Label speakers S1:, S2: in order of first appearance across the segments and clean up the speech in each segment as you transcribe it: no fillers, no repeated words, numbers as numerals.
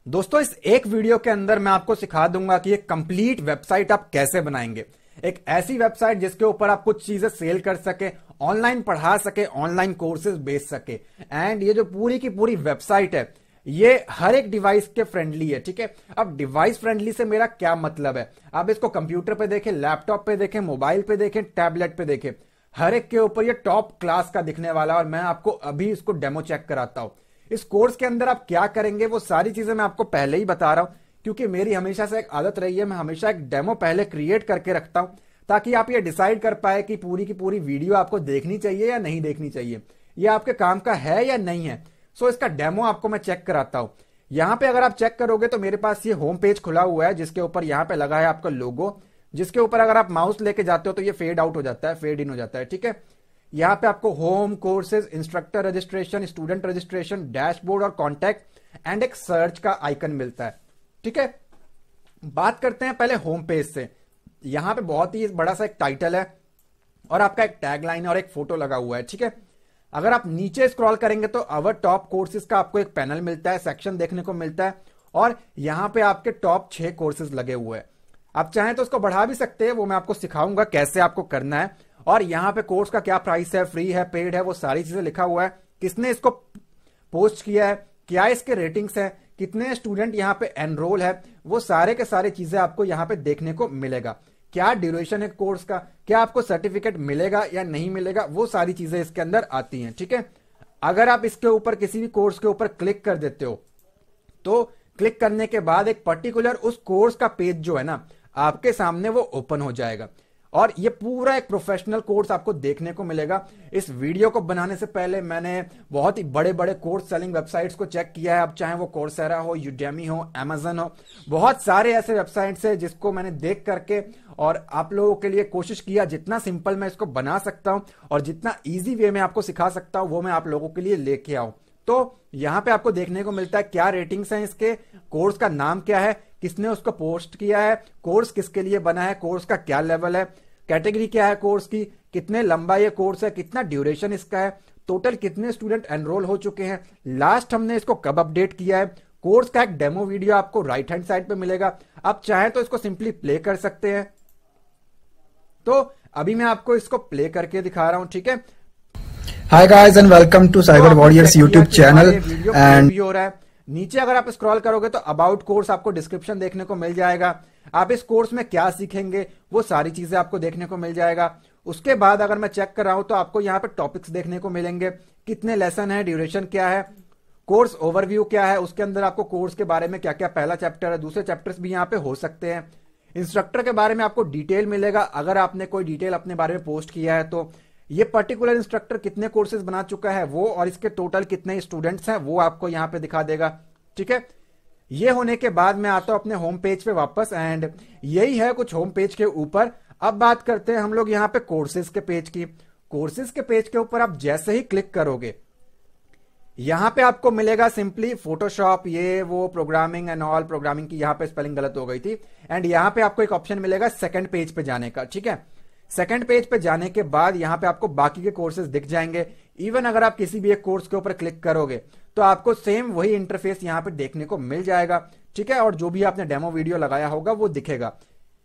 S1: दोस्तों इस एक वीडियो के अंदर मैं आपको सिखा दूंगा कि एक कंप्लीट वेबसाइट आप कैसे बनाएंगे। एक ऐसी वेबसाइट जिसके ऊपर आप कुछ चीजें सेल कर सके, ऑनलाइन पढ़ा सके, ऑनलाइन कोर्सेज बेच सके। एंड ये जो पूरी की पूरी वेबसाइट है ये हर एक डिवाइस के फ्रेंडली है। ठीक है, अब डिवाइस फ्रेंडली से मेरा क्या मतलब है, आप इसको कंप्यूटर पे देखें, लैपटॉप पे देखें, मोबाइल पे देखें, टैबलेट पे देखें, हर एक के ऊपर ये टॉप क्लास का दिखने वाला है। और मैं आपको अभी इसको डेमो चेक कराता हूं। इस कोर्स के अंदर आप क्या करेंगे वो सारी चीजें मैं आपको पहले ही बता रहा हूं, क्योंकि मेरी हमेशा से एक आदत रही है, मैं हमेशा एक डेमो पहले क्रिएट करके रखता हूं ताकि आप ये डिसाइड कर पाए कि पूरी की पूरी वीडियो आपको देखनी चाहिए या नहीं देखनी चाहिए, ये आपके काम का है या नहीं है। सो इसका डेमो आपको मैं चेक कराता हूं। यहां पे अगर आप चेक करोगे तो मेरे पास ये होम पेज खुला हुआ है जिसके ऊपर यहां पे लगा है आपका लोगो, जिसके ऊपर अगर आप माउस लेके जाते हो तो ये फेड आउट हो जाता है, फेड इन हो जाता है। ठीक है, यहां पे आपको home, courses, instructor registration, student registration, dashboard और कॉन्टैक्ट एंड एक सर्च का आइकन मिलता है। ठीक है, बात करते हैं पहले होम पेज से। यहां पे बहुत ही बड़ा सा एक टाइटल है और आपका एक टैगलाइन और एक फोटो लगा हुआ है। ठीक है, अगर आप नीचे स्क्रॉल करेंगे तो अवर टॉप कोर्सेज का आपको एक पैनल मिलता है, सेक्शन देखने को मिलता है और यहां पे आपके टॉप 6 कोर्सेज लगे हुए हैं। आप चाहें तो उसको बढ़ा भी सकते हैं, वो मैं आपको सिखाऊंगा कैसे आपको करना है। और यहां पे कोर्स का क्या प्राइस है, फ्री है, पेड है, वो सारी चीजें लिखा हुआ है, किसने इसको पोस्ट किया है, क्या इसके रेटिंग्स है, कितने स्टूडेंट यहां पे एनरोल है, वो सारे के सारे चीजें आपको यहां पे देखने को मिलेगा। क्या ड्यूरेशन है कोर्स का, क्या आपको सर्टिफिकेट मिलेगा या नहीं मिलेगा, वो सारी चीजें इसके अंदर आती हैं। ठीक है, अगर आप इसके ऊपर किसी भी कोर्स के ऊपर क्लिक कर देते हो तो क्लिक करने के बाद एक पर्टिकुलर उस कोर्स का पेज जो है ना आपके सामने वो ओपन हो जाएगा और ये पूरा एक प्रोफेशनल कोर्स आपको देखने को मिलेगा। इस वीडियो को बनाने से पहले मैंने बहुत ही बड़े बड़े कोर्स सेलिंग वेबसाइट्स को चेक किया है। अब चाहे वो कोर्सेरा हो, यूडेमी हो, अमेजन हो, बहुत सारे ऐसे वेबसाइट्स है जिसको मैंने देख करके और आप लोगों के लिए कोशिश किया जितना सिंपल मैं इसको बना सकता हूं और जितना ईजी वे में आपको सिखा सकता हूं वो मैं आप लोगों के लिए लेके आऊं। तो यहां पे आपको देखने को मिलता है क्या रेटिंग्स हैं इसके, कोर्स का नाम क्या है, किसने उसको पोस्ट किया है, कोर्स किसके लिए बना है, कोर्स का क्या लेवल है, कैटेगरी क्या है कोर्स की, कितने लंबा ये कोर्स है, कितना ड्यूरेशन इसका है, टोटल कितने स्टूडेंट एनरोल हो चुके हैं, लास्ट हमने इसको कब अपडेट किया है। कोर्स का एक डेमो वीडियो आपको राइट हैंड साइड पे मिलेगा, आप चाहें तो इसको सिंपली प्ले कर सकते हैं। तो अभी मैं आपको इसको प्ले करके दिखा रहा हूं। ठीक है,
S2: Hi guys and welcome to Cyber Warriors YouTube channel and
S1: हो रहा है। नीचे अगर आप स्क्रॉल करोगे तो अबाउट कोर्स आपको डिस्क्रिप्शन देखने को मिल जाएगा। आप इस कोर्स में क्या सीखेंगे वो सारी चीजें आपको देखने को मिल जाएगा। उसके बाद अगर मैं चेक कर रहा हूं तो आपको यहाँ पे टॉपिक्स देखने को मिलेंगे, कितने लेसन है, ड्यूरेशन क्या है, कोर्स ओवरव्यू क्या है, उसके अंदर आपको कोर्स के बारे में क्या क्या पहला चैप्टर है, दूसरे चैप्टर्स भी यहाँ पे हो सकते हैं। इंस्ट्रक्टर के बारे में आपको डिटेल मिलेगा, अगर आपने कोई डिटेल अपने बारे में पोस्ट किया है तो ये पर्टिकुलर इंस्ट्रक्टर कितने कोर्सेज बना चुका है वो और इसके टोटल कितने स्टूडेंट्स हैं वो आपको यहां पे दिखा देगा। ठीक है, ये होने के बाद मैं आता हूं अपने होम पेज पे वापस एंड यही है कुछ होम पेज के ऊपर। अब बात करते हैं हम लोग यहां पे कोर्सेज के पेज की। कोर्सेज के पेज के ऊपर आप जैसे ही क्लिक करोगे यहां पे आपको मिलेगा सिंपली फोटोशॉप, ये वो प्रोग्रामिंग एंड ऑल, प्रोग्रामिंग की यहां पे स्पेलिंग गलत हो गई थी। एंड यहां पे आपको एक ऑप्शन मिलेगा सेकंड पेज पे जाने का। ठीक है, सेकंड पेज पे जाने के बाद यहां पे आपको बाकी के कोर्सेज दिख जाएंगे। इवन अगर आप किसी भी एक कोर्स के ऊपर क्लिक करोगे तो आपको सेम वही इंटरफेस यहां पे देखने को मिल जाएगा। ठीक है, और जो भी आपने डेमो वीडियो लगाया होगा वो दिखेगा।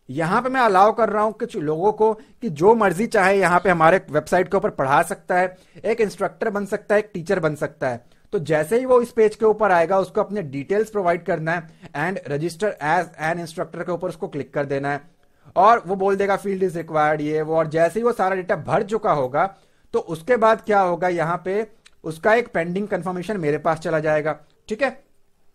S1: यहां पे मैं अलाउ कर रहा हूं कुछ लोगों को कि जो मर्जी चाहे यहां पे हमारे वेबसाइट के ऊपर पढ़ा सकता है, एक इंस्ट्रक्टर बन सकता है, एक टीचर बन सकता है। तो जैसे ही वो इस पेज के ऊपर आएगा उसको अपने डिटेल्स प्रोवाइड करना है and register as an instructor के ऊपर उसको क्लिक कर देना है और वो बोल देगा फील्ड इज रिक्वायर्ड ये वो। और जैसे ही वो सारा डेटा भर चुका होगा तो उसके बाद क्या होगा, यहां पे उसका एक पेंडिंग कंफर्मेशन मेरे पास चला जाएगा। ठीक है,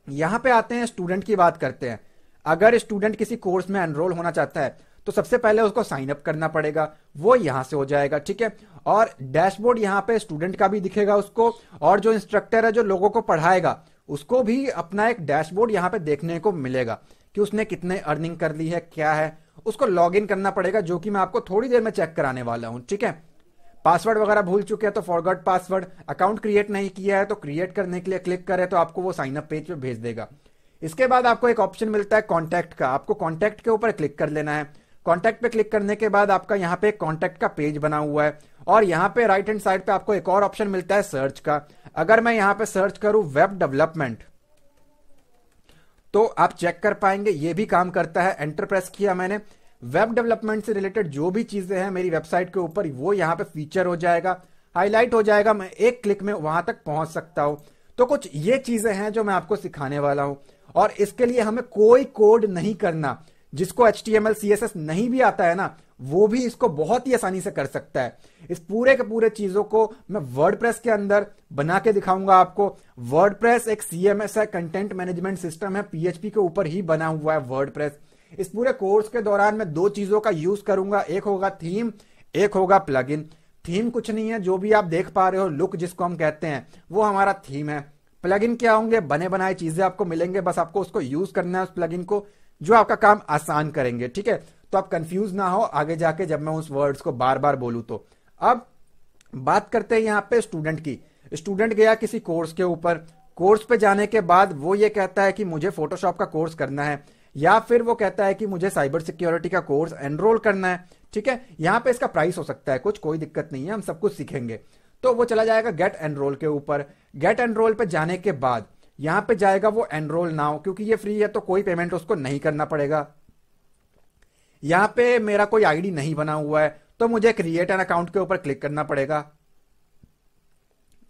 S1: यहां पे आते हैं स्टूडेंट की बात करते हैं। अगर स्टूडेंट किसी कोर्स में एनरोल होना चाहता है तो सबसे पहले उसको साइन अप करना पड़ेगा, वो यहां से हो जाएगा। ठीक है, और डैशबोर्ड यहां पे स्टूडेंट का भी दिखेगा उसको, और जो इंस्ट्रक्टर है जो लोगों को पढ़ाएगा उसको भी अपना एक डैशबोर्ड यहां पे देखने को मिलेगा कि उसने कितने अर्निंग कर ली है, क्या है। उसको लॉग इन करना पड़ेगा जो कि मैं आपको थोड़ी देर में चेक कराने वाला हूं। ठीक है, पासवर्ड वगैरह भूल चुके हैं तो फॉरगॉट पासवर्ड, अकाउंट क्रिएट नहीं किया है तो क्रिएट करने के लिए क्लिक करें तो आपको वो साइन अप पेज पे भेज देगा। इसके बाद आपको एक ऑप्शन मिलता है कॉन्टैक्ट का, आपको कॉन्टैक्ट के ऊपर क्लिक कर लेना है। कॉन्टैक्ट पे क्लिक करने के बाद आपका यहाँ पे कॉन्टैक्ट का पेज बना हुआ है और यहाँ पे राइट हैंड साइड पे आपको एक और ऑप्शन मिलता है सर्च का। अगर मैं यहाँ पे सर्च करूं वेब डेवलपमेंट तो आप चेक कर पाएंगे ये भी काम करता है। एंटर प्रेस किया मैंने, वेब डेवलपमेंट से रिलेटेड जो भी चीजें हैं मेरी वेबसाइट के ऊपर वो यहाँ पे फीचर हो जाएगा, हाईलाइट हो जाएगा, मैं एक क्लिक में वहां तक पहुंच सकता हूं। तो कुछ ये चीजें हैं जो मैं आपको सिखाने वाला हूं, और इसके लिए हमें कोई कोड नहीं करना। जिसको HTML CSS नहीं भी आता है ना, वो भी इसको बहुत ही आसानी से कर सकता है। इस पूरे के पूरे चीजों को मैं वर्डप्रेस के अंदर बना के दिखाऊंगा आपको। वर्डप्रेस एक CMS है, कंटेंट मैनेजमेंट सिस्टम है, PHP के ऊपर ही बना हुआ है वर्डप्रेस। इस पूरे कोर्स के दौरान मैं दो चीजों का यूज करूंगा, एक होगा थीम, एक होगा प्लगइन। थीम कुछ नहीं है, जो भी आप देख पा रहे हो लुक जिसको हम कहते हैं वो हमारा थीम है। प्लगइन क्या होंगे, बने बनाए चीजें आपको मिलेंगे, बस आपको उसको यूज करना है उस प्लगइन को, जो आपका काम आसान करेंगे। ठीक है, तो आप कंफ्यूज ना हो आगे जाके जब मैं उस वर्ड्स को बार बार बोलूं तो। अब बात करते हैं यहाँ पे स्टूडेंट की। स्टूडेंट गया किसी कोर्स के ऊपर, कोर्स पे जाने के बाद वो ये कहता है कि मुझे फोटोशॉप का कोर्स करना है, या फिर वो कहता है कि मुझे साइबर सिक्योरिटी का कोर्स एनरोल करना है। ठीक है, यहां पे इसका प्राइस हो सकता है कुछ, कोई दिक्कत नहीं है, हम सब कुछ सीखेंगे। तो वो चला जाएगा गेट एनरोल के ऊपर। गेट एनरोल पे जाने के बाद यहां पे जाएगा वो एनरोल नाउ, क्योंकि ये फ्री है तो कोई पेमेंट उसको नहीं करना पड़ेगा। यहां पे मेरा कोई आईडी नहीं बना हुआ है तो मुझे क्रिएट एन अकाउंट के ऊपर क्लिक करना पड़ेगा।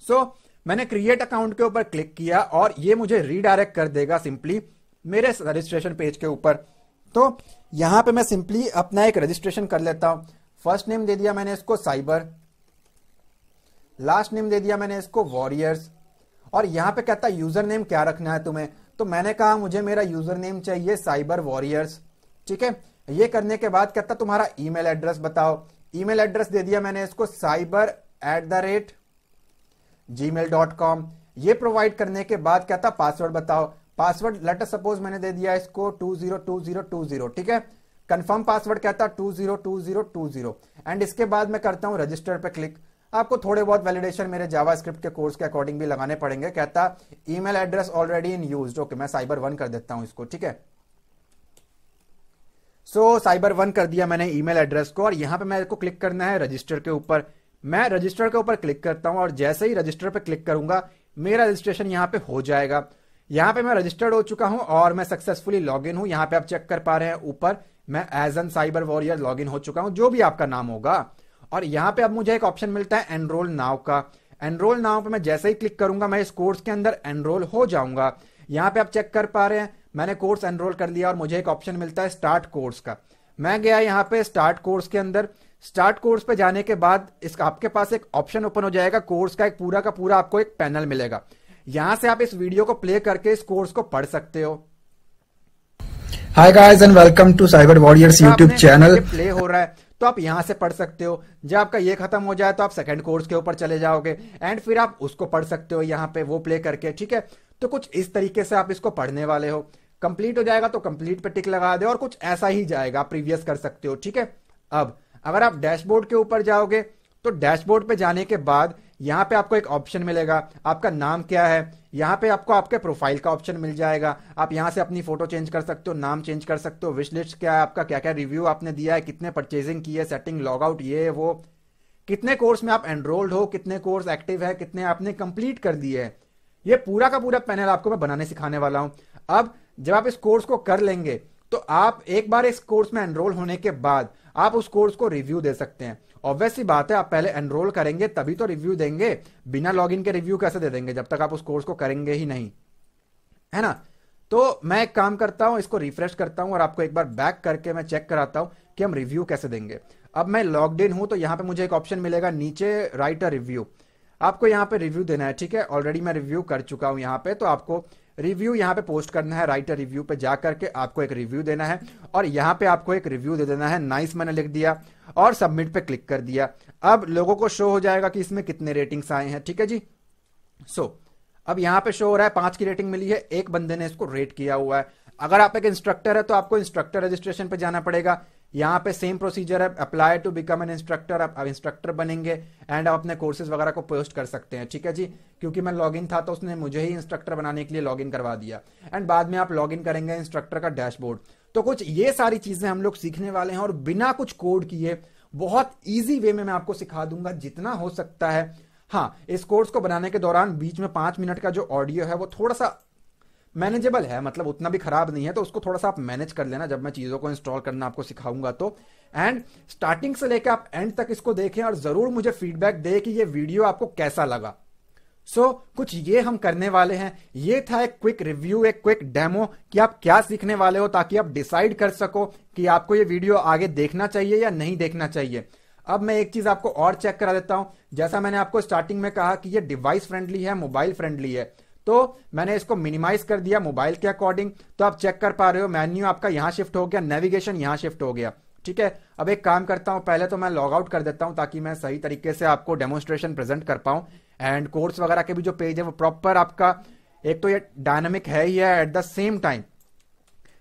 S1: सो मैंने क्रिएट अकाउंट के ऊपर क्लिक किया और ये मुझे रीडायरेक्ट कर देगा सिंपली मेरे रजिस्ट्रेशन पेज के ऊपर। तो यहां पे मैं सिंपली अपना एक रजिस्ट्रेशन कर लेता हूं। फर्स्ट नेम दे दिया मैंने इसको साइबर, लास्ट नेम दे दिया मैंने इसको वॉरियर्स, और यहां पे कहता है यूजर नेम क्या रखना है तुम्हें, तो मैंने कहा मुझे मेरा यूजर नेम चाहिए साइबर वॉरियर्स। ठीक है, ये करने के बाद कहता तुम्हारा ईमेल एड्रेस बताओ। ईमेल एड्रेस दे दिया मैंने इसको cyber@gmail.com। ये प्रोवाइड करने के बाद कहता पासवर्ड बताओ। पासवर्ड लेट अस सपोज मैंने दे दिया इसको 202020। ठीक है, कंफर्म पासवर्ड कहता 202020 एंड इसके बाद मैं करता हूं रजिस्टर पे क्लिक। आपको थोड़े बहुत वैलिडेशन मेरे जावास्क्रिप्ट के कोर्स के अकॉर्डिंग भी लगाने पड़ेंगे। कहता email address already in used. Okay, मैं साइबर1 कर देता हूं इसको। ठीक है, सो साइबर1 कर दिया मैंने ईमेल एड्रेस को, और यहां पे मेरे को क्लिक करना है रजिस्टर के ऊपर। मैं रजिस्टर के ऊपर क्लिक करता हूं और जैसे ही रजिस्टर पे क्लिक करूंगा मेरा रजिस्ट्रेशन यहां पे हो जाएगा। यहां पे मैं रजिस्टर्ड हो चुका हूं और मैं सक्सेसफुली लॉग इन हूं। यहां पे आप चेक कर पा रहे हैं ऊपर मैं as an cyber warrior log in हो चुका हूं, जो भी आपका नाम होगा। और यहां पे अब मुझे एक ऑप्शन मिलता है एनरोल नाउ का। एनरोल नाउ पे मैं जैसे ही क्लिक करूंगा मैं इस कोर्स के अंदर एनरोल हो जाऊंगा। यहां पे आप चेक कर पा रहे हैं मैंने कोर्स एनरोल कर लिया और मुझे एक ऑप्शन मिलता है स्टार्ट कोर्स का। मैं गया यहां पे स्टार्ट कोर्स के अंदर। स्टार्ट कोर्स पे जाने के बाद इसका आपके पास एक ऑप्शन ओपन हो जाएगा, कोर्स का एक पूरा का पूरा आपको एक पैनल मिलेगा। यहां से आप इस वीडियो को प्ले करके इस कोर्स को पढ़ सकते हो।
S2: Hi guys and welcome to cyber warriors YouTube channel.
S1: Play हो रहा है तो आप यहां से पढ़ सकते हो। जब आपका ये खत्म हो जाए तो आप सेकंड कोर्स के ऊपर चले जाओगे एंड फिर आप उसको पढ़ सकते हो यहां पे वो प्ले करके। ठीक है, तो कुछ इस तरीके से आप इसको पढ़ने वाले हो। कंप्लीट हो जाएगा तो कंप्लीट पे टिक लगा दे और कुछ ऐसा ही जाएगा, आप प्रीवियस कर सकते हो। ठीक है, अब अगर आप डैशबोर्ड के ऊपर जाओगे तो डैशबोर्ड पे जाने के बाद यहां पे आपको एक ऑप्शन मिलेगा, आपका नाम क्या है। यहां पे आपको आपके प्रोफाइल का ऑप्शन मिल जाएगा। आप यहां से अपनी फोटो चेंज कर सकते हो, नाम चेंज कर सकते हो, विश लिस्ट क्या है आपका, क्या क्या रिव्यू आपने दिया है, कितने परचेजिंग की है, सेटिंग लॉग आउट, ये वो, कितने कोर्स में आप एनरोल्ड हो, कितने कोर्स एक्टिव है, कितने आपने कंप्लीट कर दिए है। ये पूरा का पूरा पैनल आपको मैं बनाने सिखाने वाला हूं। अब जब आप इस कोर्स को कर लेंगे तो आप एक बार इस कोर्स में एनरोल होने के बाद आप उस कोर्स को रिव्यू दे सकते हैं। ऑब्वियस सी बात है, आप पहले एनरोल करेंगे तभी तो रिव्यू देंगे। बिना लॉगिन के रिव्यू कैसे दे देंगे जब तक आप उस कोर्स को करेंगे ही नहीं, है ना। तो मैं एक काम करता हूं, इसको रिफ्रेश करता हूं और आपको एक बार बैक करके मैं चेक कराता हूं कि हम रिव्यू कैसे देंगे। अब मैं लॉग्ड इन हूं तो यहां पे मुझे एक ऑप्शन मिलेगा नीचे राइट अ रिव्यू। आपको यहां पे रिव्यू देना है। ठीक है, ऑलरेडी मैं रिव्यू कर चुका हूं यहां पे, तो आपको रिव्यू यहां पे पोस्ट करना है। राइट अ रिव्यू पे जाकर के आपको एक रिव्यू देना है और यहां पे आपको एक रिव्यू दे देना है। नाइस मैंने लिख दिया और सबमिट पे क्लिक कर दिया। अब लोगों को शो हो जाएगा कि इसमें कितने रेटिंग्स आए हैं। ठीक है जी, अब यहां पे शो हो रहा है 5 की रेटिंग मिली है, एक बंदे ने इसको रेट किया हुआ है। अगर आप एक इंस्ट्रक्टर है तो आपको इंस्ट्रक्टर रजिस्ट्रेशन पे जाना पड़ेगा। यहां पे सेम प्रोसीजर है, apply to become an instructor. आप इंस्ट्रक्टर बनेंगे एंड आप अपने कोर्सेज वगैरह को पोस्ट कर सकते हैं। ठीक है जी, क्योंकि मैं लॉगिन था तो उसने मुझे ही इंस्ट्रक्टर बनाने के लिए लॉगिन करवा दिया एंड बाद में आप लॉगिन करेंगे इंस्ट्रक्टर का डैशबोर्ड। तो कुछ ये सारी चीजें हम लोग सीखने वाले हैं और बिना कुछ कोड किए बहुत ईजी वे में मैं आपको सिखा दूंगा जितना हो सकता है। हाँ, इस कोर्स को बनाने के दौरान बीच में 5 मिनट का जो ऑडियो है वो थोड़ा सा मैनेजेबल है, मतलब उतना भी खराब नहीं है, तो उसको थोड़ा सा आप मैनेज कर लेना जब मैं चीजों को इंस्टॉल करना आपको सिखाऊंगा तो। एंड स्टार्टिंग से लेकर आप एंड तक इसको देखें और जरूर मुझे फीडबैक दे कि ये वीडियो आपको कैसा लगा। कुछ ये हम करने वाले हैं। ये था एक क्विक रिव्यू, एक क्विक डेमो कि आप क्या सीखने वाले हो, ताकि आप डिसाइड कर सको कि आपको ये वीडियो आगे देखना चाहिए या नहीं देखना चाहिए। अब मैं एक चीज आपको और चेक करा देता हूं। जैसा मैंने आपको स्टार्टिंग में कहा कि ये डिवाइस फ्रेंडली है, मोबाइल फ्रेंडली है, तो मैंने इसको मिनिमाइज कर दिया मोबाइल के अकॉर्डिंग। तो आप चेक कर पा रहे हो मेन्यू आपका यहां शिफ्ट हो गया, नेविगेशन यहां शिफ्ट हो गया। ठीक है, अब एक काम करता हूं, पहले तो मैं लॉग आउट कर देता हूं ताकि मैं सही तरीके से आपको डेमोन्स्ट्रेशन प्रेजेंट कर पाऊं। एंड कोर्स वगैरह के भी जो पेज है वो प्रॉपर आपका, एक तो ये डायनामिक है ही है, at the same time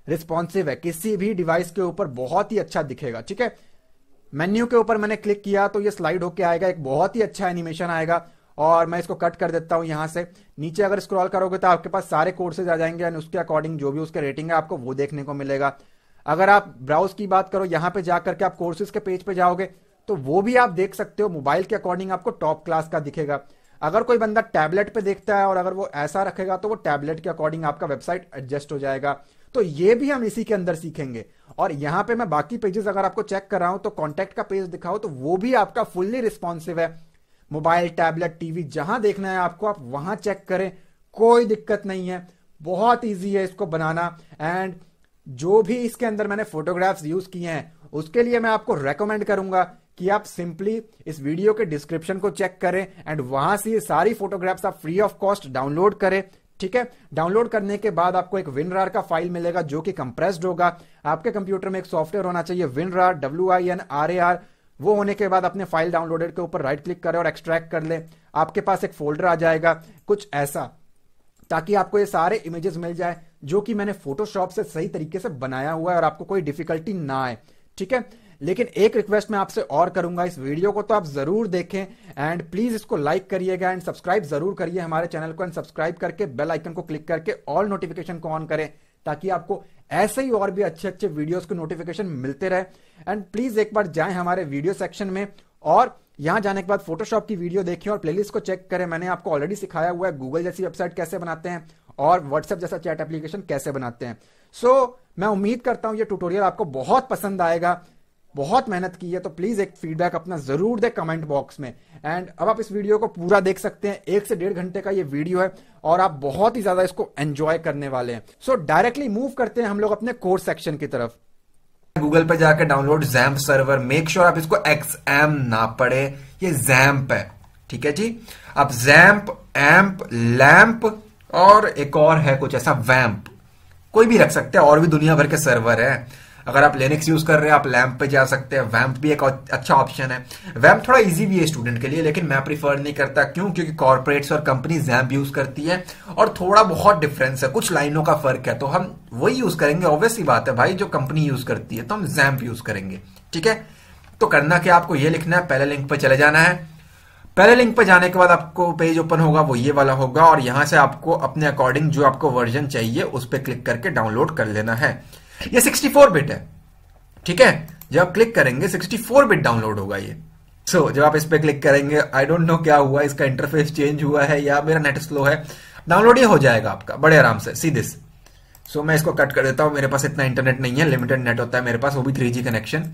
S1: responsive है, किसी भी डिवाइस के ऊपर बहुत ही अच्छा दिखेगा। ठीक है, मेन्यू के ऊपर मैंने क्लिक किया तो ये स्लाइड होके आएगा, एक बहुत ही अच्छा एनिमेशन आएगा। और मैं इसको कट कर देता हूं यहां से। नीचे अगर स्क्रॉल करोगे तो आपके पास सारे कोर्सेज आ जाएंगे एंड उसके अकॉर्डिंग जो भी उसके रेटिंग है आपको वो देखने को मिलेगा। अगर आप ब्राउज की बात करो, यहां पे जाकर के आप कोर्सेज के पेज पे जाओगे तो वो भी आप देख सकते हो, मोबाइल के अकॉर्डिंग आपको टॉप क्लास का दिखेगा। अगर कोई बंदा टैबलेट पे देखता है और अगर वो ऐसा रखेगा तो वो टैबलेट के अकॉर्डिंग आपका वेबसाइट एडजस्ट हो जाएगा। तो ये भी हम इसी के अंदर सीखेंगे। और यहां पे मैं बाकी पेजेस अगर आपको चेक कर रहा हूं तो कॉन्टैक्ट का पेज दिखाओ तो वो भी आपका फुल्ली रिस्पॉन्सिव है। मोबाइल, टैबलेट, टीवी जहां देखना है आपको आप वहां चेक करें, कोई दिक्कत नहीं है, बहुत ईजी है इसको बनाना। एंड जो भी इसके अंदर मैंने फोटोग्राफ्स यूज किए हैं उसके लिए मैं आपको रेकमेंड करूंगा कि आप सिंपली इस वीडियो के डिस्क्रिप्शन को चेक करें एंड वहां से ये सारी फोटोग्राफ्स आप फ्री ऑफ कॉस्ट डाउनलोड करें। ठीक है, डाउनलोड करने के बाद आपको एक WinRAR का फाइल मिलेगा जो कि कंप्रेस्ड होगा। आपके कंप्यूटर में एक सॉफ्टवेयर होना चाहिए WinRAR, WinRAR। वो होने के बाद अपने फाइल डाउनलोडेड के ऊपर राइट क्लिक करें और एक्सट्रैक्ट कर ले। आपके पास एक फोल्डर आ जाएगा कुछ ऐसा, ताकि आपको ये सारे इमेजेस मिल जाए जो कि मैंने फोटोशॉप से सही तरीके से बनाया हुआ है और आपको कोई डिफिकल्टी ना आए। ठीक है, लेकिन एक रिक्वेस्ट मैं आपसे और करूंगा, इस वीडियो को तो आप जरूर देखें एंड प्लीज इसको लाइक करिएगा एंड सब्सक्राइब जरूर करिए हमारे चैनल को। एंड सब्सक्राइब करके बेल आइकन को क्लिक करके ऑल नोटिफिकेशन को ऑन करें ताकि आपको ऐसे ही और भी अच्छे अच्छे वीडियोस के नोटिफिकेशन मिलते रहे। एंड प्लीज एक बार जाएं हमारे वीडियो सेक्शन में और यहां जाने के बाद फोटोशॉप की वीडियो देखें और प्लेलिस्ट को चेक करें। मैंने आपको ऑलरेडी सिखाया हुआ है गूगल जैसी वेबसाइट कैसे बनाते हैं और व्हाट्सएप जैसा चैट एप्लीकेशन कैसे बनाते हैं। मैं उम्मीद करता हूं ये ट्यूटोरियल आपको बहुत पसंद आएगा। बहुत मेहनत की है तो प्लीज एक फीडबैक अपना जरूर दे कमेंट बॉक्स में। एंड अब आप इस वीडियो को पूरा देख सकते हैं, 1 से 1.5 घंटे का ये वीडियो है और आप बहुत ही ज्यादा इसको एंजॉय करने वाले हैं। डायरेक्टली मूव करते हैं हम लोग अपने कोर्स सेक्शन की तरफ।
S3: गूगल पे जाकर download XAMPP server, make sure आप इसको XAMPP ना पढ़े, ये XAMPP है। ठीक है जी, आप XAMPP, AMP, LAMP और एक और है कुछ ऐसा WAMP, कोई भी रख सकते हैं, और भी दुनिया भर के सर्वर है। अगर आप लिनक्स यूज कर रहे हैं आप LAMP पे जा सकते हैं, WAMP भी एक अच्छा ऑप्शन है। WAMP थोड़ा इजी भी है स्टूडेंट के लिए, लेकिन मैं प्रीफर नहीं करता। क्यों? क्योंकि कॉर्पोरेट्स और कंपनी XAMPP यूज करती है और थोड़ा बहुत डिफरेंस है, कुछ लाइनों का फर्क है, तो हम वही यूज करेंगे। ऑब्वियस सी बात है भाई, जो कंपनी यूज करती है तो हम XAMPP यूज करेंगे। ठीक है, तो करना क्या, आपको ये लिखना है, पहले लिंक पे चले जाना है। पहले लिंक पे जाने के बाद आपको पेज ओपन होगा, वो ये वाला होगा, और यहां से आपको अपने अकॉर्डिंग जो आपको वर्जन चाहिए उस पर क्लिक करके डाउनलोड कर लेना है। ये 64 बिट है। ठीक है, जब आप क्लिक करेंगे 64 बिट डाउनलोड होगा ये। जब आप इस पे क्लिक करेंगे, आई डोंट नो क्या हुआ, इसका इंटरफेस चेंज हुआ है या मेरा नेट स्लो है, डाउनलोड ही हो जाएगा आपका बड़े आराम से, सी दिस। मैं इसको कट कर देता हूं, मेरे पास इतना इंटरनेट नहीं है, लिमिटेड नेट होता है मेरे पास, वो भी 3G कनेक्शन।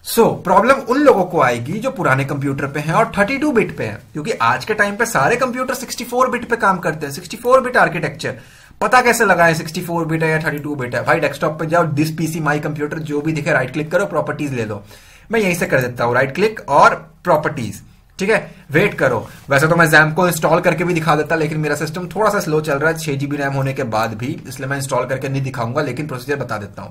S3: प्रॉब्लम उन लोगों को आएगी जो पुराने कंप्यूटर पे हैं और 32 बिट पे हैं, क्योंकि आज के टाइम पे सारे कंप्यूटर 64 बिट पे काम करते हैं। 64 बिट आर्किटेक्चर पता कैसे लगाए 64 बिट है या 32 बिट है? भाई डेस्कटॉप पे जाओ, दिस पीसी माई कंप्यूटर जो भी दिखे राइट क्लिक करो, प्रॉपर्टीज ले लो। मैं यहीं से कर देता हूं, राइट क्लिक और प्रॉपर्टीज। ठीक है, वेट करो। वैसे तो मैं XAMPP को इंस्टॉल करके भी दिखा देता, लेकिन मेरा सिस्टम थोड़ा सा स्लो चल रहा है 6GB रैम होने के बाद भी, इसलिए मैं इंस्टॉल करके नहीं दिखाऊंगा, लेकिन प्रोसीजर बता देता हूं।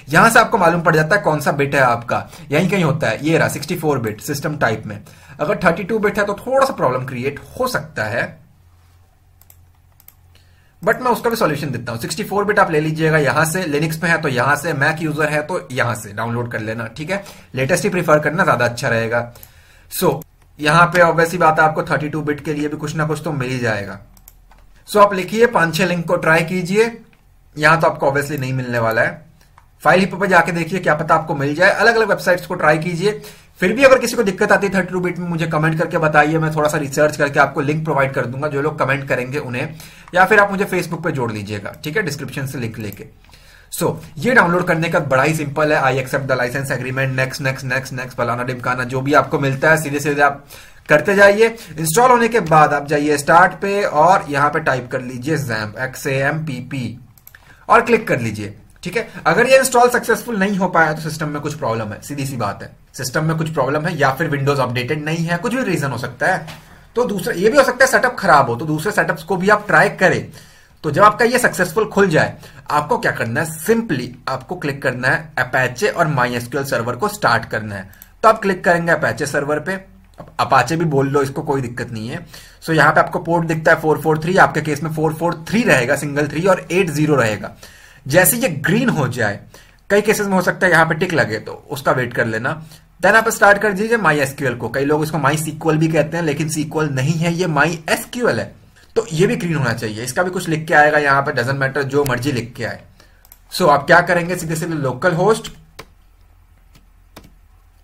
S3: यहां से आपको मालूम पड़ जाता है कौन सा बिट है आपका, यहीं कहीं होता है, ये रहा 64 बिट सिस्टम टाइप में। अगर 32 बिट है तो थोड़ा सा प्रॉब्लम क्रिएट हो सकता है, बट मैं उसका भी सॉल्यूशन देता हूं। 64 बिट आप ले लीजिएगा यहां से, लिनक्स पे है तो यहां से, मैक यूजर है तो यहां से डाउनलोड कर लेना। ठीक है, लेटेस्ट ही प्रीफर करना ज्यादा अच्छा रहेगा। यहां पे ऑब्वियसली बात है, आपको 32 बिट के लिए भी कुछ ना कुछ तो मिल ही जाएगा। आप लिखिए 5-6 लिंक को ट्राई कीजिए। यहां तो आपको ऑब्वियसली नहीं मिलने वाला है, फाइल हिप्पो पे जाके देखिए, क्या पता आपको मिल जाए। अलग अलग वेबसाइट्स को ट्राई कीजिए, फिर भी अगर किसी को दिक्कत आती है 32 बिट में, मुझे कमेंट करके बताइए, मैं थोड़ा सा रिसर्च करके आपको लिंक प्रोवाइड कर दूंगा जो लोग कमेंट करेंगे उन्हें, या फिर आप मुझे फेसबुक पे जोड़ लीजिएगा, ठीक है, डिस्क्रिप्शन से लिंक लेके। ये डाउनलोड करने का बड़ा ही सिंपल है। I accept the licence agreement, next next next next, फलाना ढिमकाना, जो भी आपको मिलता है सीधे सीधे आप करते जाइए। इंस्टॉल होने के बाद आप जाइए स्टार्ट पे और यहां पे टाइप कर लीजिए XAMPP, XAMPP और क्लिक कर लीजिए, ठीक है। अगर ये इंस्टॉल सक्सेसफुल नहीं हो पाया तो सिस्टम में कुछ प्रॉब्लम है, सीधी सी बात है, सिस्टम में कुछ प्रॉब्लम है, या फिर विंडोज अपडेटेड नहीं है, कुछ भी रीजन हो सकता है। तो दूसरा ये भी हो सकता है सेटअप खराब हो, तो दूसरे सेटअप्स को भी आप ट्राई करें। तो जब आपका ये सक्सेसफुल खुल जाए, आपको क्या करना है, सिंपली आपको क्लिक करना है अपाचे और MySQL सर्वर को स्टार्ट करना है। तो आप क्लिक करेंगे अपाचे सर्वर पे, अपाचे भी बोल लो, इसको कोई दिक्कत नहीं है। यहाँ पे आपको पोर्ट दिखता है 443, आपके केस में 443 रहेगा, सिंगल 3 और 80 रहेगा। जैसे ये ग्रीन हो जाए, कई केसेस में हो सकता है यहाँ पे टिक लगे, तो उसका वेट कर लेना। देन आप स्टार्ट कर दीजिए MySQL को। कई लोग इसको MySQL भी कहते हैं, लेकिन SQL नहीं है, ये MySQL है। तो ये भी ग्रीन होना चाहिए, इसका भी कुछ लिख के आएगा यहाँ पे, डजंट मैटर, जो मर्जी लिख के आए। आप क्या करेंगे, सीधे सीधे लोकल होस्ट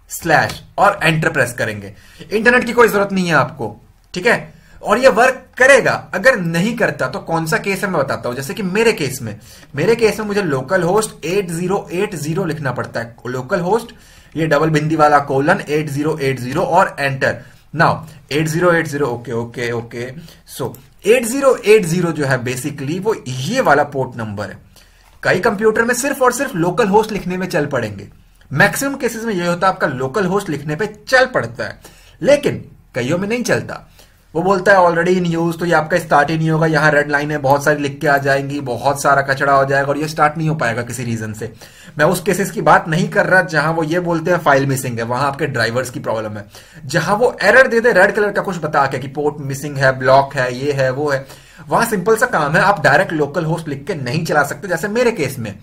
S3: / और एंटर प्रेस करेंगे। इंटरनेट की कोई जरूरत नहीं है आपको, ठीक है, और ये वर्क करेगा। अगर नहीं करता तो कौन सा केस है मैं बताता हूं। जैसे कि मेरे केस में मुझे लोकल होस्ट 8080 लिखना पड़ता है। लोकल होस्ट, ये डबल बिंदी वाला कोलन 8080 और enter. Now 8080, okay okay okay. 8080 जो है बेसिकली वो ये वाला पोर्ट नंबर है। कई कंप्यूटर में सिर्फ और सिर्फ लोकल होस्ट लिखने में चल पड़ेंगे। मैक्सिमम केसेस में ये होता है आपका लोकल होस्ट लिखने पे चल पड़ता है, लेकिन कईयों में नहीं चलता। वो बोलता है ऑलरेडी इन यूज, तो ये आपका स्टार्ट ही नहीं होगा। यहाँ रेड लाइन है, बहुत सारी लिख के आ जाएंगी, बहुत सारा कचड़ा हो जाएगा और ये स्टार्ट नहीं हो पाएगा किसी रीजन से। मैं उस केसेस की बात नहीं कर रहा जहां वो ये बोलते हैं फाइल मिसिंग है, वहां आपके ड्राइवर्स की प्रॉब्लम है। जहां वो एरर दे दे रेड कलर का कुछ बता के कि पोर्ट मिसिंग है, ब्लॉक है, ये है वो है, वहां सिंपल सा काम है, आप डायरेक्ट लोकल होस्ट लिख के नहीं चला सकते। जैसे मेरे केस में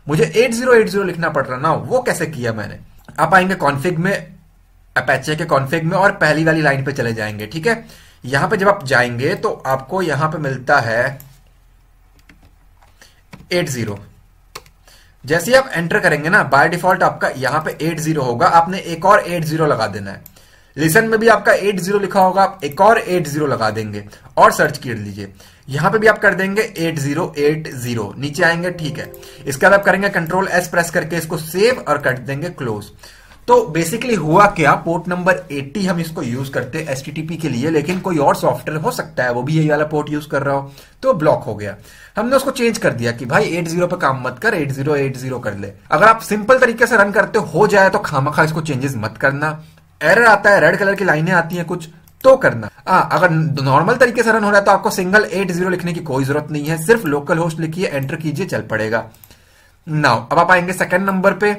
S3: मुझे 8080 लिखना पड़ रहा ना, वो कैसे किया मैंने। आप आएंगे कॉन्फिग में, अपैचे के कॉन्फिग में, और पहली वाली लाइन पे चले जाएंगे, ठीक है। यहां पे जब आप जाएंगे तो आपको यहां पे मिलता है 80। जैसे ही आप एंटर करेंगे ना, बाय डिफॉल्ट आपका यहां पे 80 होगा, आपने एक और 80 लगा देना है। लिसन में भी आपका 80 लिखा होगा, आप एक और 80 लगा देंगे और सर्च कर लीजिए। यहां पे भी आप कर देंगे 8080, नीचे आएंगे, ठीक है। इसके बाद आप करेंगे कंट्रोल S प्रेस करके इसको सेव और कर देंगे क्लोज। तो बेसिकली हुआ क्या, पोर्ट नंबर 80 हम इसको यूज करते हैं HTTP के लिए, लेकिन कोई और सॉफ्टवेयर हो सकता है वो भी यही वाला पोर्ट यूज कर रहा हो, तो ब्लॉक हो गया। हमने उसको चेंज कर दिया कि भाई 80 पे काम मत कर, 8080 कर ले। अगर आप सिंपल तरीके से रन करते हो जाए तो खामखा इसको चेंजेस मत करना। एरर आता है, रेड कलर की लाइनें आती हैं कुछ, तो करना। अगर नॉर्मल तरीके से रन हो रहा है तो आपको सिंगल 80 लिखने की कोई जरूरत नहीं है, सिर्फ लोकल होस्ट लिखिए, एंटर कीजिए, चल पड़ेगा। नाउ अब आप आएंगे सेकंड नंबर पे,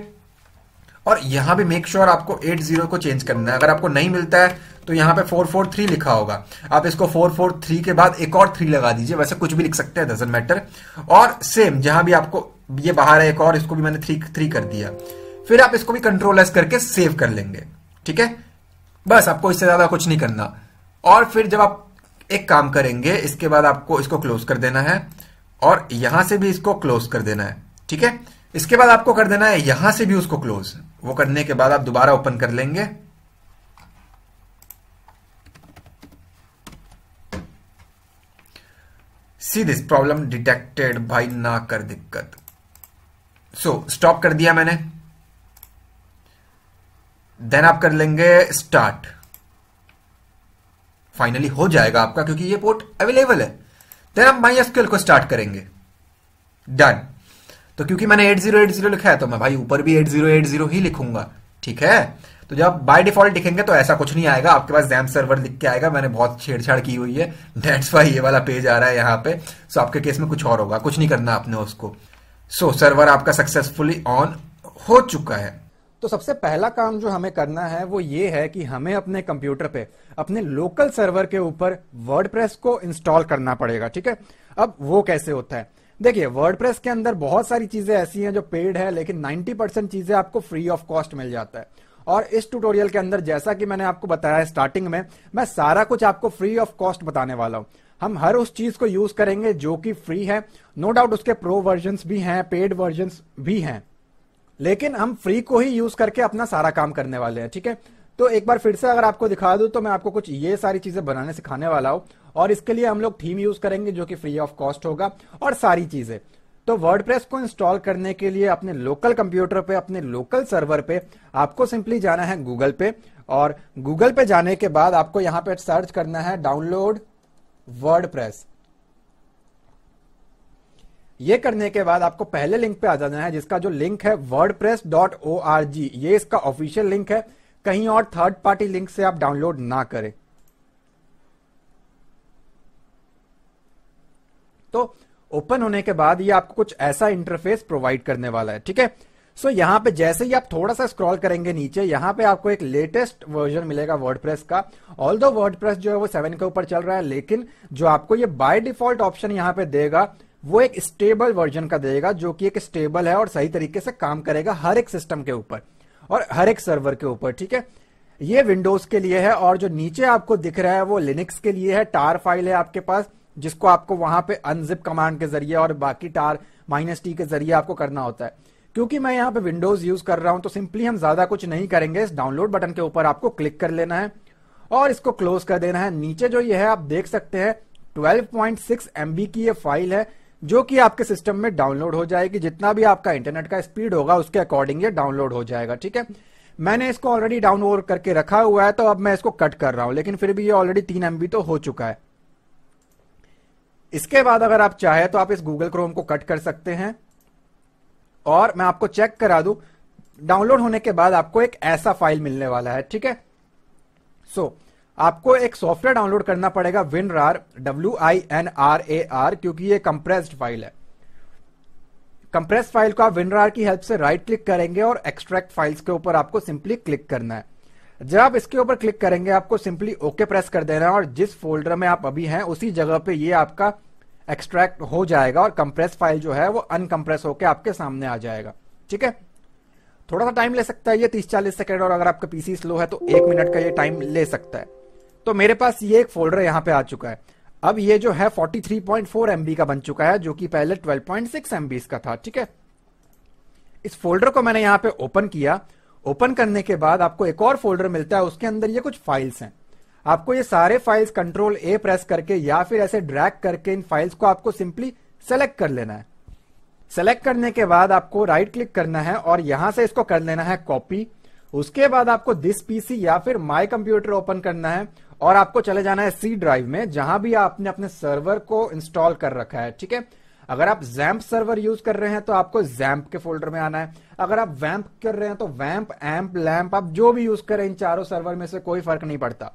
S3: और यहां भी मेक श्योर आपको 80 को चेंज करना है। अगर आपको नहीं मिलता है तो यहां पे 443 लिखा होगा, आप इसको 443 के बाद एक और 3 लगा दीजिए, वैसे कुछ भी लिख सकते हैं, डजंट मैटर। और सेम जहां भी आपको ये बाहर है एक और, इसको भी मैंने 3 कर दिया। फिर आप इसको भी कंट्रोल S करके सेव कर लेंगे, ठीक है। बस आपको इससे ज्यादा कुछ नहीं करना। और फिर जब आप एक काम करेंगे, इसके बाद आपको इसको क्लोज कर देना है और यहां से भी इसको क्लोज कर देना है, ठीक है। इसके बाद आपको कर देना है यहां से भी उसको क्लोज। वो करने के बाद आप दोबारा ओपन कर लेंगे, सी दिस प्रॉब्लम डिटेक्टेड, भाई ना कर दिक्कत। स्टॉप कर दिया मैंने। देन आप कर लेंगे स्टार्ट, फाइनली हो जाएगा आपका क्योंकि ये पोर्ट अवेलेबल है। देन आप MySQL को स्टार्ट करेंगे, डन। तो क्योंकि मैंने 8080 लिखा है तो मैं भाई ऊपर भी 8080 ही लिखूंगा, ठीक है। तो जब बाय डिफॉल्ट लिखेंगे तो ऐसा कुछ नहीं आएगा, आपके पास XAMPP सर्वर लिख के आएगा। मैंने बहुत छेड़छाड़ की हुई है, दैट्स व्हाई ये वाला पेज आ रहा है यहाँ पे। सो आपके केस में कुछ और होगा, कुछ नहीं करना आपने उसको। सर्वर आपका सक्सेसफुली ऑन हो चुका है।
S1: तो सबसे पहला काम जो हमें करना है वो ये है कि हमें अपने कंप्यूटर पे अपने लोकल सर्वर के ऊपर वर्डप्रेस को इंस्टॉल करना पड़ेगा, ठीक है। अब वो कैसे होता है, देखिए वर्डप्रेस के अंदर बहुत सारी चीजें ऐसी हैं जो पेड है, लेकिन 90% चीजें आपको फ्री ऑफ कॉस्ट मिल जाता है। और इस ट्यूटोरियल के अंदर जैसा कि मैंने आपको बताया स्टार्टिंग में, मैं सारा कुछ आपको फ्री ऑफ कॉस्ट बताने वाला हूं। हम हर उस चीज को यूज करेंगे जो कि फ्री है। नो डाउट उसके प्रो वर्जन्स भी हैं, पेड वर्जन्स भी हैं, लेकिन हम फ्री को ही यूज करके अपना सारा काम करने वाले हैं, ठीक है। तो एक बार फिर से अगर आपको दिखा दूं तो मैं आपको कुछ ये सारी चीजें बनाने सिखाने वाला हूं, और इसके लिए हम लोग थीम यूज करेंगे जो कि फ्री ऑफ कॉस्ट होगा और सारी चीजें। तो वर्डप्रेस को इंस्टॉल करने के लिए अपने लोकल कंप्यूटर पे, अपने लोकल सर्वर पे आपको सिंपली जाना है गूगल पे, और गूगल पे जाने के बाद आपको यहां पे सर्च करना है डाउनलोड वर्डप्रेस। ये करने के बाद आपको पहले लिंक पे आ जाना है जिसका जो लिंक है wordpress.org, ये इसका ऑफिशियल लिंक है, कहीं और थर्ड पार्टी लिंक से आप डाउनलोड ना करें। तो ओपन होने के बाद ये आपको कुछ ऐसा इंटरफेस प्रोवाइड करने वाला है, ठीक है। सो यहां पे जैसे ही आप थोड़ा सा स्क्रॉल करेंगे नीचे, यहां पे आपको एक लेटेस्ट वर्जन मिलेगा वर्डप्रेस का। ऑल्दो वर्डप्रेस जो है वो 7 के ऊपर चल रहा है, लेकिन जो आपको ये बाय डिफॉल्ट ऑप्शन यहां पे देगा वो एक स्टेबल वर्जन का देगा, जो कि एक स्टेबल है और सही तरीके से काम करेगा हर एक सिस्टम के ऊपर और हर एक सर्वर के ऊपर, ठीक है। ये विंडोज के लिए है, और जो नीचे आपको दिख रहा है वो लिनक्स के लिए है। टार फाइल है आपके पास, जिसको आपको वहां पे अनजिप कमांड के जरिए और बाकी टार -t के जरिए आपको करना होता है। क्योंकि मैं यहां पे विंडोज यूज कर रहा हूं तो सिंपली हम ज्यादा कुछ नहीं करेंगे, इस डाउनलोड बटन के ऊपर आपको क्लिक कर लेना है और इसको क्लोज कर देना है। नीचे जो ये है आप देख सकते हैं 12.6 MB की ये फाइल है, जो कि आपके सिस्टम में डाउनलोड हो जाएगी। जितना भी आपका इंटरनेट का स्पीड होगा उसके अकॉर्डिंग ये डाउनलोड हो जाएगा, ठीक है। मैंने इसको ऑलरेडी डाउनलोड करके रखा हुआ है, तो अब मैं इसको कट कर रहा हूं, लेकिन फिर भी ये ऑलरेडी 3 MB तो हो चुका है। इसके बाद अगर आप चाहे तो आप इस गूगल क्रोम को कट कर सकते हैं, और मैं आपको चेक करा दूं, डाउनलोड होने के बाद आपको एक ऐसा फाइल मिलने वाला है, ठीक है। सो आपको एक सॉफ्टवेयर डाउनलोड करना पड़ेगा, WinRAR, WINRAR, क्योंकि ये कंप्रेस्ड फाइल है। कंप्रेस्ड फाइल को आप WinRAR की हेल्प से राइट क्लिक करेंगे और एक्सट्रैक्ट फाइल्स के ऊपर आपको सिंपली क्लिक करना है। जब आप इसके ऊपर क्लिक करेंगे आपको सिंपली ओके प्रेस कर देना है, और जिस फोल्डर में आप अभी हैं उसी जगह पे ये आपका एक्सट्रैक्ट हो जाएगा और कंप्रेस फाइल जो है वो अनकंप्रेस होकर आपके सामने आ जाएगा, ठीक है। थोड़ा सा टाइम ले सकता है ये 30-40 सेकंड, और अगर आपका पीसी स्लो है तो 1 मिनट का ये टाइम ले सकता है। तो मेरे पास ये एक फोल्डर यहां पे आ चुका है। अब ये जो है 43.4 MB का बन चुका है, जो कि पहले 12.6 MB का था, ठीक है। इस फोल्डर को मैंने यहां पे ओपन किया। ओपन करने के बाद आपको एक और फोल्डर मिलता है, उसके अंदर ये कुछ फाइल्स हैं। आपको ये सारे फाइल्स कंट्रोल A प्रेस करके या फिर ऐसे ड्रैग करके इन फाइल्स को आपको सिंपली सेलेक्ट कर लेना है। सेलेक्ट करने के बाद आपको राइट क्लिक करना है और यहां से इसको कर लेना है कॉपी। उसके बाद आपको दिस पीसी या फिर माई कंप्यूटर ओपन करना है और आपको चले जाना है C ड्राइव में, जहां भी आपने अपने सर्वर को इंस्टॉल कर रखा है, ठीक है। अगर आप XAMPP सर्वर यूज कर रहे हैं तो आपको XAMPP के फोल्डर में आना है। अगर आप WAMP कर रहे हैं तो WAMP, AMP, LAMP, आप जो भी यूज करें इन चारों सर्वर में से कोई फर्क नहीं पड़ता।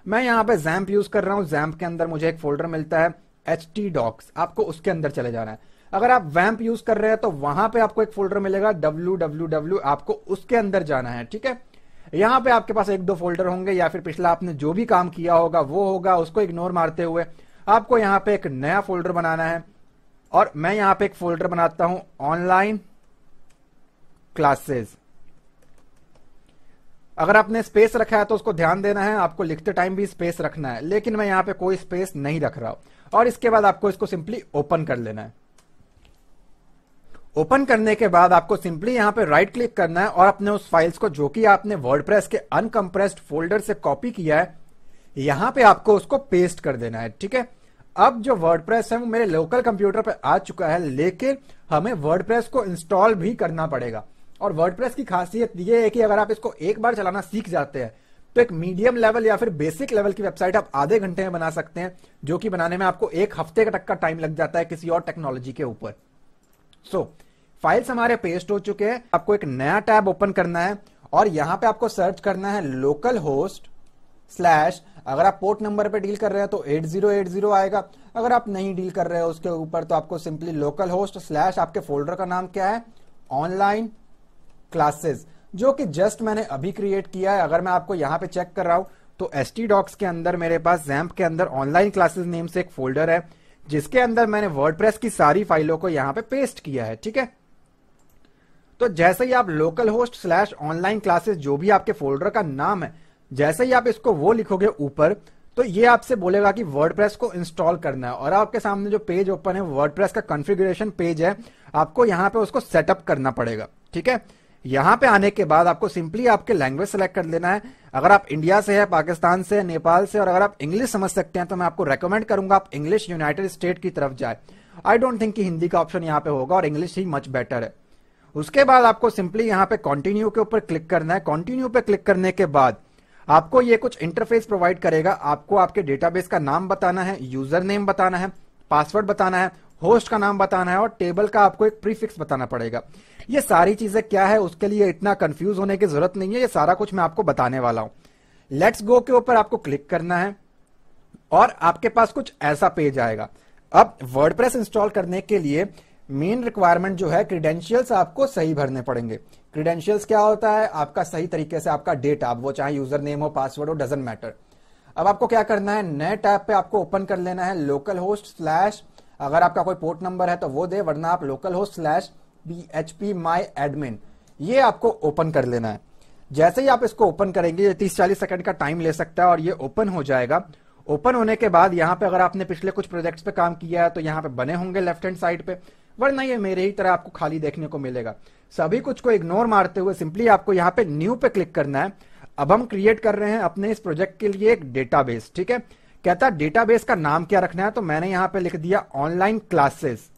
S1: मैं यहां पे XAMPP यूज कर रहा हूं। XAMPP के अंदर मुझे एक फोल्डर मिलता है htdocs, आपको उसके अंदर चले जाना है। अगर आप WAMP यूज कर रहे हैं तो वहां पे आपको एक फोल्डर मिलेगा www, आपको उसके अंदर जाना है, ठीक है। यहां पे आपके पास 1-2 फोल्डर होंगे, या फिर पिछला आपने जो भी काम किया होगा वो होगा, उसको इग्नोर मारते हुए आपको यहां पे एक नया फोल्डर बनाना है। और मैं यहां पे एक फोल्डर बनाता हूं ऑनलाइन क्लासेस। अगर आपने स्पेस रखा है तो उसको ध्यान देना है, आपको लिखते टाइम भी स्पेस रखना है, लेकिन मैं यहां पे कोई स्पेस नहीं रख रहा हूं। और इसके बाद आपको इसको सिंपली ओपन कर लेना है। ओपन करने के बाद आपको सिंपली यहां पे राइट क्लिक करना है और अपने उस फाइल्स को जो कि आपने वर्डप्रेस के अनकंप्रेस्ड फोल्डर से कॉपी किया है, यहां पे आपको उसको पेस्ट कर देना है, ठीक है। अब जो वर्डप्रेस है वो मेरे लोकल कंप्यूटर पे आ चुका है, लेकिन हमें वर्डप्रेस को इंस्टॉल भी करना पड़ेगा। और वर्डप्रेस की खासियत ये है कि अगर आप इसको एक बार चलाना सीख जाते हैं तो एक मीडियम लेवल या फिर बेसिक लेवल की वेबसाइट आप आधे घंटे में बना सकते हैं, जो कि बनाने में आपको 1 हफ्ते तक का टाइम लग जाता है किसी और टेक्नोलॉजी के ऊपर। सो फाइल्स हमारे पेस्ट हो चुके हैं। आपको एक नया टैब ओपन करना है और यहां पे आपको सर्च करना है लोकल होस्ट / अगर आप पोर्ट नंबर पे डील कर रहे हैं तो 8080 आएगा। अगर आप नहीं डील कर रहे हो उसके ऊपर तो आपको सिंपली लोकल होस्ट / आपके फोल्डर का नाम क्या है, ऑनलाइन क्लासेस, जो कि जस्ट मैंने अभी क्रिएट किया है। अगर मैं आपको यहां पे चेक कर रहा हूं तो htdocs के अंदर मेरे पास XAMPP के अंदर ऑनलाइन क्लासेस नेम से एक फोल्डर है, जिसके अंदर मैंने वर्डप्रेस की सारी फाइलों को यहां पे पेस्ट किया है, ठीक है। तो जैसे ही आप लोकल होस्ट / ऑनलाइन क्लासेस, जो भी आपके फोल्डर का नाम है, जैसे ही आप इसको वो लिखोगे ऊपर, तो ये आपसे बोलेगा कि वर्डप्रेस को इंस्टॉल करना है। और आपके सामने जो पेज ओपन है वर्डप्रेस का कॉन्फ़िगरेशन पेज है, आपको यहां पे उसको सेटअप करना पड़ेगा, ठीक है। यहां पे आने के बाद आपको सिंपली आपके लैंग्वेज सेलेक्ट कर लेना है। अगर आप इंडिया से है, पाकिस्तान से, नेपाल से, और अगर आप इंग्लिश समझ सकते हैं तो मैं आपको रेकमेंड करूंगा आप इंग्लिश यूनाइटेड स्टेट की तरफ जाए। आई डोंट थिंक कि हिंदी का ऑप्शन यहां पे होगा और इंग्लिश ही मच बेटर है। उसके बाद आपको सिंपली यहां पे कंटिन्यू के ऊपर क्लिक करना है। कंटिन्यू पे क्लिक करने के बाद आपको ये कुछ इंटरफेस प्रोवाइड करेगा। आपको आपके डेटाबेस का नाम बताना है, यूजर नेम बताना है, पासवर्ड बताना है, होस्ट का नाम बताना है और टेबल का आपको एक प्रीफिक्स बताना पड़ेगा। ये सारी चीजें क्या है उसके लिए इतना कंफ्यूज होने की जरूरत नहीं है, ये सारा कुछ मैं आपको बताने वाला हूं। लेट्स गो के ऊपर आपको क्लिक करना है और आपके पास कुछ ऐसा पेज आएगा। अब वर्डप्रेस इंस्टॉल करने के लिए मेन रिक्वायरमेंट जो है, क्रीडेंशियल्स आपको सही भरने पड़ेंगे। क्रीडेंशियल्स क्या होता है? आपका सही तरीके से आपका डेटा, अब वो चाहे यूजर नेम हो, पासवर्ड हो, डजंट मैटर। अब आपको क्या करना है, नए टैब पे आपको ओपन कर लेना है लोकल होस्ट स्लैश, अगर आपका कोई पोर्ट नंबर है तो वो दे, वरना आप local host slash php my admin, ये आपको ओपन कर लेना है। जैसे ही आप इसको ओपन करेंगे, ये 30-40 सेकंड का टाइम ले सकता है और ये ओपन हो जाएगा। ओपन होने के बाद यहाँ पे अगर आपने पिछले कुछ प्रोजेक्ट्स पे काम किया है तो यहाँ पे बने होंगे लेफ्ट हैंड साइड पे, वरना ये मेरे ही तरह आपको खाली देखने को मिलेगा। सभी कुछ को इग्नोर मारते हुए सिंपली आपको यहाँ पे न्यू पे क्लिक करना है। अब हम क्रिएट कर रहे हैं अपने इस प्रोजेक्ट के लिए एक डेटाबेस, ठीक है। कहता है डेटाबेस का नाम क्या रखना है, तो मैंने यहां पे लिख दिया ऑनलाइन क्लासेस।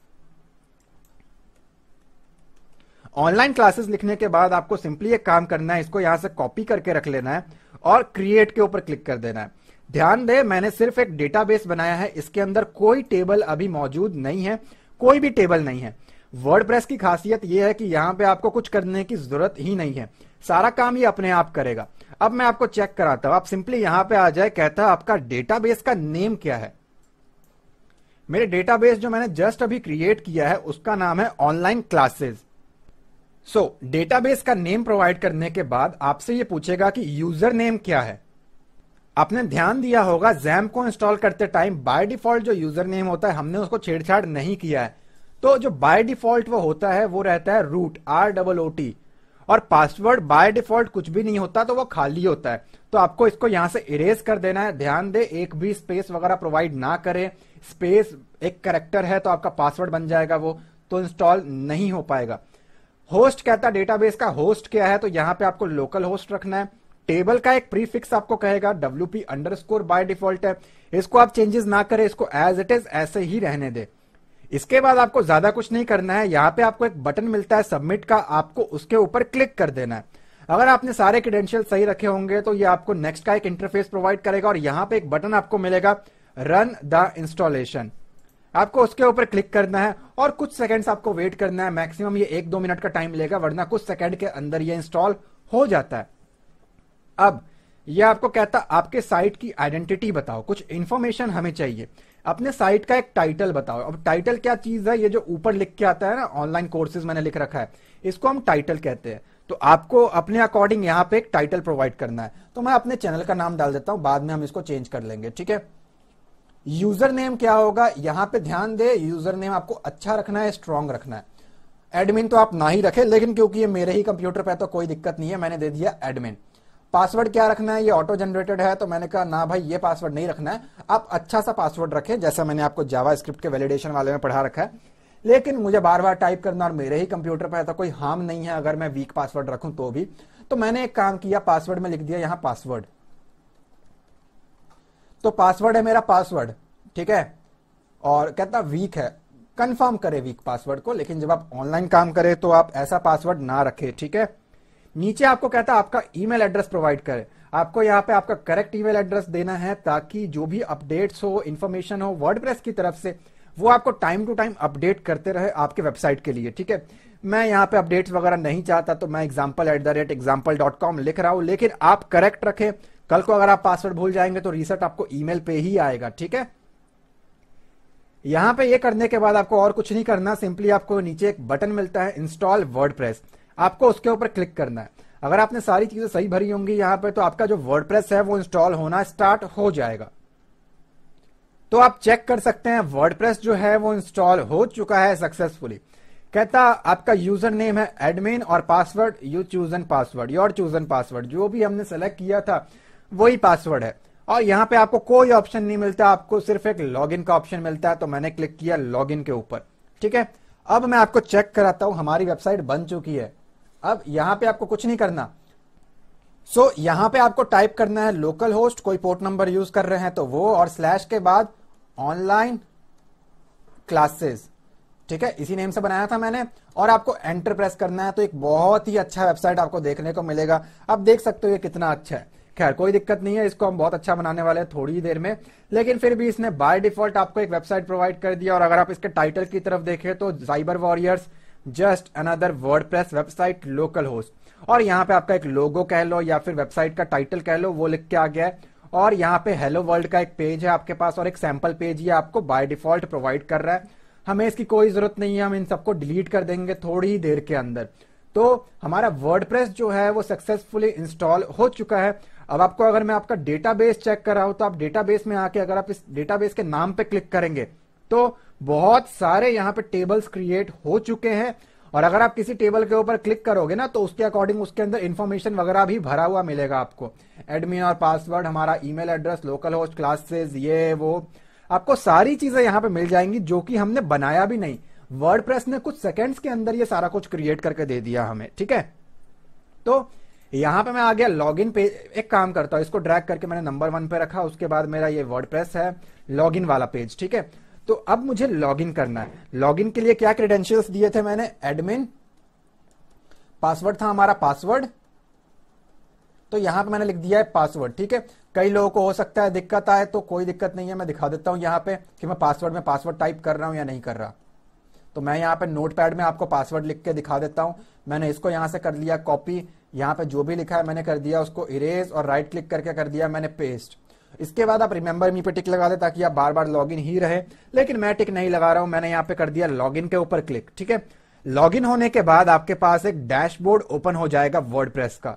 S1: ऑनलाइन क्लासेस लिखने के बाद आपको सिंपली एक काम करना है, इसको यहां से कॉपी करके रख लेना है और क्रिएट के ऊपर क्लिक कर देना है। ध्यान दे, मैंने सिर्फ एक डेटाबेस बनाया है, इसके अंदर कोई टेबल अभी मौजूद नहीं है, कोई भी टेबल नहीं है। वर्डप्रेस की खासियत यह है कि यहां पे आपको कुछ करने की जरूरत ही नहीं है, सारा काम ये अपने आप करेगा। अब मैं आपको चेक कराता हूं, आप सिंपली यहां पे आ जाए। कहता है आपका डेटाबेस का नेम क्या है। मेरे डेटाबेस जो मैंने जस्ट अभी क्रिएट किया है उसका नाम है ऑनलाइन क्लासेस। सो डेटाबेस का नेम प्रोवाइड करने के बाद आपसे ये पूछेगा कि यूजर नेम क्या है। आपने ध्यान दिया होगा XAMPP को इंस्टॉल करते टाइम बाय डिफॉल्ट जो यूजर नेम होता है हमने उसको छेड़छाड़ नहीं किया है, तो जो बाय डिफॉल्ट वो होता है वो रहता है रूट ROOT, और पासवर्ड बाय डिफॉल्ट कुछ भी नहीं होता, तो वो खाली होता है। तो आपको इसको यहां से इरेज कर देना है। ध्यान दे, एक भी स्पेस वगैरह प्रोवाइड ना करें। स्पेस एक कैरेक्टर है तो आपका पासवर्ड बन जाएगा, वो तो इंस्टॉल नहीं हो पाएगा। होस्ट कहता है डेटाबेस का होस्ट क्या है, तो यहां पे आपको लोकल होस्ट रखना है। टेबल का एक प्रीफिक्स आपको कहेगा WP_ बाय डिफॉल्ट है, इसको आप चेंजेस ना करें, इसको एज इट इज ऐसे ही रहने दे। इसके बाद आपको ज्यादा कुछ नहीं करना है। यहां पे आपको एक बटन मिलता है सबमिट का, आपको उसके ऊपर क्लिक कर देना है। अगर आपने सारे क्रेडेंशियल सही रखे होंगे तो ये आपको नेक्स्ट का एक इंटरफेस प्रोवाइड करेगा और यहां पे एक बटन आपको मिलेगा रन द इंस्टॉलेशन, आपको उसके ऊपर क्लिक करना है और कुछ सेकंड्स आपको वेट करना है। मैक्सिमम ये 1-2 मिनट का टाइम लेगा, वरना कुछ सेकंड के अंदर ये इंस्टॉल हो जाता है। अब ये आपको कहता आपके साइट की आइडेंटिटी बताओ, कुछ इंफॉर्मेशन हमें चाहिए। अपने साइट का एक टाइटल बताओ। अब टाइटल क्या चीज है, ये जो ऊपर लिख के आता है ना ऑनलाइन कोर्सेज मैंने लिख रखा है, इसको हम टाइटल कहते हैं। तो आपको अपने अकॉर्डिंग यहाँ पे एक टाइटल प्रोवाइड करना है। तो मैं अपने चैनल का नाम डाल देता हूं, बाद में हम इसको चेंज कर लेंगे, ठीक है। यूजर नेम क्या होगा, यहां पे ध्यान दे, यूजर नेम आपको अच्छा रखना है, स्ट्रॉन्ग रखना है। एडमिन तो आप ना ही रखें, लेकिन क्योंकि ये मेरे ही कंप्यूटर पे तो कोई दिक्कत नहीं है, मैंने दे दिया एडमिन। पासवर्ड क्या रखना है, ये ऑटो जनरेटेड है, तो मैंने कहा ना भाई ये पासवर्ड नहीं रखना है, आप अच्छा सा पासवर्ड रखें, जैसा मैंने आपको जावा स्क्रिप्ट के वैलिडेशन वाले में पढ़ा रखा है। लेकिन मुझे बार बार टाइप करना और मेरे ही कंप्यूटर पर है तो कोई हार्म नहीं है अगर मैं वीक पासवर्ड रखूं तो भी। तो मैंने एक काम किया, पासवर्ड में लिख दिया यहां पासवर्ड। तो पासवर्ड है मेरा पासवर्ड, ठीक है। और कहता वीक है, कंफर्म करे वीक पासवर्ड को, लेकिन जब आप ऑनलाइन काम करें तो आप ऐसा पासवर्ड ना रखें, ठीक है। नीचे आपको कहता है आपका ईमेल एड्रेस प्रोवाइड करें। आपको यहाँ पे आपका करेक्ट ईमेल एड्रेस देना है, ताकि जो भी अपडेट्स हो, इंफॉर्मेशन हो वर्डप्रेस की तरफ से, वो आपको टाइम टू टाइम अपडेट करते रहे आपके वेबसाइट के लिए, ठीक है। मैं यहाँ पे अपडेट्स वगैरह नहीं चाहता, तो मैं example@example.com लिख रहा हूं, लेकिन आप करेक्ट रखें। कल को अगर आप पासवर्ड भूल जाएंगे तो रीसेट आपको ईमेल पे ही आएगा, ठीक है। यहां पे ये करने के बाद आपको और कुछ नहीं करना, सिंपली आपको नीचे एक बटन मिलता है इंस्टॉल वर्डप्रेस, आपको उसके ऊपर क्लिक करना है। अगर आपने सारी चीजें सही भरी होंगी यहाँ पे, तो आपका जो वर्डप्रेस है वो इंस्टॉल होना स्टार्ट हो जाएगा। तो आप चेक कर सकते हैं वर्डप्रेस जो है वो इंस्टॉल हो चुका है सक्सेसफुली। कहता आपका यूजर नेम है एडमिन और पासवर्ड योर चूजन पासवर्ड, जो भी हमने सेलेक्ट किया था वही पासवर्ड है। और यहाँ पे आपको कोई ऑप्शन नहीं मिलता, आपको सिर्फ एक लॉगिन का ऑप्शन मिलता है, तो मैंने क्लिक किया लॉगिन के ऊपर, ठीक है। अब मैं आपको चेक कराता हूं, हमारी वेबसाइट बन चुकी है। अब यहां पे आपको कुछ नहीं करना। यहां पे आपको टाइप करना है लोकल होस्ट, कोई पोर्ट नंबर यूज कर रहे हैं तो वो, और स्लैश के बाद ऑनलाइन क्लासेस, ठीक है, इसी नेम से बनाया था मैंने, और आपको एंटर प्रेस करना है। तो एक बहुत ही अच्छा वेबसाइट आपको देखने को मिलेगा। आप देख सकते हो ये कितना अच्छा है। खैर कोई दिक्कत नहीं है, इसको हम बहुत अच्छा बनाने वाले हैं थोड़ी ही देर में, लेकिन फिर भी इसने बाय डिफॉल्ट आपको एक वेबसाइट प्रोवाइड कर दिया। और अगर आप इसके टाइटल की तरफ देखें तो cyber warriors just another WordPress website local host, और यहाँ पे आपका एक लोगो कह लो या फिर वेबसाइट का टाइटल कह लो, वो लिख के आ गया है। और यहाँ पे हेलो वर्ल्ड का एक पेज है आपके पास, और एक सैंपल पेज ये आपको बाय डिफॉल्ट प्रोवाइड कर रहा है। हमें इसकी कोई जरूरत नहीं है, हम इन सबको डिलीट कर देंगे थोड़ी ही देर के अंदर। तो हमारा वर्डप्रेस जो है वो सक्सेसफुली इंस्टॉल हो चुका है। अब आपको अगर मैं आपका डेटाबेस चेक कर रहा हूं तो आप डेटाबेस में आके अगर आप इस डेटाबेस के नाम पे क्लिक करेंगे तो बहुत सारे यहाँ पे टेबल्स क्रिएट हो चुके हैं। और अगर आप किसी टेबल के ऊपर क्लिक करोगे ना तो उसके अकॉर्डिंग उसके अंदर इंफॉर्मेशन वगैरह भी भरा हुआ मिलेगा आपको, एडमिन और पासवर्ड, हमारा email address, local host, classes, ये वो, आपको सारी चीजें यहाँ पे मिल जाएंगी जो कि हमने बनाया भी नहीं। वर्डप्रेस ने कुछ सेकंड्स के अंदर ये सारा कुछ क्रिएट करके दे दिया हमें, ठीक है। तो यहां पे मैं आ गया लॉगिन पेज। एक काम करता हूं, इसको ड्रैग करके मैंने नंबर 1 पे रखा, उसके बाद मेरा ये वर्डप्रेस है लॉगिन वाला पेज, ठीक है। तो अब मुझे लॉगिन करना है। लॉगिन के लिए क्या क्रेडेंशियल्स दिए थे मैंने, एडमिन, पासवर्ड था हमारा पासवर्ड, तो यहां पे मैंने लिख दिया है पासवर्ड, ठीक है। कई लोगों को हो सकता है दिक्कत आए, तो कोई दिक्कत नहीं है, मैं दिखा देता हूं यहां पे कि मैं पासवर्ड में पासवर्ड टाइप कर रहा हूं या नहीं कर रहा। तो मैं यहाँ पे नोटपैड में आपको पासवर्ड लिख के दिखा देता हूं। मैंने इसको यहां से कर लिया कॉपी, यहाँ पे जो भी लिखा है मैंने कर दिया उसको इरेज, और राइट क्लिक करके कर दिया मैंने पेस्ट। इसके बाद आप रिमेंबर मी पे टिक लगा दे ताकि आप बार बार लॉगिन ही रहे, लेकिन मैं टिक नहीं लगा रहा हूं, मैंने यहाँ पे कर दिया लॉगिन के ऊपर क्लिक, ठीक है। लॉगिन होने के बाद आपके पास एक डैशबोर्ड ओपन हो जाएगा वर्डप्रेस का।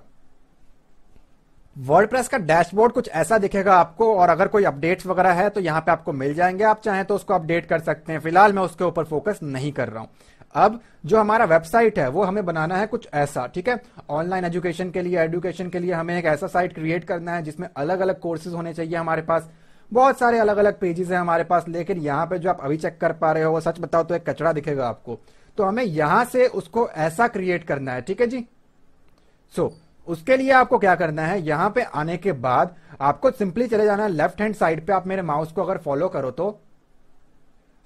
S1: वर्डप्रेस का डैशबोर्ड कुछ ऐसा दिखेगा आपको, और अगर कोई अपडेट्स वगैरह है तो यहाँ पे आपको मिल जाएंगे, आप चाहें तो उसको अपडेट कर सकते हैं। फिलहाल मैं उसके ऊपर फोकस नहीं कर रहा हूं। अब जो हमारा वेबसाइट है वो हमें बनाना है कुछ ऐसा, ठीक है। ऑनलाइन एजुकेशन के लिए, एडुकेशन के लिए हमें एक ऐसा साइट क्रिएट करना है जिसमें अलग अलग कोर्सेज होने चाहिए। हमारे पास बहुत सारे अलग अलग पेजेस हैं हमारे पास, लेकिन यहाँ पे जो आप अभी चेक कर पा रहे हो वो सच बताओ तो एक कचरा दिखेगा आपको। तो हमें यहां से उसको ऐसा क्रिएट करना है, ठीक है जी। उसके लिए आपको क्या करना है, यहां पे आने के बाद आपको सिंपली चले जाना है लेफ्ट हैंड साइड पे। आप मेरे माउस को अगर फॉलो करो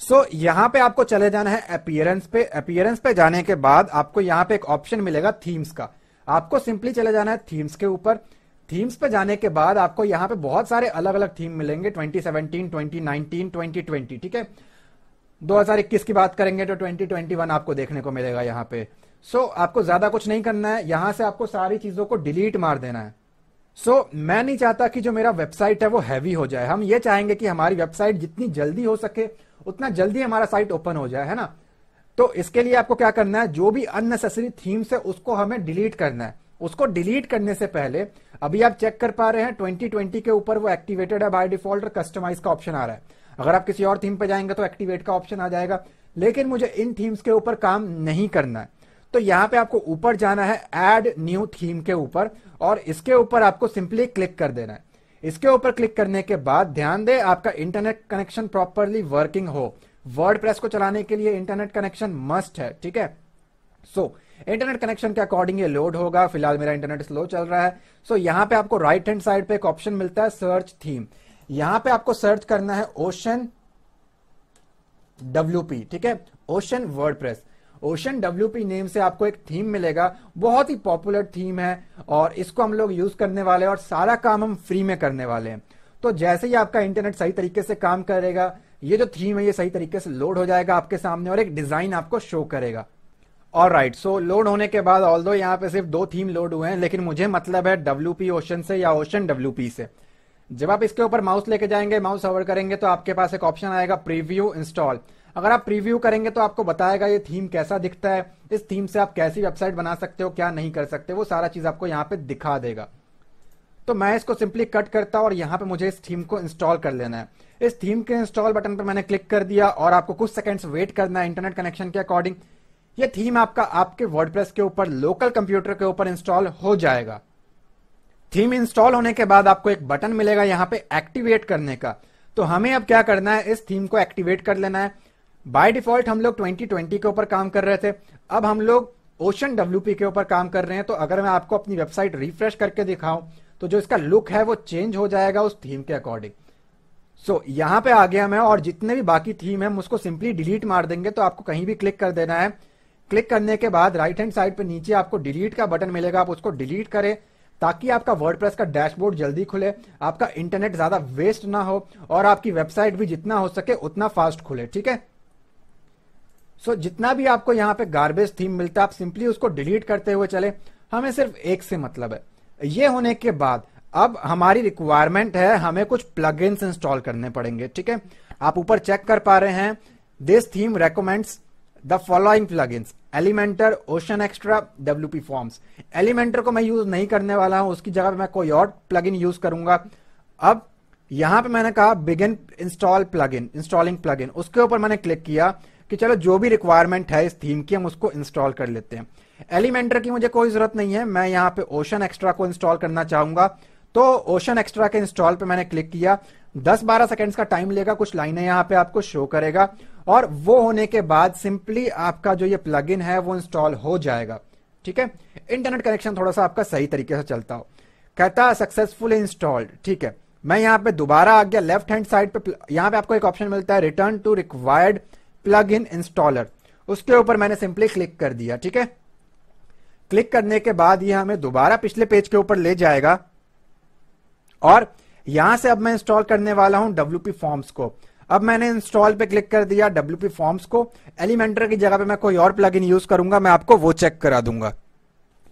S1: तो यहां पे आपको चले जाना है अपीयरेंस पे। अपीयरेंस पे जाने के बाद आपको यहां पे एक ऑप्शन मिलेगा थीम्स का, आपको सिंपली चले जाना है थीम्स के ऊपर। थीम्स पे जाने के बाद आपको यहां पे बहुत सारे अलग अलग थीम मिलेंगे, 2017, 2019, 2020, ठीक है। 2021 की बात करेंगे तो 2021 आपको देखने को मिलेगा यहां पे। आपको ज्यादा कुछ नहीं करना है, यहां से आपको सारी चीजों को डिलीट मार देना है। मैं नहीं चाहता कि जो मेरा वेबसाइट है वो हैवी हो जाए। हम ये चाहेंगे कि हमारी वेबसाइट जितनी जल्दी हो सके उतना जल्दी हमारा साइट ओपन हो जाए, है ना। तो इसके लिए आपको क्या करना है, जो भी अननेसेसरी थीम्स है उसको हमें डिलीट करना है। उसको डिलीट करने से पहले अभी आप चेक कर पा रहे हैं 2020 के ऊपर वो एक्टिवेटेड है बाय डिफॉल्ट, और कस्टमाइज का ऑप्शन आ रहा है। अगर आप किसी और थीम पे जाएंगे तो एक्टिवेट का ऑप्शन आ जाएगा, लेकिन मुझे इन थीम्स के ऊपर काम नहीं करना है। तो यहां पे आपको ऊपर जाना है ऐड न्यू थीम के ऊपर, और इसके ऊपर आपको सिंपली क्लिक कर देना है। इसके ऊपर क्लिक करने के बाद ध्यान दे आपका इंटरनेट कनेक्शन प्रॉपरली वर्किंग हो। वर्डप्रेस को चलाने के लिए इंटरनेट कनेक्शन मस्ट है, ठीक है। इंटरनेट कनेक्शन के अकॉर्डिंग ये लोड होगा। फिलहाल मेरा इंटरनेट स्लो चल रहा है। यहां पे आपको राइट हैंड साइड पे एक ऑप्शन मिलता है सर्च थीम। यहां पे आपको सर्च करना है ओशन WP, ठीक है, ocean WordPress. Ocean WP name से आपको एक थीम मिलेगा, बहुत ही पॉपुलर थीम है, और इसको हम लोग यूज करने वाले हैं, और सारा काम हम फ्री में करने वाले हैं। तो जैसे ही आपका इंटरनेट सही तरीके से काम करेगा, ये जो थीम है ये सही तरीके से लोड हो जाएगा आपके सामने, और एक डिजाइन आपको शो करेगा। ऑलराइट, लोड होने के बाद ऑल्दो यहाँ पे सिर्फ 2 थीम लोड हुए हैं, लेकिन मुझे मतलब है WP ओशन से या ओशन WP से। जब आप इसके ऊपर माउस लेके जाएंगे, माउस होवर करेंगे तो आपके पास एक ऑप्शन आएगा प्रीव्यू इंस्टॉल। अगर आप प्रीव्यू करेंगे तो आपको बताएगा ये थीम कैसा दिखता है, इस थीम से आप कैसी वेबसाइट बना सकते हो, क्या नहीं कर सकते, वो सारा चीज आपको यहाँ पे दिखा देगा। तो मैं इसको सिंपली कट करता हूं, और यहाँ पे मुझे इस थीम को इंस्टॉल कर लेना है। इस थीम के इंस्टॉल बटन पर मैंने क्लिक कर दिया, और आपको कुछ सेकंड्स वेट करना है इंटरनेट कनेक्शन के अकॉर्डिंग। ये थीम आपका आपके वर्डप्रेस के ऊपर लोकल कंप्यूटर के ऊपर इंस्टॉल हो जाएगा। थीम इंस्टॉल होने के बाद आपको एक बटन मिलेगा यहाँ पे एक्टिवेट करने का। तो हमें अब क्या करना है, इस थीम को एक्टिवेट कर लेना है। बाय डिफॉल्ट हम लोग 2020 के ऊपर काम कर रहे थे, अब हम लोग ओशन WP के ऊपर काम कर रहे हैं। तो अगर मैं आपको अपनी वेबसाइट रिफ्रेश करके दिखाऊं तो जो इसका लुक है वो चेंज हो जाएगा उस थीम के अकॉर्डिंग। सो यहां पे आ गया मैं, और जितने भी बाकी थीम है उसको सिंपली डिलीट मार देंगे। तो आपको कहीं भी क्लिक कर देना है। क्लिक करने के बाद राइट हैंड साइड पे नीचे आपको डिलीट का बटन मिलेगा, आप उसको डिलीट करें ताकि आपका वर्डप्रेस का डैशबोर्ड जल्दी खुले, आपका इंटरनेट ज्यादा वेस्ट ना हो और आपकी वेबसाइट भी जितना हो सके उतना फास्ट खुले। ठीक है, सो जितना भी आपको यहाँ पे गार्बेज थीम मिलता है आप सिंपली उसको डिलीट करते हुए चले। हमें सिर्फ एक से मतलब है। ये होने के बाद अब हमारी रिक्वायरमेंट है, हमें कुछ प्लगइन्स इंस्टॉल करने पड़ेंगे। ठीक है, आप ऊपर चेक कर पा रहे हैं, this theme recommends the following plugins: Elementor, ocean extra, WP forms. Elementor को मैं यूज नहीं करने वाला हूं, उसकी जगह पे मैं कोई और प्लगइन यूज करूंगा। अब यहां पे मैंने कहा begin install plugin, installing plugin, उसके ऊपर मैंने क्लिक किया कि चलो जो भी रिक्वायरमेंट है इस थीम की हम उसको इंस्टॉल कर लेते हैं। एलिमेंटर की मुझे कोई जरूरत नहीं है, मैं यहाँ पे ओशन एक्स्ट्रा को इंस्टॉल करना चाहूंगा। तो ओशन एक्स्ट्रा के इंस्टॉल पे मैंने क्लिक किया। 10-12 सेकंड्स का टाइम लेगा, कुछ लाइनें यहाँ पे आपको शो करेगा और वो होने के बाद सिंपली आपका जो ये प्लगइन है वो इंस्टॉल हो जाएगा। ठीक है, इंटरनेट कनेक्शन थोड़ा सा आपका सही तरीके से चलता हो। कहता सक्सेसफुल इंस्टॉल्ड। ठीक है, मैं यहाँ पे दोबारा आ गया। लेफ्ट हैंड साइड पे यहाँ पे आपको एक ऑप्शन मिलता है return to required plugin installer, उसके ऊपर मैंने सिंपली क्लिक कर दिया। ठीक है, क्लिक करने के बाद ये हमें दोबारा पिछले पेज के ऊपर ले जाएगा और यहां से अब मैं इंस्टॉल करने वाला हूं WP फॉर्म्स को। अब मैंने इंस्टॉल पे क्लिक कर दिया WP फॉर्म्स को। एलिमेंटर की जगह पे मैं कोई और प्लगइन यूज करूंगा, मैं आपको वो चेक करा दूंगा।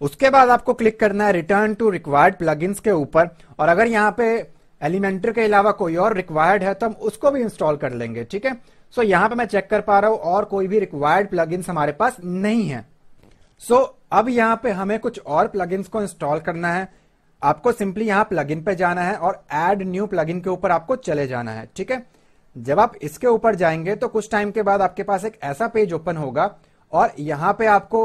S1: उसके बाद आपको क्लिक करना है रिटर्न टू रिक्वायर्ड प्लगइन्स के ऊपर, और अगर यहाँ पे एलिमेंटर के अलावा कोई और रिक्वायर्ड है तो हम उसको भी इंस्टॉल कर लेंगे। ठीक है, सो यहां पे मैं चेक कर पा रहा हूं और कोई भी रिक्वायर्ड प्लगइन्स हमारे पास नहीं है। सो अब यहां पे हमें कुछ और प्लगइन्स को इंस्टॉल करना है। आपको सिंपली यहां प्लगइन पे जाना है और ऐड न्यू प्लगइन के ऊपर आपको चले जाना है। ठीक है, जब आप इसके ऊपर जाएंगे तो कुछ टाइम के बाद आपके पास एक ऐसा पेज ओपन होगा और यहां पे आपको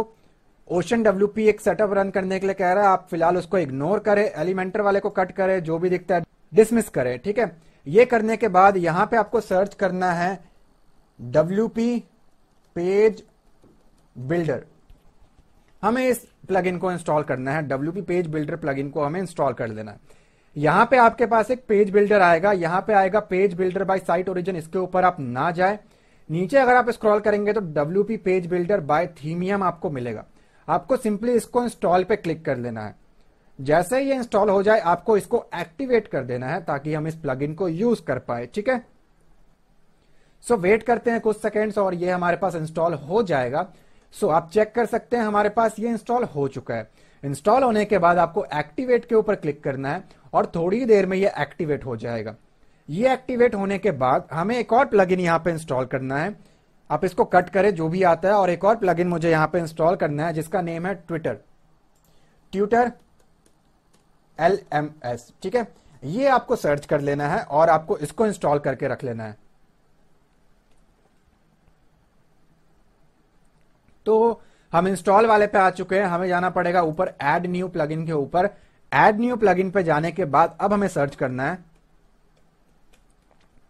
S1: ओशन WP एक सेटअप रन करने के लिए कह रहा है। आप फिलहाल उसको इग्नोर करें, एलिमेंटर वाले को कट करें, जो भी दिखता है डिसमिस करें। ठीक है, ये करने के बाद यहां पे आपको सर्च करना है WP पेज बिल्डर। हमें इस प्लगइन को इंस्टॉल करना है, WP पेज बिल्डर प्लगइन को हमें इंस्टॉल कर लेना है। यहां पे आपके पास एक पेज बिल्डर आएगा, यहां पे आएगा page builder by site origin, इसके ऊपर आप ना जाए। नीचे अगर आप स्क्रॉल करेंगे तो WP पेज बिल्डर बाय थीमियम आपको मिलेगा। आपको सिंपली इसको इंस्टॉल पे क्लिक कर लेना है। जैसे ही ये इंस्टॉल हो जाए आपको इसको एक्टिवेट कर देना है ताकि हम इस प्लगइन को यूज कर पाए। ठीक है, सो वेट करते हैं कुछ सेकेंड्स और ये हमारे पास इंस्टॉल हो जाएगा। सो आप चेक कर सकते हैं हमारे पास ये इंस्टॉल हो चुका है। इंस्टॉल होने के बाद आपको एक्टिवेट के ऊपर क्लिक करना है और थोड़ी देर में ये एक्टिवेट हो जाएगा। ये एक्टिवेट होने के बाद हमें एक और प्लगइन यहां पे इंस्टॉल करना है। आप इसको कट करें जो भी आता है, और एक और प्लगइन मुझे यहां पे इंस्टॉल करना है जिसका नेम है ट्यूटर LMS। ठीक है, ये आपको सर्च कर लेना है और आपको इसको इंस्टॉल करके रख लेना है। तो हम इंस्टॉल वाले पे आ चुके हैं, हमें जाना पड़ेगा ऊपर ऐड न्यू प्लगइन के ऊपर। ऐड न्यू प्लगइन पे जाने के बाद अब हमें सर्च करना है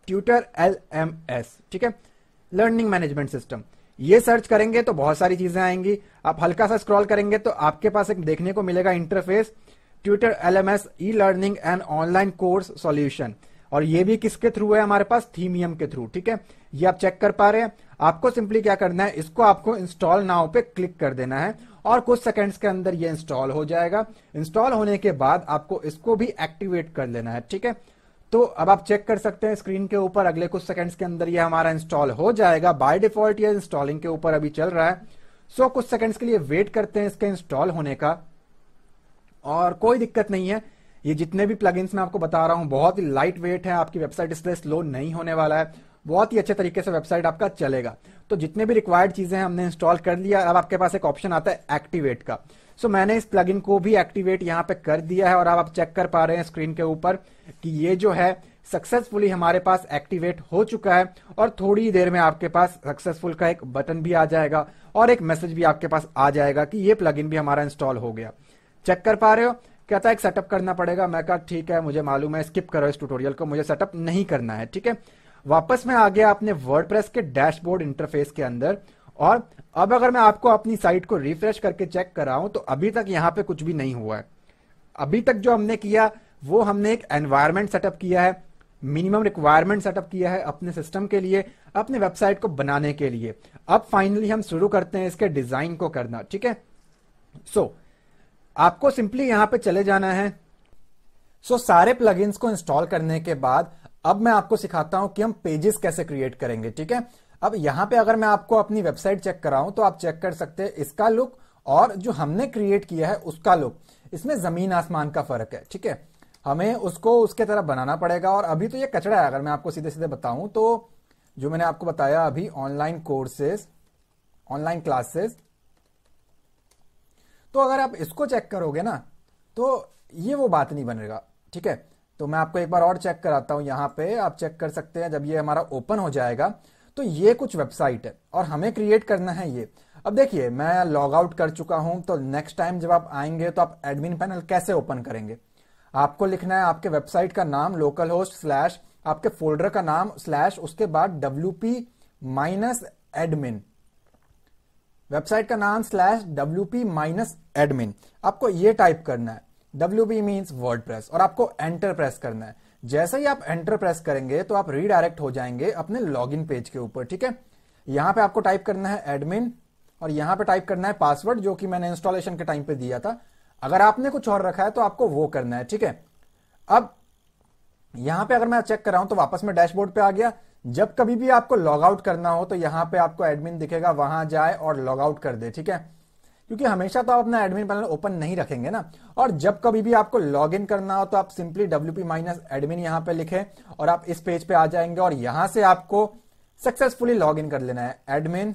S1: ट्यूटर LMS। ठीक है, लर्निंग मैनेजमेंट सिस्टम। ये सर्च करेंगे तो बहुत सारी चीजें आएंगी। आप हल्का सा स्क्रॉल करेंगे तो आपके पास एक देखने को मिलेगा interface, tutor LMS e learning and online course solution. और ये भी किसके थ्रू है, हमारे पास थीमियम के थ्रू। ठीक है, ये आप चेक कर पा रहे हैं। आपको सिंपली क्या करना है, इसको आपको इंस्टॉल नाउ पे क्लिक कर देना है और कुछ सेकंड्स के अंदर ये इंस्टॉल हो जाएगा। इंस्टॉल होने के बाद आपको इसको भी एक्टिवेट कर लेना है। ठीक है, तो अब आप चेक कर सकते हैं स्क्रीन के ऊपर, अगले कुछ सेकंड्स के अंदर ये हमारा इंस्टॉल हो जाएगा। बाय डिफॉल्ट ये इंस्टॉलिंग के ऊपर अभी चल रहा है। सो कुछ सेकंड्स के लिए वेट करते हैं इसके इंस्टॉल होने का, और कोई दिक्कत नहीं है। ये जितने भी प्लगइन्स मैं आपको बता रहा हूं बहुत ही लाइट वेट है, आपकी वेबसाइट इसलिए स्लो नहीं होने वाला है, बहुत ही अच्छे तरीके से वेबसाइट आपका चलेगा। तो जितने भी रिक्वायर्ड चीजें हैं हमने इंस्टॉल कर लिया। अब आपके पास एक ऑप्शन आता है एक्टिवेट का। सो मैंने इस प्लगइन को भी एक्टिवेट यहां पे कर दिया है और अब आप चेक कर पा रहे हैं स्क्रीन के ऊपर कि ये जो है सक्सेसफुली हमारे पास एक्टिवेट हो चुका है। और थोड़ी देर में आपके पास सक्सेसफुल का एक बटन भी आ जाएगा और एक मैसेज भी आपके पास आ जाएगा कि ये प्लगइन भी हमारा इंस्टॉल हो गया। चेक कर पा रहे हो, कहता है एक सेटअप करना पड़ेगा। मैं कहा ठीक है, मुझे मालूम है, स्किप करो इस ट्यूटोरियल को, मुझे सेटअप नहीं करना है। ठीक है, वापस मैं आ गया अपने वर्डप्रेस के डैशबोर्ड इंटरफेस के अंदर और अब अगर मैं आपको अपनी साइट को रिफ्रेश करके चेक कराऊं तो अभी तक यहां पे कुछ भी नहीं हुआ है। अभी तक जो हमने किया वो हमने एक एनवायरनमेंट सेटअप किया है, मिनिमम रिक्वायरमेंट सेटअप किया है अपने सिस्टम के लिए, अपने वेबसाइट को बनाने के लिए। अब फाइनली हम शुरू करते हैं इसके डिजाइन को करना, ठीक है। सो आपको सिंपली यहां पे चले जाना है। सारे प्लगइन्स को इंस्टॉल करने के बाद अब मैं आपको सिखाता हूं कि हम पेजेस कैसे क्रिएट करेंगे, ठीक है। अब यहां पे अगर मैं आपको अपनी वेबसाइट चेक कराऊं तो आप चेक कर सकते हैं इसका लुक और जो हमने क्रिएट किया है उसका लुक, इसमें जमीन आसमान का फर्क है, ठीक है। हमें उसको उसके तरह बनाना पड़ेगा। और अभी तो ये कचरा है, अगर मैं आपको सीधे सीधे बताऊं तो जो मैंने आपको बताया अभी ऑनलाइन कोर्सेज, ऑनलाइन क्लासेस, तो अगर आप इसको चेक करोगे ना तो ये वो बात नहीं बनेगा, ठीक है। तो मैं आपको एक बार और चेक कराता हूं। यहां पे आप चेक कर सकते हैं, जब ये हमारा ओपन हो जाएगा तो ये कुछ वेबसाइट है और हमें क्रिएट करना है ये। अब देखिए मैं लॉग आउट कर चुका हूं, तो नेक्स्ट टाइम जब आप आएंगे तो आप एडमिन पैनल कैसे ओपन करेंगे? आपको लिखना है आपके वेबसाइट का नाम लोकल होस्ट स्लैश आपके फोल्डर का नाम स्लैश उसके बाद WP-admin, वेबसाइट का नाम स्लैश WP-admin, आपको ये टाइप करना है। WP मीन्स वर्डप्रेस और आपको एंटर प्रेस करना है। जैसे ही आप एंटर प्रेस करेंगे तो आप रीडायरेक्ट हो जाएंगे अपने लॉगिन पेज के ऊपर, ठीक है। यहां पे आपको टाइप करना है एडमिन और यहां पे टाइप करना है पासवर्ड जो कि मैंने इंस्टॉलेशन के टाइम पे दिया था। अगर आपने कुछ और रखा है तो आपको वो करना है, ठीक है। अब यहां पे अगर मैं चेक कर रहा हूं तो वापस मैं डैशबोर्ड पे आ गया। जब कभी भी आपको लॉग आउट करना हो तो यहां पे आपको एडमिन दिखेगा, वहां जाए और लॉग आउट कर दे, ठीक है। क्योंकि हमेशा तो आप अपना एडमिन पैनल ओपन नहीं रखेंगे ना। और जब कभी भी आपको लॉग इन करना हो तो आप सिंपली WP-admin यहां पे लिखें और आप इस पेज पे आ जाएंगे और यहां से आपको सक्सेसफुली लॉग इन कर लेना है, एडमिन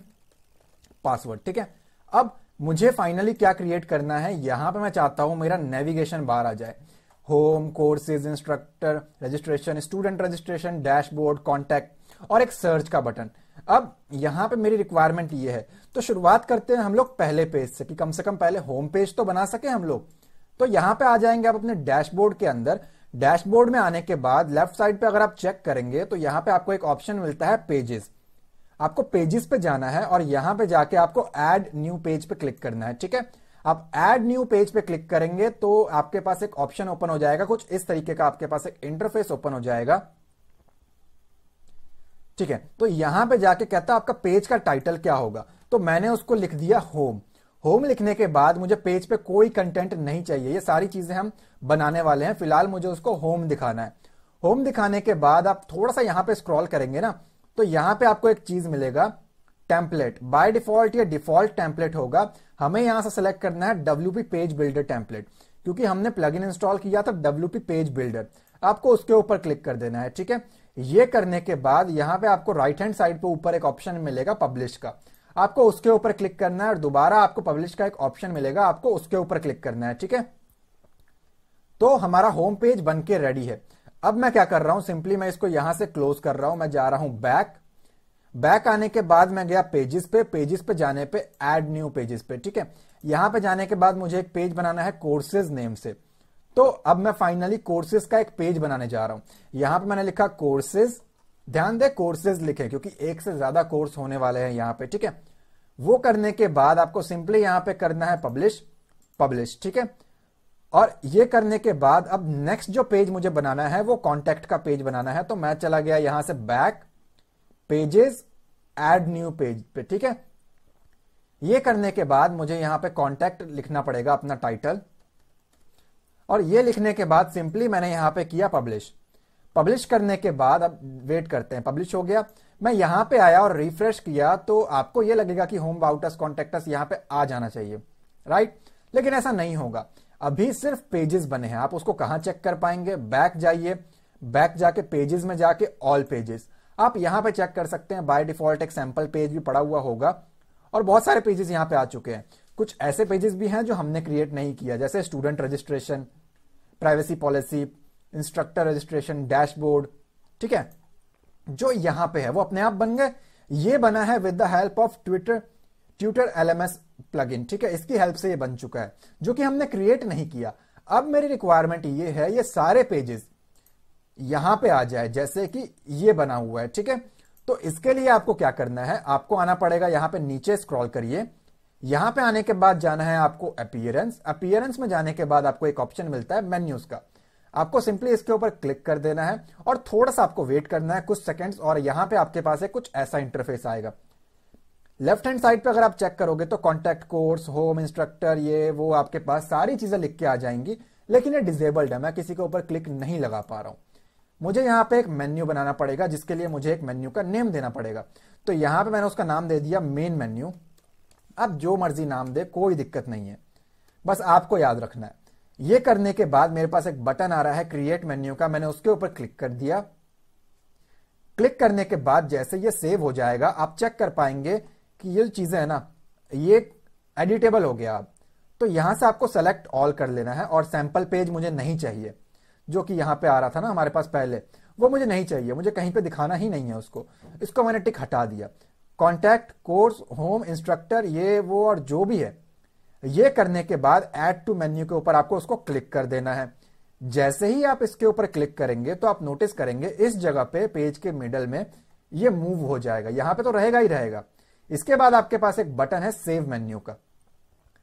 S1: पासवर्ड, ठीक है। अब मुझे फाइनली क्या क्रिएट करना है, यहां पे मैं चाहता हूं मेरा नेविगेशन बार आ जाए, home, courses, instructor registration, student registration, dashboard, contact और एक सर्च का बटन। अब यहां पे मेरी रिक्वायरमेंट ये है, तो शुरुआत करते हैं हम लोग पहले पेज से कि कम से कम पहले होम पेज तो बना सके हम लोग। तो यहां पे आ जाएंगे आप अपने डैशबोर्ड के अंदर। डैशबोर्ड में आने के बाद लेफ्ट साइड पे अगर आप चेक करेंगे तो यहां पे आपको एक ऑप्शन मिलता है पेजेस। आपको पेजेस पे जाना है और यहां पे जाके आपको ऐड न्यू पेज पे क्लिक करना है, ठीक है। आप ऐड न्यू पेज पे क्लिक करेंगे तो आपके पास एक ऑप्शन ओपन हो जाएगा, कुछ इस तरीके का आपके पास एक इंटरफेस ओपन हो जाएगा, ठीक है। तो यहां पे जाके कहता है आपका पेज का टाइटल क्या होगा, तो मैंने उसको लिख दिया होम। होम लिखने के बाद मुझे पेज पे कोई कंटेंट नहीं चाहिए, ये सारी चीजें हम बनाने वाले हैं, फिलहाल मुझे उसको होम दिखाना है। होम दिखाने के बाद आप थोड़ा सा यहां पे स्क्रॉल करेंगे ना तो यहां पे आपको एक चीज मिलेगा, टेम्पलेट। बाय डिफॉल्ट ये डिफॉल्ट टेम्पलेट होगा, हमें यहां से सेलेक्ट करना है WP पेज बिल्डर टेम्पलेट, क्योंकि हमने प्लगइन इंस्टॉल किया था WP पेज बिल्डर। आपको उसके ऊपर क्लिक कर देना है, ठीक है। ये करने के बाद यहां पे आपको राइट हैंड साइड पे ऊपर एक ऑप्शन मिलेगा पब्लिश का, आपको उसके ऊपर क्लिक करना है और दोबारा आपको पब्लिश का एक ऑप्शन मिलेगा, आपको उसके ऊपर क्लिक करना है, ठीक है। तो हमारा होम पेज बनके रेडी है। अब मैं क्या कर रहा हूं, सिंपली मैं इसको यहां से क्लोज कर रहा हूं, मैं जा रहा हूं बैक आने के बाद मैं गया पेजेस पे जाने पे ऐड न्यू पेजेस पे, ठीक है। यहां पे जाने के बाद मुझे एक पेज बनाना है कोर्सेज नेम से, तो अब मैं फाइनली कोर्सेज का एक पेज बनाने जा रहा हूं। यहां पे मैंने लिखा कोर्सेज, ध्यान दे कोर्सेज लिखे क्योंकि एक से ज्यादा कोर्स होने वाले हैं यहां पे, ठीक है। वो करने के बाद आपको सिंपली यहां पे करना है पब्लिश, ठीक है। और ये करने के बाद अब नेक्स्ट जो पेज मुझे बनाना है वो कॉन्टैक्ट का पेज बनाना है, तो मैं चला गया यहां से back pages add new page पे, ठीक है। ये करने के बाद मुझे यहां पे कॉन्टैक्ट लिखना पड़ेगा, अपना टाइटल, और ये लिखने के बाद सिंपली मैंने यहां पे किया पब्लिश करने के बाद अब वेट करते हैं, पब्लिश हो गया। मैं यहां पे आया और रिफ्रेश किया तो आपको ये लगेगा कि home about us contact us यहां पे आ जाना चाहिए, राइट। लेकिन ऐसा नहीं होगा, अभी सिर्फ पेजेस बने हैं। आप उसको कहां चेक कर पाएंगे, बैक जाइए, बैक जाके पेजेस में जाके ऑल पेजेस, आप यहां पे चेक कर सकते हैं। बाय डिफॉल्ट एक सैंपल पेज भी पड़ा हुआ होगा और बहुत सारे पेजेस यहां पे आ चुके हैं। कुछ ऐसे पेजेस भी हैं जो हमने क्रिएट नहीं किया, जैसे student registration, privacy policy, instructor registration, dashboard, ठीक है। जो यहां पे है वो अपने आप बन गए। ये बना है with the help of tutor LMS plugin, ठीक है। इसकी हेल्प से ये बन चुका है, जो कि हमने क्रिएट नहीं किया। अब मेरी रिक्वायरमेंट ये है ये सारे पेजेस यहां पे आ जाए जैसे कि ये बना हुआ है, ठीक है। तो इसके लिए आपको क्या करना है, आपको आना पड़ेगा यहां पे नीचे, स्क्रॉल करिए, यहां पे आने के बाद जाना है आपको अपीयरेंस। अपीयरेंस में जाने के बाद आपको एक ऑप्शन मिलता है मेन्यूज का, आपको सिंपली इसके ऊपर क्लिक कर देना है और थोड़ा सा आपको वेट करना है कुछ सेकंड्स, और यहां पे आपके पास है कुछ ऐसा इंटरफेस आएगा। लेफ्ट हैंड साइड पे अगर आप चेक करोगे तो कॉन्टैक्ट, कोर्स, होम, इंस्ट्रक्टर, ये वो आपके पास सारी चीजें लिख के आ जाएंगी, लेकिन ये डिसेबल्ड है, मैं किसी के ऊपर क्लिक नहीं लगा पा रहा हूं। मुझे यहां पे एक मेन्यू बनाना पड़ेगा, जिसके लिए मुझे एक मेन्यू का नेम देना पड़ेगा। तो यहां पे मैंने उसका नाम दे दिया मेन मेन्यू। अब जो मर्जी नाम दे, कोई दिक्कत नहीं है, बस आपको याद रखना है। ये करने के बाद मेरे पास एक बटन आ रहा है क्रिएट मेन्यू का, मैंने उसके ऊपर क्लिक कर दिया। क्लिक करने के बाद जैसे ये सेव हो जाएगा, आप चेक कर पाएंगे कि ये चीजें है ना, ये एडिटेबल हो गया। अब तो यहां से आपको सेलेक्ट ऑल कर लेना है, और सैंपल पेज मुझे नहीं चाहिए, जो कि यहां पे आ रहा था ना हमारे पास पहले, वो मुझे नहीं चाहिए, मुझे कहीं पे दिखाना ही नहीं है उसको। इसको मैंने टिक हटा दिया। कॉन्टैक्ट, कोर्स, होम, इंस्ट्रक्टर, ये वो और जो भी है, ये करने के बाद ऐड टू मेन्यू के ऊपर आपको उसको क्लिक कर देना है। जैसे ही आप इसके ऊपर क्लिक करेंगे तो आप नोटिस करेंगे इस जगह पे पेज के मिडल में ये मूव हो जाएगा, यहां पे तो रहेगा ही रहेगा। इसके बाद आपके पास एक बटन है सेव मेन्यू का,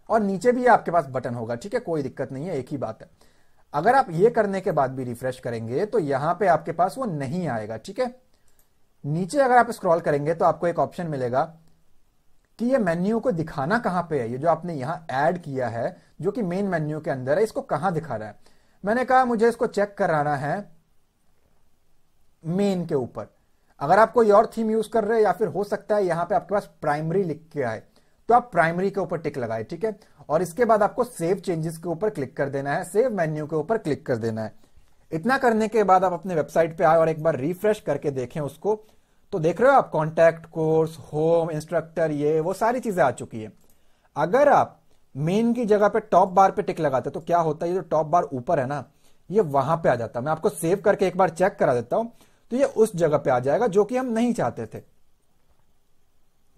S1: और नीचे भी आपके पास बटन होगा, ठीक है, कोई दिक्कत नहीं है, एक ही बात है। अगर आप ये करने के बाद भी रिफ्रेश करेंगे तो यहां पे आपके पास वो नहीं आएगा, ठीक है। नीचे अगर आप स्क्रॉल करेंगे तो आपको एक ऑप्शन मिलेगा कि ये मेन्यू को दिखाना कहां पे है, ये जो आपने यहां ऐड किया है जो कि मेन मेन्यू के अंदर है, इसको कहां दिखा रहा है। मैंने कहा मुझे इसको चेक कराना है मेन के ऊपर। अगर आप कोई और थीम यूज कर रहे हैं, या फिर हो सकता है यहां पे आपके पास प्राइमरी लिख के आए, तो आप प्राइमरी के ऊपर टिक लगाए, ठीक है। और इसके बाद आपको सेव चेंजेस के ऊपर क्लिक कर देना है, सेव मेन्यू के ऊपर क्लिक कर देना है। इतना करने के बाद आप अपने वेबसाइट पे आए और एक बार रिफ्रेश करके देखें उसको, तो देख रहे हो आप कॉन्टैक्ट, कोर्स, होम, इंस्ट्रक्टर, ये वो सारी चीजें आ चुकी है। अगर आप मेन की जगह पे टॉप बार पे टिक लगाते तो क्या होता है, ये जो टॉप बार ऊपर है ना, ये वहां पे आ जाता। मैं आपको सेव करके एक बार चेक करा देता हूं, तो ये उस जगह पे आ जाएगा जो कि हम नहीं चाहते थे।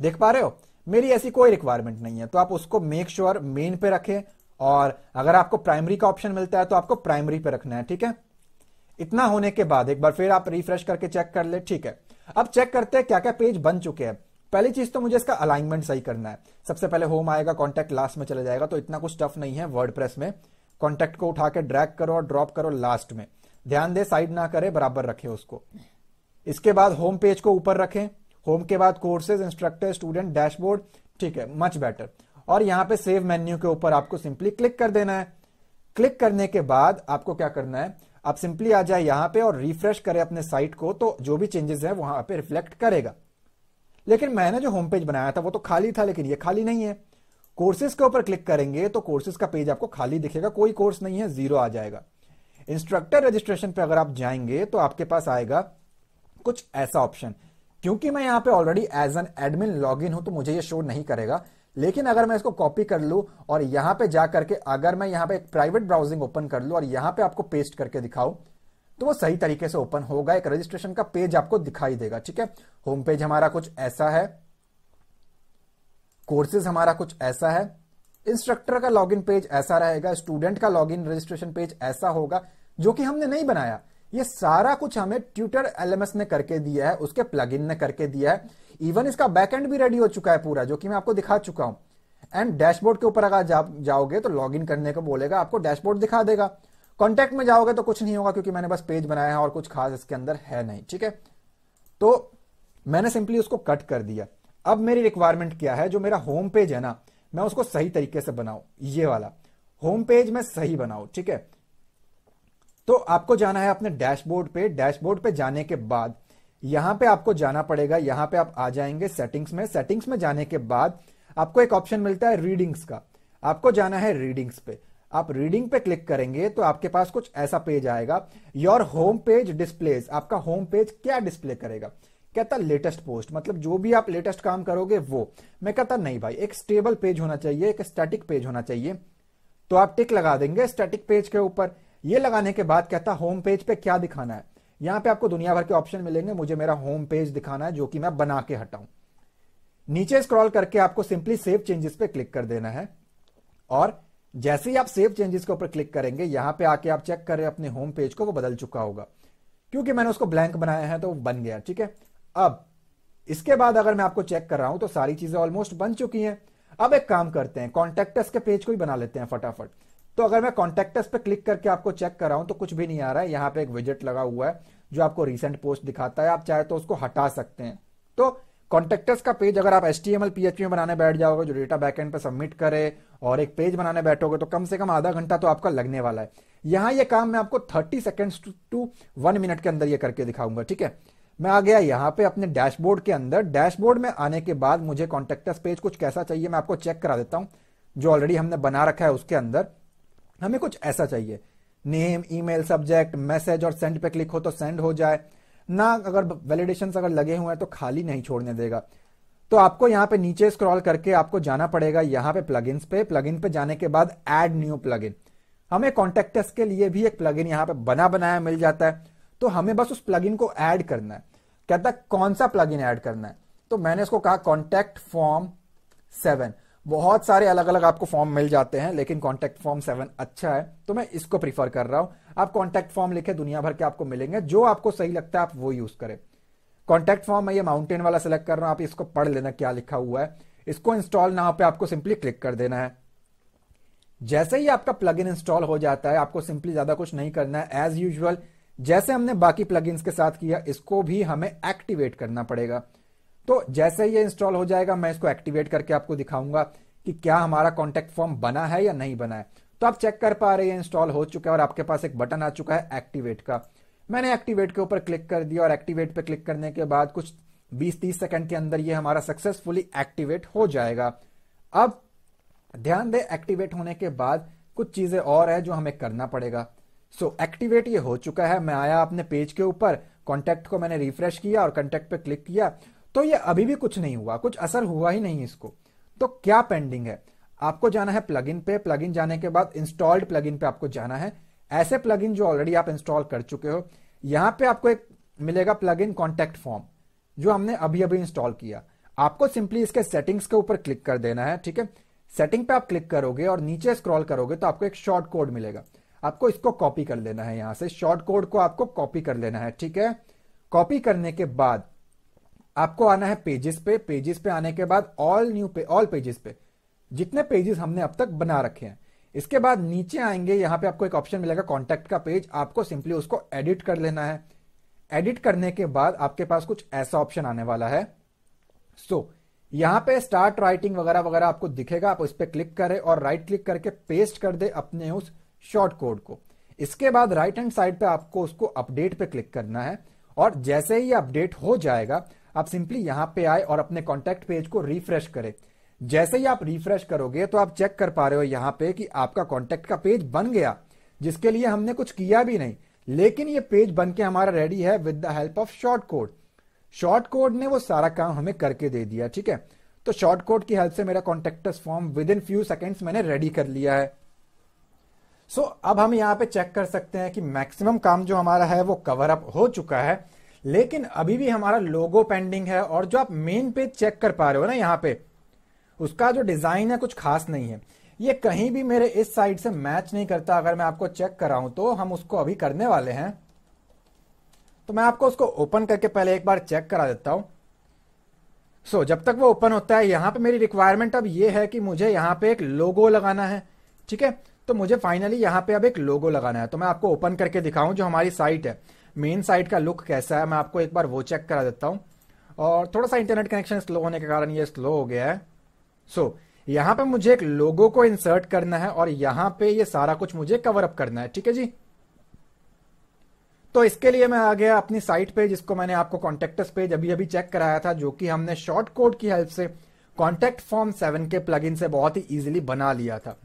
S1: देख पा रहे हो, मेरी ऐसी कोई रिक्वायरमेंट नहीं है, तो आप उसको मेक श्योर मेन पे रखें, और अगर आपको प्राइमरी का ऑप्शन मिलता है तो आपको प्राइमरी पे रखना है, ठीक है। इतना होने के बाद एक बार फिर आप रिफ्रेश करके चेक कर ले, ठीक है। अब चेक करते हैं क्या क्या पेज बन चुके हैं। पहली चीज तो मुझे इसका अलाइनमेंट सही करना है। सबसे पहले होम आएगा, कॉन्टैक्ट लास्ट में चला जाएगा, तो इतना कुछ टफ नहीं है वर्डप्रेस में। कॉन्टैक्ट को उठा के ड्रैग करो और ड्रॉप करो लास्ट में, ध्यान दे साइड ना करे, बराबर रखे उसको। इसके बाद होम पेज को ऊपर रखें, होम के बाद कोर्सेज, इंस्ट्रक्टर, स्टूडेंट, डैशबोर्ड, ठीक है, मच बेटर। और यहां पे सेव मेन्यू के ऊपर आपको सिंपली क्लिक कर देना है। क्लिक करने के बाद आपको क्या करना है, आप सिंपली आ जाए यहां पे और रिफ्रेश करें अपने साइट को, तो जो भी चेंजेस है वहां पे रिफ्लेक्ट करेगा। लेकिन मैंने जो होम पेज बनाया था वो तो खाली था, लेकिन ये खाली नहीं है। कोर्सेज के ऊपर क्लिक करेंगे तो कोर्सेज का पेज आपको खाली दिखेगा, कोई कोर्स नहीं है, जीरो आ जाएगा। इंस्ट्रक्टर रजिस्ट्रेशन पे अगर आप जाएंगे तो आपके पास आएगा कुछ ऐसा ऑप्शन। क्योंकि मैं यहां पे already as an admin login हूं तो मुझे ये शो नहीं करेगा, लेकिन अगर मैं इसको कॉपी कर लूं और यहां पे जा करके अगर मैं यहां पे एक प्राइवेट ब्राउजिंग ओपन कर लूं और यहां पे आपको पेस्ट करके दिखाऊं, तो वो सही तरीके से ओपन होगा, एक रजिस्ट्रेशन का पेज आपको दिखाई देगा, ठीक है। होम पेज हमारा कुछ ऐसा है, कोर्सेज हमारा कुछ ऐसा है, इंस्ट्रक्टर का लॉगिन पेज ऐसा रहेगा, स्टूडेंट का लॉगिन रजिस्ट्रेशन पेज ऐसा होगा, जो कि हमने नहीं बनाया। ये सारा कुछ हमें ट्यूटर एलएमएस ने करके दिया है, उसके प्लगइन ने करके दिया है। इवन इसका बैकएंड भी रेडी हो चुका है पूरा, जो कि मैं आपको दिखा चुका हूं। एंड डैशबोर्ड के ऊपर अगर जाओगे तो लॉगिन करने को बोलेगा, आपको डैशबोर्ड दिखा देगा। कॉन्टैक्ट में जाओगे तो कुछ नहीं होगा, क्योंकि मैंने बस पेज बनाया है और कुछ खास इसके अंदर है नहीं, ठीक है। तो मैंने सिंपली उसको कट कर दिया। अब मेरी रिक्वायरमेंट क्या है, जो मेरा होम पेज है ना, मैं उसको सही तरीके से बनाऊं, ये वाला होम पेज मैं सही बनाऊं, ठीक है। तो आपको जाना है अपने डैशबोर्ड पे। डैशबोर्ड पे जाने के बाद यहां पे आपको जाना पड़ेगा, यहां पे आप आ जाएंगे सेटिंग्स में। सेटिंग्स में जाने के बाद आपको एक ऑप्शन मिलता है रीडिंग्स का, आपको जाना है रीडिंग्स पे। आप रीडिंग पे क्लिक करेंगे तो आपके पास कुछ ऐसा पेज आएगा, योर होम पेज डिस्प्लेज। आपका होम पेज क्या डिस्प्ले करेगा, कहता लेटेस्ट पोस्ट, मतलब जो भी आप लेटेस्ट काम करोगे वो। मैं कहता नहीं भाई, एक स्टेबल पेज होना चाहिए, एक स्टैटिक पेज होना चाहिए। तो आप टिक लगा देंगे स्टैटिक पेज के ऊपर। ये लगाने के बाद कहता होम पेज पे क्या दिखाना है। यहां पे आपको दुनिया भर के ऑप्शन मिलेंगे, मुझे मेरा होम पेज दिखाना है, जो कि मैं बना के हटाऊं। नीचे स्क्रॉल करके आपको सिंपली सेव चेंजेस पे क्लिक कर देना है, और जैसे ही आप सेव चेंजेस के ऊपर क्लिक करेंगे, यहां पे आके आप चेक करें अपने होम पेज को, वो बदल चुका होगा, क्योंकि मैंने उसको ब्लैंक बनाया है तो वो बन गया, ठीक है। अब इसके बाद अगर मैं आपको चेक कर रहा हूं तो सारी चीजें ऑलमोस्ट बन चुकी हैं। अब एक काम करते हैं, कॉन्टैक्ट के पेज को ही बना लेते हैं फटाफट। तो अगर मैं कॉन्टैक्ट पे क्लिक करके आपको चेक कर रहा हूं तो कुछ भी नहीं आ रहा है। यहाँ पे एक विजेट लगा हुआ है जो आपको रिसेंट पोस्ट दिखाता है, आप चाहे तो उसको हटा सकते हैं। तो कॉन्टैक्टस का पेज अगर आप HTML PHP में बनाने बैठ जाओगे जो डेटा बैकएंड पे सबमिट करे और एक पेज बनाने बैठोगे तो कम से कम आधा घंटा तो आपका लगने वाला है। यहां ये काम मैं आपको 30 सेकेंड्स टू 1 मिनट के अंदर ये करके दिखाऊंगा, ठीक है। मैं आ गया यहाँ पे अपने डैशबोर्ड के अंदर। डैशबोर्ड में आने के बाद मुझे कॉन्टैक्टस पेज कुछ कैसा चाहिए मैं आपको चेक करा देता हूं। जो ऑलरेडी हमने बना रखा है उसके अंदर हमें कुछ ऐसा चाहिए, नेम, ईमेल, सब्जेक्ट, मैसेज और सेंड पे क्लिक हो तो सेंड हो जाए ना। अगर वैलिडेशन अगर लगे हुए हैं तो खाली नहीं छोड़ने देगा। तो आपको यहाँ पे नीचे स्क्रॉल करके आपको जाना पड़ेगा यहाँ पे प्लगइन्स पे। प्लगइन पे जाने के बाद ऐड न्यू प्लगइन। हमें कॉन्टैक्टस के लिए भी एक प्लगइन यहाँ पे बना बनाया मिल जाता है, तो हमें बस उस प्लगइन को ऐड करना है। कहता है कौन सा प्लगइन ऐड करना है, तो मैंने इसको कहा कॉन्टैक्ट फॉर्म 7। बहुत सारे अलग अलग आपको फॉर्म मिल जाते हैं लेकिन कॉन्टैक्ट फॉर्म 7 अच्छा है तो मैं इसको प्रीफर कर रहा हूं। आप कॉन्टैक्ट फॉर्म लिखे दुनिया भर के आपको मिलेंगे, जो आपको सही लगता है आप वो यूज करें। कॉन्टैक्ट फॉर्म मैं ये माउंटेन वाला सिलेक्ट कर रहा हूं, आप इसको पढ़ लेना क्या लिखा हुआ है। इसको इंस्टॉल नाउ पे आपको सिंपली क्लिक कर देना है। जैसे ही आपका प्लगइन इंस्टॉल हो जाता है आपको सिंपली ज्यादा कुछ नहीं करना है। एज यूजुअल जैसे हमने बाकी प्लगइन्स के साथ किया इसको भी हमें एक्टिवेट करना पड़ेगा। तो जैसे ही ये इंस्टॉल हो जाएगा मैं इसको एक्टिवेट करके आपको दिखाऊंगा कि क्या हमारा कॉन्टैक्ट फॉर्म बना है या नहीं बना है। तो आप चेक कर पा रहे हैं इंस्टॉल हो चुका है और आपके पास एक बटन आ चुका है एक्टिवेट का। मैंने एक्टिवेट के ऊपर क्लिक कर दिया और एक्टिवेट पे क्लिक करने के बाद कुछ 20-30 सेकंड के अंदर ये हमारा सक्सेसफुली एक्टिवेट हो जाएगा। अब ध्यान दे एक्टिवेट होने के बाद कुछ चीजें और है जो हमें करना पड़ेगा। सो एक्टिवेट ये हो चुका है। मैं आया अपने पेज के ऊपर, कॉन्टैक्ट को मैंने रिफ्रेश किया और कॉन्टैक्ट पे क्लिक किया तो ये अभी भी कुछ नहीं हुआ, कुछ असर हुआ ही नहीं इसको। तो क्या पेंडिंग है, आपको जाना है प्लगइन पे। प्लगइन जाने के बाद इंस्टॉल्ड प्लगइन पे आपको जाना है। ऐसे प्लगइन जो ऑलरेडी आप इंस्टॉल कर चुके हो, यहां पे आपको एक मिलेगा प्लगइन कॉन्टैक्ट फॉर्म जो हमने अभी अभी इंस्टॉल किया। आपको सिंपली इसके सेटिंग्स के ऊपर क्लिक कर देना है, ठीक है। सेटिंग पे आप क्लिक करोगे और नीचे स्क्रॉल करोगे तो आपको एक शॉर्ट कोड मिलेगा। आपको इसको कॉपी कर लेना है, यहां से शॉर्ट कोड को आपको कॉपी कर लेना है, ठीक है। कॉपी करने के बाद आपको आना है पेजेस पे। पेजेस पे आने के बाद ऑल पेजेस पे जितने पेजेस हमने अब तक बना रखे हैं। इसके बाद नीचे आएंगे, यहां पे आपको एक ऑप्शन मिलेगा कॉन्टैक्ट का पेज। आपको सिंपली उसको एडिट कर लेना है। एडिट करने के बाद आपके पास कुछ ऐसा ऑप्शन आने वाला है। सो यहां पे स्टार्ट राइटिंग वगैरह वगैरह आपको दिखेगा। आप उस पर क्लिक करें और राइट क्लिक करके पेस्ट कर दे अपने उस शॉर्ट कोड को। इसके बाद राइट हैंड साइड पे आपको उसको अपडेट पे क्लिक करना है और जैसे ही अपडेट हो जाएगा आप सिंपली यहां पे आए और अपने कॉन्टैक्ट पेज को रिफ्रेश करें। जैसे ही आप रिफ्रेश करोगे तो आप चेक कर पा रहे हो यहां पे कि आपका कॉन्टैक्ट का पेज बन गया, जिसके लिए हमने कुछ किया भी नहीं, लेकिन ये पेज बन के हमारा रेडी है with the help of short code. Short code ने वो सारा काम हमें करके दे दिया, ठीक है। तो शॉर्ट कोड की हेल्प से मेरा contacts form with in few seconds मैंने रेडी कर लिया है। सो अब हम यहां पे चेक कर सकते हैं कि मैक्सिमम काम जो हमारा है वो कवर अप हो चुका है, लेकिन अभी भी हमारा लोगो पेंडिंग है। और जो आप मेन पेज चेक कर पा रहे हो ना यहाँ पे, उसका जो डिजाइन है कुछ खास नहीं है। ये कहीं भी मेरे इस साइड से मैच नहीं करता। अगर मैं आपको चेक कराऊं तो हम उसको अभी करने वाले हैं। तो मैं आपको उसको ओपन करके पहले एक बार चेक करा देता हूं। सो जब तक वो ओपन होता है, यहां पे मेरी रिक्वायरमेंट अब ये है कि मुझे यहां पे एक लोगो लगाना है, ठीक है। तो मुझे फाइनली यहां पे अब एक लोगो लगाना है। तो मैं आपको ओपन करके दिखाऊं जो हमारी साइट है, मेन साइट का लुक कैसा है, मैं आपको एक बार वो चेक करा देता हूं। और थोड़ा सा इंटरनेट कनेक्शन स्लो होने के कारण ये स्लो हो गया है। सो यहां पे मुझे एक लोगो को इंसर्ट करना है और यहां पे ये सारा कुछ मुझे कवर अप करना है, ठीक है जी। तो इसके लिए मैं आ गया अपनी साइट पे, जिसको मैंने आपको कॉन्टैक्टस पेज अभी अभी चेक कराया था, जो कि हमने शॉर्ट कोड की हेल्प से कॉन्टैक्ट फॉर्म 7 के प्लगइन से बहुत ही इजीली बना लिया था।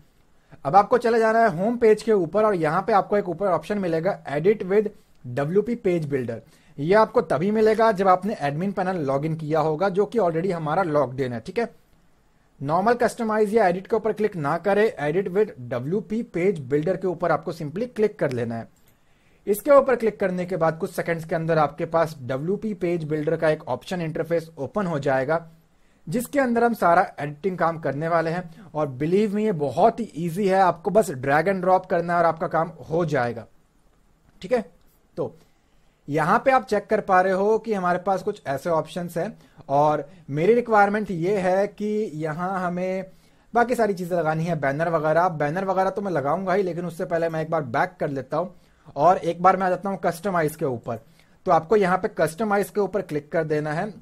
S1: अब आपको चले जाना है होम पेज के ऊपर और यहां पे आपको एक ऊपर ऑप्शन मिलेगा edit with WP page builder. ये आपको तभी मिलेगा जब आपने एडमिन पैनल लॉगिन किया होगा, जो कि ऑलरेडी हमारा लॉग्ड इन है, ठीक है। नॉर्मल कस्टमाइज या एडिट के ऊपर क्लिक ना करें, edit with WP page builder के ऊपर आपको सिंपली क्लिक कर लेना है। इसके ऊपर क्लिक करने के बाद कुछ सेकंड्स के अंदर आपके पास WP पेज बिल्डर का एक ऑप्शन इंटरफेस ओपन हो जाएगा, जिसके अंदर हम सारा एडिटिंग काम करने वाले हैं। और बिलीव मी ये बहुत ही इजी है, आपको बस ड्रैग एंड ड्रॉप करना है और आपका काम हो जाएगा, ठीक है। तो यहां पे आप चेक कर पा रहे हो कि हमारे पास कुछ ऐसे ऑप्शंस हैं और मेरी रिक्वायरमेंट ये है कि यहां हमें बाकी सारी चीजें लगानी है, बैनर वगैरह तो मैं लगाऊंगा ही, लेकिन उससे पहले मैं एक बार बैक कर लेता हूं और एक बार मैं आ जाता हूं कस्टमाइज के ऊपर। तो आपको यहां पे कस्टमाइज के ऊपर क्लिक कर देना है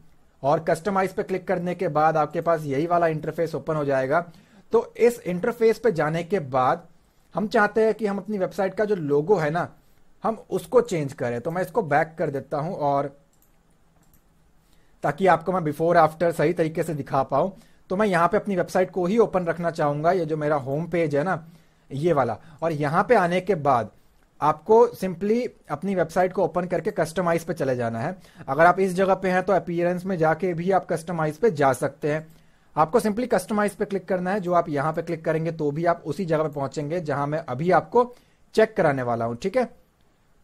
S1: और कस्टमाइज पे क्लिक करने के बाद आपके पास यही वाला इंटरफेस ओपन हो जाएगा। तो इस इंटरफेस पे जाने के बाद हम चाहते हैं कि हम अपनी वेबसाइट का जो लोगो है ना, हम उसको चेंज करें। तो मैं इसको बैक कर देता हूं और ताकि आपको मैं बिफोर आफ्टर सही तरीके से दिखा पाऊं, तो मैं यहां पे अपनी वेबसाइट को ही ओपन रखना चाहूंगा, ये जो मेरा होम पेज है ना, ये वाला। और यहां पे आने के बाद आपको सिंपली अपनी वेबसाइट को ओपन करके कस्टमाइज पे चले जाना है। अगर आप इस जगह पे हैं तो अपीयरेंस में जाके भी आप कस्टमाइज पे जा सकते हैं। आपको सिंपली कस्टमाइज पे क्लिक करना है, जो आप यहां पे क्लिक करेंगे तो भी आप उसी जगह पे पहुंचेंगे जहां मैं अभी आपको चेक कराने वाला हूं, ठीक है।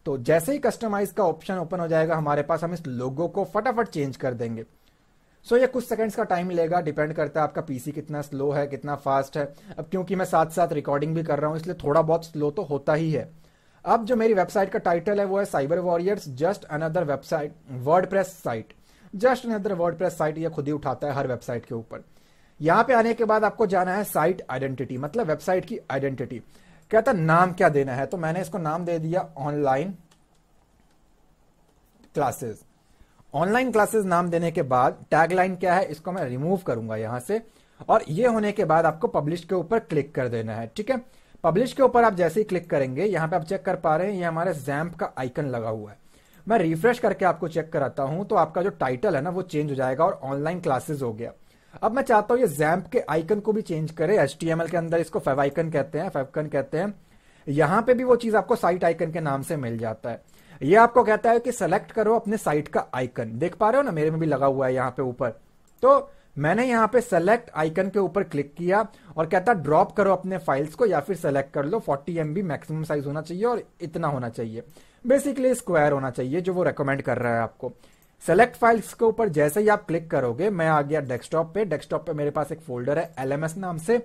S1: तो जैसे ही कस्टमाइज का ऑप्शन ओपन हो जाएगा हमारे पास, हम इस लोगो को फटाफट चेंज कर देंगे। सो ये कुछ सेकंड्स का टाइम लेगा, डिपेंड करता है आपका पीसी कितना स्लो है, कितना फास्ट है। अब क्योंकि मैं साथ साथ रिकॉर्डिंग भी कर रहा हूं, इसलिए थोड़ा बहुत स्लो तो होता ही है। अब जो मेरी वेबसाइट का टाइटल है वो है cyber warriors just another website WordPress site. Just another WordPress site ये खुद ही उठाता है हर वेबसाइट के ऊपर। यहां पे आने के बाद आपको जाना है साइट आइडेंटिटी, मतलब वेबसाइट की आइडेंटिटी। कहता नाम क्या देना है, तो मैंने इसको नाम दे दिया ऑनलाइन क्लासेस। ऑनलाइन क्लासेस नाम देने के बाद टैगलाइन क्या है, इसको मैं रिमूव करूंगा यहां से। और ये होने के बाद आपको पब्लिश के ऊपर क्लिक कर देना है, ठीक है। पब्लिश के ऊपर आप जैसे ही क्लिक करेंगे, यहां पे आप चेक कर पा रहे हैं ये हमारे जैम्प का आइकन लगा हुआ है। मैं रिफ्रेश करके आपको चेक कराता हूं तो आपका जो टाइटल है ना वो चेंज हो जाएगा और ऑनलाइन क्लासेस हो गया। अब मैं चाहता हूं ये जैम्प के आइकन को भी चेंज करे। HTML के अंदर इसको फेवाइकन कहते हैं, फेवकन कहते हैं। यहां पे भी वो चीज आपको साइट आइकन के नाम से मिल जाता है। ये आपको कहता है कि सेलेक्ट करो अपने साइट का आइकन। देख पा रहे हो ना, मेरे में भी लगा हुआ है यहाँ पे ऊपर। तो मैंने यहाँ पे सेलेक्ट आइकन के ऊपर क्लिक किया और कहता ड्रॉप करो अपने फाइल्स को या फिर सेलेक्ट कर लो। 40 MB मैक्सिमम साइज होना चाहिए और इतना होना चाहिए, बेसिकली स्क्वायर होना चाहिए जो वो रेकमेंड कर रहा है आपको। सेलेक्ट फाइल्स के ऊपर जैसे ही आप क्लिक करोगे, मैं आ गया डेस्कटॉप पे। डेस्कटॉप पे मेरे पास एक फोल्डर है LMS नाम से।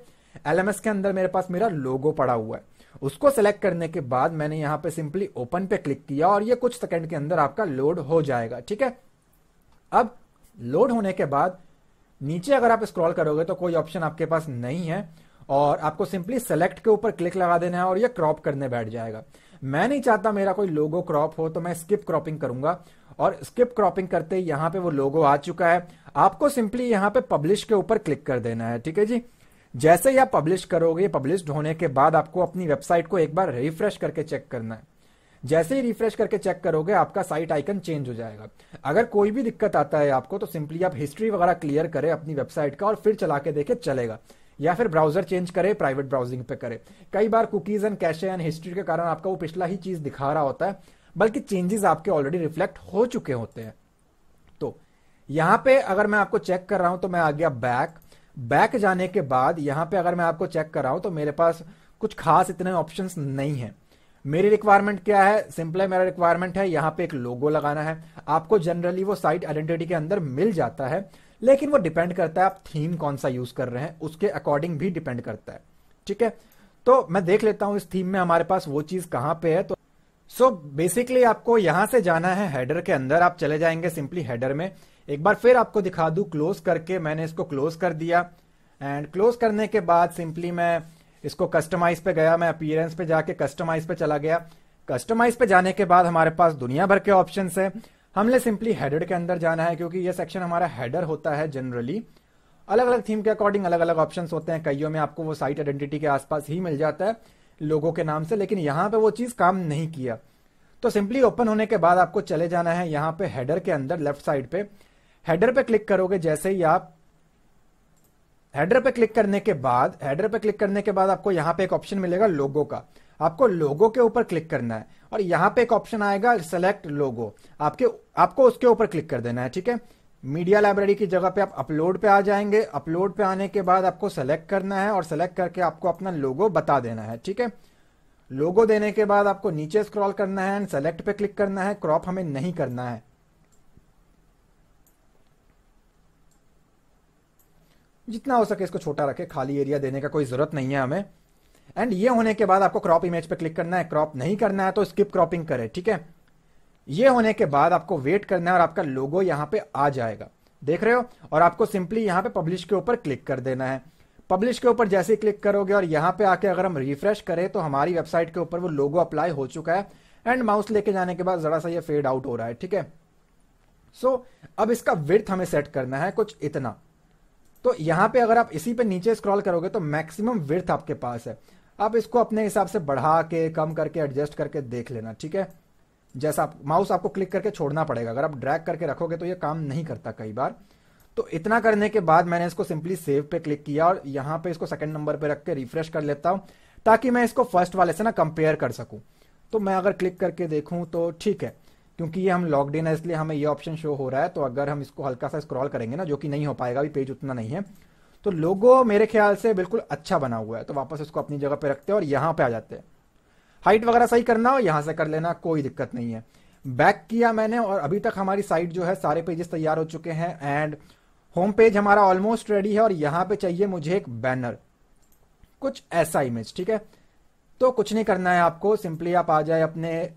S1: LMS के अंदर मेरे पास मेरा लोगो पड़ा हुआ है। उसको सेलेक्ट करने के बाद मैंने यहां पे सिंपली ओपन पे क्लिक किया और ये कुछ सेकंड के अंदर आपका लोड हो जाएगा, ठीक है। अब लोड होने के बाद नीचे अगर आप स्क्रॉल करोगे तो कोई ऑप्शन आपके पास नहीं है और आपको सिंपली सेलेक्ट के ऊपर क्लिक लगा देना है और ये क्रॉप करने बैठ जाएगा। मैं नहीं चाहता मेरा कोई लोगो क्रॉप हो, तो मैं स्किप क्रॉपिंग करूंगा और स्किप क्रॉपिंग करते ही यहां पे वो लोगो आ चुका है। आपको सिंपली यहां पे पब्लिश के ऊपर क्लिक कर देना है, ठीक है जी। जैसे ही आप पब्लिश करोगे, पब्लिश्ड होने के बाद आपको अपनी वेबसाइट को एक बार रिफ्रेश करके चेक करना है। जैसे ही रिफ्रेश करके चेक करोगे आपका साइट आइकन चेंज हो जाएगा। अगर कोई भी दिक्कत आता है आपको तो सिंपली आप हिस्ट्री वगैरह क्लियर करें अपनी वेबसाइट का और फिर चला के देखे चलेगा, या फिर ब्राउजर चेंज करे, प्राइवेट ब्राउजिंग पे करे। कई बार cookies and cache and history के कारण आपका वो पिछला ही चीज दिखा रहा होता है, बल्कि चेंजेस आपके ऑलरेडी रिफ्लेक्ट हो चुके होते हैं। तो यहां पे अगर मैं आपको चेक कर रहा हूं तो मैं आ गया बैक जाने के बाद यहां पे अगर मैं आपको चेक कर रहा हूं तो मेरे पास कुछ खास इतने ऑप्शंस नहीं है। मेरी रिक्वायरमेंट क्या है, सिंपल है, मेरा रिक्वायरमेंट है यहां पे एक लोगो लगाना है। आपको जनरली वो साइट आइडेंटिटी के अंदर मिल जाता है, लेकिन वो डिपेंड करता है आप थीम कौन सा यूज कर रहे हैं, उसके अकॉर्डिंग भी डिपेंड करता है, ठीक है। तो मैं देख लेता हूं इस थीम में हमारे पास वो चीज कहां पे है। तो बेसिकली आपको यहां से जाना है हेडर के अंदर। आप चले जाएंगे सिंपली हेडर में। एक बार फिर आपको दिखा दूं क्लोज करके, मैंने इसको क्लोज कर दिया एंड क्लोज करने के बाद सिंपली मैं इसको कस्टमाइज पे गया। मैं अपीयरेंस पे जाके कस्टमाइज पे चला गया। कस्टमाइज पे जाने के बाद हमारे पास दुनिया भर के ऑप्शंस है। हमने सिंपली हेडर के अंदर जाना है क्योंकि ये सेक्शन हमारा हेडर होता है। जनरली अलग अलग थीम के अकॉर्डिंग अलग अलग ऑप्शंस होते हैं। कईयों में आपको वो साइट आइडेंटिटी के आसपास ही मिल जाता है लोगों के नाम से, लेकिन यहां पे वो चीज काम नहीं किया। तो सिंपली ओपन होने के बाद आपको चले जाना है यहां पे हेडर के अंदर, लेफ्ट साइड पे। हेडर पे क्लिक करोगे, जैसे ही आप हेडर पे क्लिक करने के बाद आपको यहां पे एक ऑप्शन मिलेगा लोगो का। आपको लोगो के ऊपर क्लिक करना है और यहां पे एक ऑप्शन आएगा सेलेक्ट लोगो, आपको उसके ऊपर क्लिक कर देना है, ठीक है। मीडिया लाइब्रेरी की जगह पे आप अपलोड पे आ जाएंगे। अपलोड पे आने के बाद आपको सेलेक्ट करना है और सेलेक्ट करके आपको अपना लोगो बता देना है, ठीक है। लोगो देने के बाद आपको नीचे स्क्रॉल करना है एंड सेलेक्ट पे क्लिक करना है। क्रॉप हमें नहीं करना है, जितना हो सके इसको छोटा रखे, खाली एरिया देने का कोई जरूरत नहीं है हमें। एंड ये होने के बाद आपको क्रॉप इमेज पे क्लिक करना है। क्रॉप नहीं करना है तो स्किप क्रॉपिंग करें, ठीक है। ये होने के बाद आपको वेट करना है और आपका लोगो यहां पे आ जाएगा, देख रहे हो। और आपको सिंपली यहां पे पब्लिश के ऊपर क्लिक कर देना है। पब्लिश के ऊपर जैसे ही क्लिक करोगे और यहां पे आके अगर हम रिफ्रेश करें तो हमारी वेबसाइट के ऊपर वो लोगो अप्लाई हो चुका है। एंड माउस लेके जाने के बाद जरा सा ये फेड आउट हो रहा है, ठीक है। सो अब इसका विड्थ हमें सेट करना है कुछ इतना। तो यहां पे अगर आप इसी पे नीचे स्क्रॉल करोगे तो मैक्सिमम विड्थ आपके पास है। आप इसको अपने हिसाब से बढ़ा के कम करके एडजस्ट करके देख लेना, ठीक है। जैसा आप माउस आपको क्लिक करके छोड़ना पड़ेगा, अगर आप ड्रैग करके रखोगे तो ये काम नहीं करता कई बार। तो इतना करने के बाद मैंने इसको सिंपली सेव पे क्लिक किया और यहां पे इसको सेकंड नंबर पे रख के रिफ्रेश कर लेता हूं ताकि मैं इसको फर्स्ट वाले से ना कंपेयर कर सकूं। तो मैं अगर क्लिक करके देखूं तो ठीक है, क्योंकि ये हम लॉग्ड इन है इसलिए हमें ये ऑप्शन शो हो रहा है। तो अगर हम इसको हल्का सा स्क्रॉल करेंगे ना, जो कि नहीं हो पाएगा, अभी पेज उतना नहीं है, तो लोगो मेरे ख्याल से बिल्कुल अच्छा बना हुआ है। तो वापस इसको अपनी जगह पे रखते हैं और यहां पे आ जाते हैं। हाइट वगैरह सही करना हो यहां से कर लेना, कोई दिक्कत नहीं है। बैक किया मैंने और अभी तक हमारी साइट जो है सारे पेजेस तैयार हो चुके हैं एंड होम पेज हमारा ऑलमोस्ट रेडी है। और यहां पे चाहिए मुझे एक बैनर, कुछ ऐसा इमेज, ठीक है। तो कुछ नहीं करना है आपको, सिंपली आप आ जाए अपने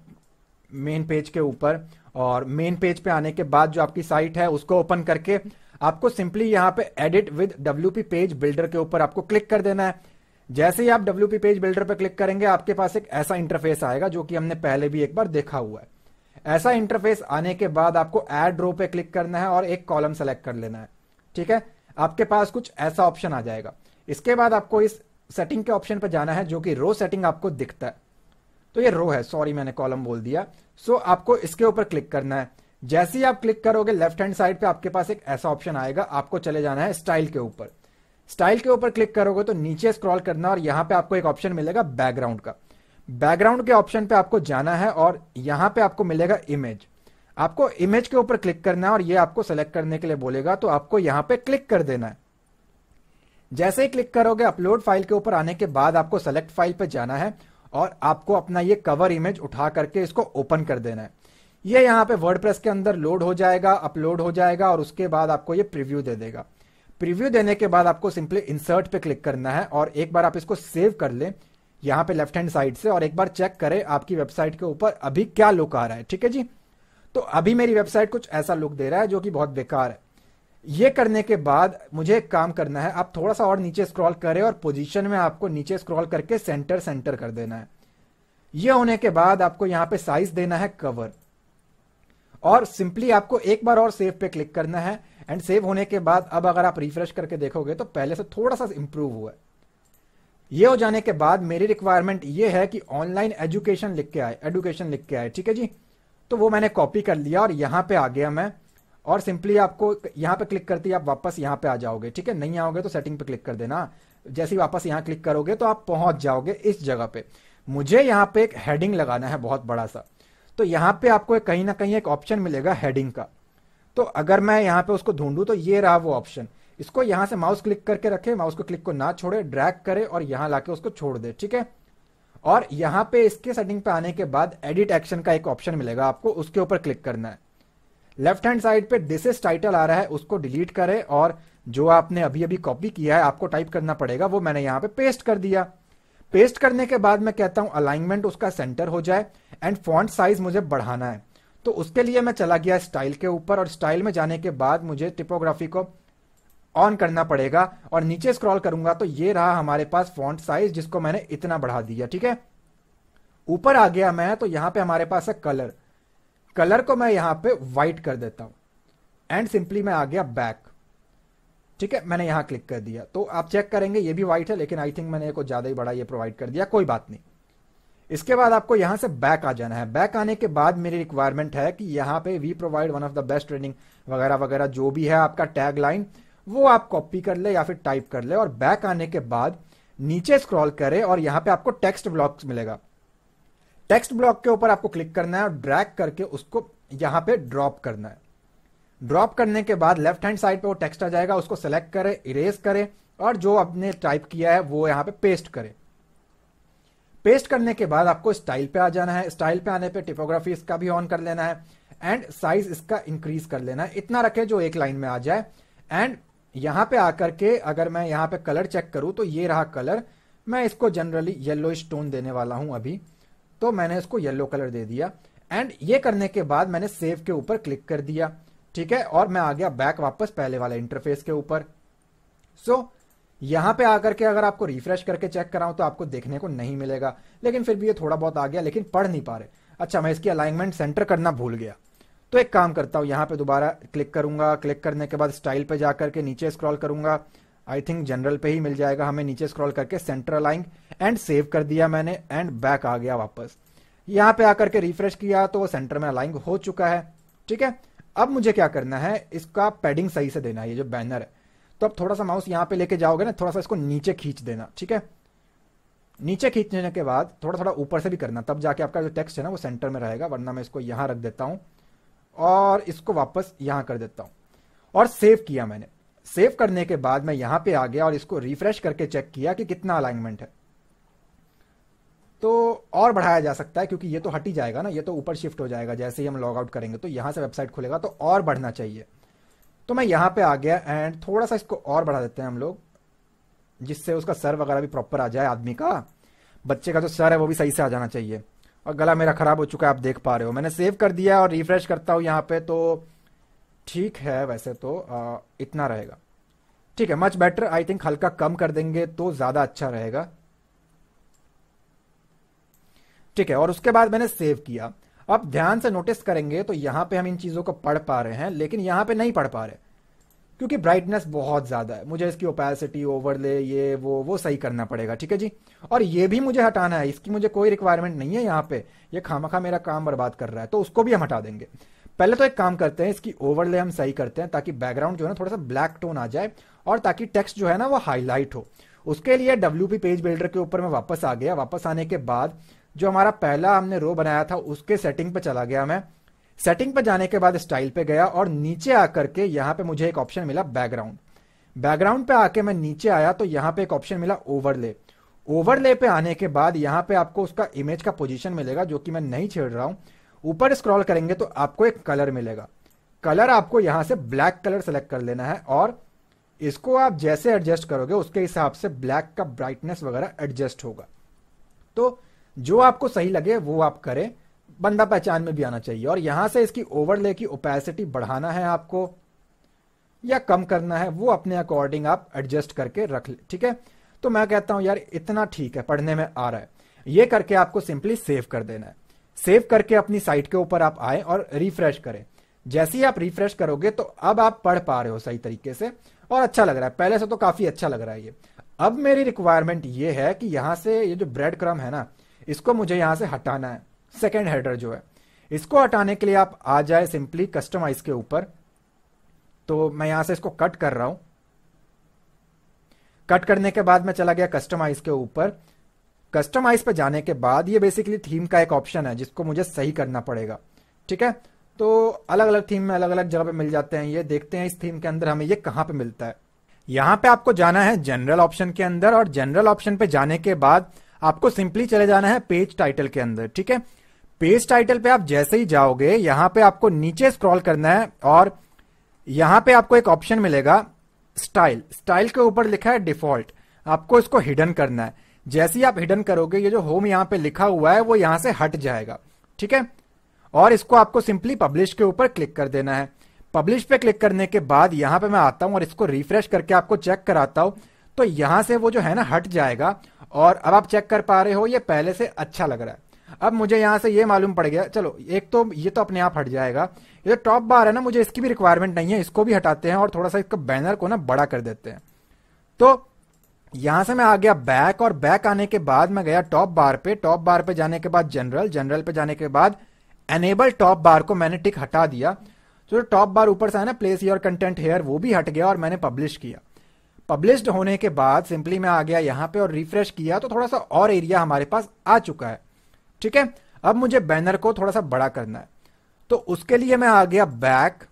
S1: मेन पेज के ऊपर और मेन पेज पे आने के बाद जो आपकी साइट है उसको ओपन करके आपको सिंपली यहां पे edit with WP page builder के ऊपर आपको क्लिक कर देना है। जैसे ही आप WP पेज बिल्डर पे क्लिक करेंगे आपके पास एक ऐसा इंटरफेस आएगा जो कि हमने पहले भी एक बार देखा हुआ है। ऐसा इंटरफेस आने के बाद आपको ऐड रो पे क्लिक करना है और एक कॉलम सेलेक्ट कर लेना है, ठीक है। आपके पास कुछ ऐसा ऑप्शन आ जाएगा। इसके बाद आपको इस सेटिंग के ऑप्शन पर जाना है जो कि रो सेटिंग आपको दिखता है। तो ये रो है, सॉरी मैंने कॉलम बोल दिया। सो आपको इसके ऊपर क्लिक करना है। जैसे ही आप क्लिक करोगे लेफ्ट हैंड साइड पे आपके पास एक ऐसा ऑप्शन आएगा, आपको चले जाना है स्टाइल के ऊपर। स्टाइल के ऊपर क्लिक करोगे तो नीचे स्क्रॉल करना और यहां पे आपको एक ऑप्शन मिलेगा बैकग्राउंड का। बैकग्राउंड के ऑप्शन पे आपको जाना है और यहां पे आपको मिलेगा इमेज। आपको इमेज के ऊपर क्लिक करना है और ये आपको सेलेक्ट करने के लिए बोलेगा, तो आपको यहां पे क्लिक कर देना है। जैसे ही क्लिक करोगे अपलोड फाइल के ऊपर आने के बाद आपको सेलेक्ट फाइल पे जाना है और आपको अपना ये कवर इमेज उठा करके इसको ओपन कर देना है। ये यहां पे वर्डप्रेस के अंदर लोड हो जाएगा, अपलोड हो जाएगा और उसके बाद आपको ये प्रीव्यू दे देगा। प्रीव्यू देने के बाद आपको सिंपली इंसर्ट पे क्लिक करना है और एक बार आप इसको सेव कर लें यहां पे लेफ्ट हैंड साइड से और एक बार चेक करें आपकी वेबसाइट के ऊपर अभी क्या लुक आ रहा है, ठीक है जी। तो अभी मेरी वेबसाइट कुछ ऐसा लुक दे रहा है जो कि बहुत बेकार है। ये करने के बाद मुझे एक काम करना है, आप थोड़ा सा और नीचे स्क्रॉल करें और पोजीशन में आपको नीचे स्क्रॉल करके सेंटर कर देना है। ये होने के बाद आपको यहां पे साइज देना है कवर और सिंपली आपको एक बार और सेव पे क्लिक करना है। एंड सेव होने के बाद अब अगर आप रिफ्रेश करके देखोगे तो पहले से थोड़ा सा इंप्रूव हुआ है। ये हो जाने के बाद मेरी रिक्वायरमेंट ये है कि ऑनलाइन एजुकेशन लिख के आए, ठीक है जी। तो वो मैंने कॉपी कर लिया और यहां पे आ गया मैं और सिंपली आपको यहां पे क्लिक करते ही आप वापस यहां पे आ जाओगे, ठीक है। नहीं आओगे तो सेटिंग पे क्लिक कर देना। जैसे ही वापस यहां क्लिक करोगे तो आप पहुंच जाओगे इस जगह पे। मुझे यहां पे एक हेडिंग लगाना है बहुत बड़ा सा, तो यहां पे आपको कहीं ना कहीं एक ऑप्शन मिलेगा हेडिंग का। तो अगर मैं यहां पे उसको ढूंढूं तो ये रहा वो ऑप्शन। इसको यहां से माउस क्लिक करके रखे, माउस को क्लिक को ना छोड़े, ड्रैग करे और यहां लाके उसको छोड़ दे, ठीक है। और यहां पे इसके सेटिंग पे आने के बाद एडिट एक्शन का एक ऑप्शन मिलेगा, आपको उसके ऊपर क्लिक करना है। लेफ्ट हैंड साइड पे दिस इज टाइटल आ रहा है, उसको डिलीट करें और जो आपने अभी अभी कॉपी किया है आपको टाइप करना पड़ेगा, वो मैंने यहां पे पेस्ट कर दिया। पेस्ट करने के बाद मैं कहता हूं अलाइनमेंट उसका सेंटर हो जाए एंड फॉन्ट साइज मुझे बढ़ाना है। तो उसके लिए मैं चला गया स्टाइल के ऊपर और स्टाइल में जाने के बाद मुझे टिपोग्राफी को ऑन करना पड़ेगा और नीचे स्क्रॉल करूंगा तो ये रहा हमारे पास फॉन्ट साइज, जिसको मैंने इतना बढ़ा दिया, ठीक है। ऊपर आ गया मैं तो यहां पे हमारे पास है कलर को मैं यहां पे व्हाइट कर देता हूं एंड सिंपली मैं आ गया बैक, ठीक है। मैंने यहां क्लिक कर दिया तो आप चेक करेंगे ये भी व्हाइट है, लेकिन आई थिंक मैंने को ज्यादा ही बड़ा ये प्रोवाइड कर दिया, कोई बात नहीं। इसके बाद आपको यहां से बैक आ जाना है। बैक आने के बाद मेरी रिक्वायरमेंट है कि यहां पे we provide one of the best training वगैरह वगैरह जो भी है आपका टैग लाइन, वो आप कॉपी कर ले या फिर टाइप कर ले और बैक आने के बाद नीचे स्क्रॉल करें और यहां पे आपको टेक्स्ट ब्लॉक मिलेगा। टेक्स्ट ब्लॉक के ऊपर आपको क्लिक करना है और ड्रैग करके उसको यहां पे ड्रॉप करना है। ड्रॉप करने के बाद लेफ्ट हैंड साइड पे वो टेक्स्ट आ जाएगा, उसको सेलेक्ट करें, इरेज करें और जो आपने टाइप किया है वो यहां पे पेस्ट करें। पेस्ट करने के बाद आपको स्टाइल पे आ जाना है। स्टाइल पे आने पे टिपोग्राफी इसका भी ऑन कर लेना है एंड साइज इसका इंक्रीज कर लेना है, इतना रखे जो एक लाइन में आ जाए। एंड यहां पे आकर के अगर मैं यहां पे कलर चेक करूं तो ये रहा कलर, मैं इसको जनरली येलोइश टोन देने वाला हूं अभी, तो मैंने इसको येलो कलर दे दिया। एंड ये करने के बाद मैंने सेव के ऊपर क्लिक कर दिया, ठीक है, और मैं आ गया बैक वापस पहले वाले इंटरफेस के ऊपर। सो यहां पे आकर के अगर आपको रिफ्रेश करके चेक कराऊं तो आपको देखने को नहीं मिलेगा, लेकिन फिर भी ये थोड़ा बहुत आ गया, लेकिन पढ़ नहीं पा रहे। अच्छा, मैं इसकी अलाइनमेंट सेंटर करना भूल गया, तो एक काम करता हूं, यहां पे दोबारा क्लिक करूंगा, क्लिक करने के बाद स्टाइल पे जाकर के नीचे स्क्रॉल करूंगा, आई थिंक जनरल पे ही मिल जाएगा हमें, नीचे स्क्रॉल करके सेंटर अलाइन एंड सेव कर दिया मैंने एंड बैक आ गया वापस। यहां पे आकर के रिफ्रेश किया तो वो सेंटर में अलाइन हो चुका है, ठीक है। अब मुझे क्या करना है, इसका पैडिंग सही से देना है, ये जो बैनर है। तो अब थोड़ा सा माउस यहां पे लेके जाओगे ना, थोड़ा सा इसको नीचे खींच देना, ठीक है। नीचे खींचने के बाद थोड़ा थोड़ा ऊपर से भी करना, तब जाके आपका जो टेक्स्ट है ना वो सेंटर में रहेगा, वरना मैं इसको यहां रख देता हूं और इसको वापस यहां कर देता हूं और सेव किया मैंने। सेव करने के बाद मैं यहां पे आ गया और इसको रिफ्रेश करके चेक किया कि कितना अलाइनमेंट है। तो और बढ़ाया जा सकता है क्योंकि ये तो हट ही जाएगा ना, ये तो ऊपर शिफ्ट हो जाएगा जैसे ही हम लॉग आउट करेंगे, तो यहां से वेबसाइट खुलेगा तो और बढ़ना चाहिए। तो मैं यहां पे आ गया एंड थोड़ा सा इसको और बढ़ा देते हैं हम लोग, जिससे उसका सर वगैरह भी प्रॉपर आ जाए, आदमी का, बच्चे का जो सर है वो भी सही से आ जाना चाहिए। और गला मेरा खराब हो चुका है, आप देख पा रहे हो। मैंने सेव कर दिया और रिफ्रेश करता हूं यहां पे, तो ठीक है, वैसे तो इतना रहेगा, ठीक है, मच बेटर। आई थिंक हल्का कम कर देंगे तो ज्यादा अच्छा रहेगा, ठीक है। और उसके बाद मैंने सेव किया। अब ध्यान से नोटिस करेंगे तो यहां पे हम इन चीजों को पढ़ पा रहे हैं, लेकिन यहां पे नहीं पढ़ पा रहे क्योंकि ब्राइटनेस बहुत ज्यादा है। मुझे इसकी ओपेसिटी, ओवरले, ये वो सही करना पड़ेगा, ठीक है जी। और ये भी मुझे हटाना है, इसकी मुझे कोई रिक्वायरमेंट नहीं है यहाँ पे, ये खामखा मेरा काम बर्बाद कर रहा है, तो उसको भी हम हटा देंगे। पहले तो एक काम करते हैं, इसकी ओवरले हम सही करते हैं ताकि बैकग्राउंड जो है ना थोड़ा सा ब्लैक टोन आ जाए और ताकि टेक्स्ट जो है ना वो हाईलाइट हो। उसके लिए WP पेज बिल्डर के ऊपर मैं वापस आ गया। वापस आने के बाद जो हमारा पहला हमने रो बनाया था उसके सेटिंग पे चला गया मैं। सेटिंग पे जाने के बाद स्टाइल पे गया और नीचे आकर के यहां पे मुझे एक ऑप्शन मिला बैकग्राउंड। बैकग्राउंड पे आके मैं नीचे आया तो यहां पे एक ऑप्शन मिला ओवरले। ओवरले पे आने के बाद यहां पे आपको उसका इमेज का पोजीशन मिलेगा, जो कि मैं नहीं छेड़ रहा हूं। ऊपर स्क्रॉल करेंगे तो आपको एक कलर मिलेगा। कलर आपको यहां से ब्लैक कलर सेलेक्ट कर लेना है और इसको आप जैसे एडजस्ट करोगे उसके हिसाब से ब्लैक का ब्राइटनेस वगैरह एडजस्ट होगा। तो जो आपको सही लगे वो आप करें, बंदा पहचान में भी आना चाहिए। और यहां से इसकी ओवरले की ओपेसिटी बढ़ाना है आपको या कम करना है, वो अपने अकॉर्डिंग आप एडजस्ट करके रख ले, ठीक है। तो मैं कहता हूं यार इतना ठीक है, पढ़ने में आ रहा है। ये करके आपको सिंपली सेव कर देना है। सेव करके अपनी साइट के ऊपर आप आए और रिफ्रेश करें। जैसे ही आप रिफ्रेश करोगे तो अब आप पढ़ पा रहे हो सही तरीके से और अच्छा लग रहा है, पहले से तो काफी अच्छा लग रहा है ये। अब मेरी रिक्वायरमेंट ये है कि यहां से ये जो ब्रेड क्रम है ना, इसको मुझे यहां से हटाना है। सेकेंड हेडर जो है, इसको हटाने के लिए आप आ जाए सिंपली कस्टमाइज के ऊपर। तो मैं यहां से इसको कट कर रहा हूं। कट करने के बाद मैं चला गया कस्टमाइज के ऊपर। कस्टमाइज पे जाने के बाद ये बेसिकली थीम का एक ऑप्शन है जिसको मुझे सही करना पड़ेगा, ठीक है। तो अलग अलग थीम में अलग अलग जगह पे मिल जाते हैं ये, देखते हैं इस थीम के अंदर हमें ये कहां पे मिलता है। यहां पे आपको जाना है जनरल ऑप्शन के अंदर और जनरल ऑप्शन पे जाने के बाद आपको सिंपली चले जाना है पेज टाइटल के अंदर, ठीक है। पेज टाइटल पे आप जैसे ही जाओगे यहां पे आपको नीचे स्क्रॉल करना है और यहां पे आपको एक ऑप्शन मिलेगा स्टाइल। स्टाइल के ऊपर लिखा है डिफॉल्ट, आपको इसको हिडन करना है। जैसे ही आप हिडन करोगे ये जो होम यहां पे लिखा हुआ है वो यहां से हट जाएगा, ठीक है। और इसको आपको सिंपली पब्लिश के ऊपर क्लिक कर देना है। पब्लिश पे क्लिक करने के बाद यहां पे मैं आता हूं और इसको रिफ्रेश करके आपको चेक कराता हूं, तो यहां से वो जो है ना हट जाएगा। और अब आप चेक कर पा रहे हो ये पहले से अच्छा लग रहा है। अब मुझे यहां से ये मालूम पड़ गया, चलो एक तो ये तो अपने आप हट जाएगा। ये जो टॉप बार है ना, मुझे इसकी भी रिक्वायरमेंट नहीं है, इसको भी हटाते हैं और थोड़ा सा इसका बैनर को ना बड़ा कर देते हैं। तो यहां से मैं आ गया बैक और बैक आने के बाद मैं गया टॉप बार पे। टॉप बार पे जाने के बाद जनरल, जनरल पे जाने के बाद एनेबल टॉप बार को मैंने टिक हटा दिया। तो टॉप बार ऊपर से है ना प्लेस योर कंटेंट हेयर, वो भी हट गया और मैंने पब्लिश किया। पब्लिश्ड होने के बाद सिंपली मैं आ गया यहां पे और रिफ्रेश किया तो थोड़ा सा और एरिया हमारे पास आ चुका है, ठीक है। अब मुझे बैनर को थोड़ा सा बड़ा करना है, तो उसके लिए मैं आ गया बैक।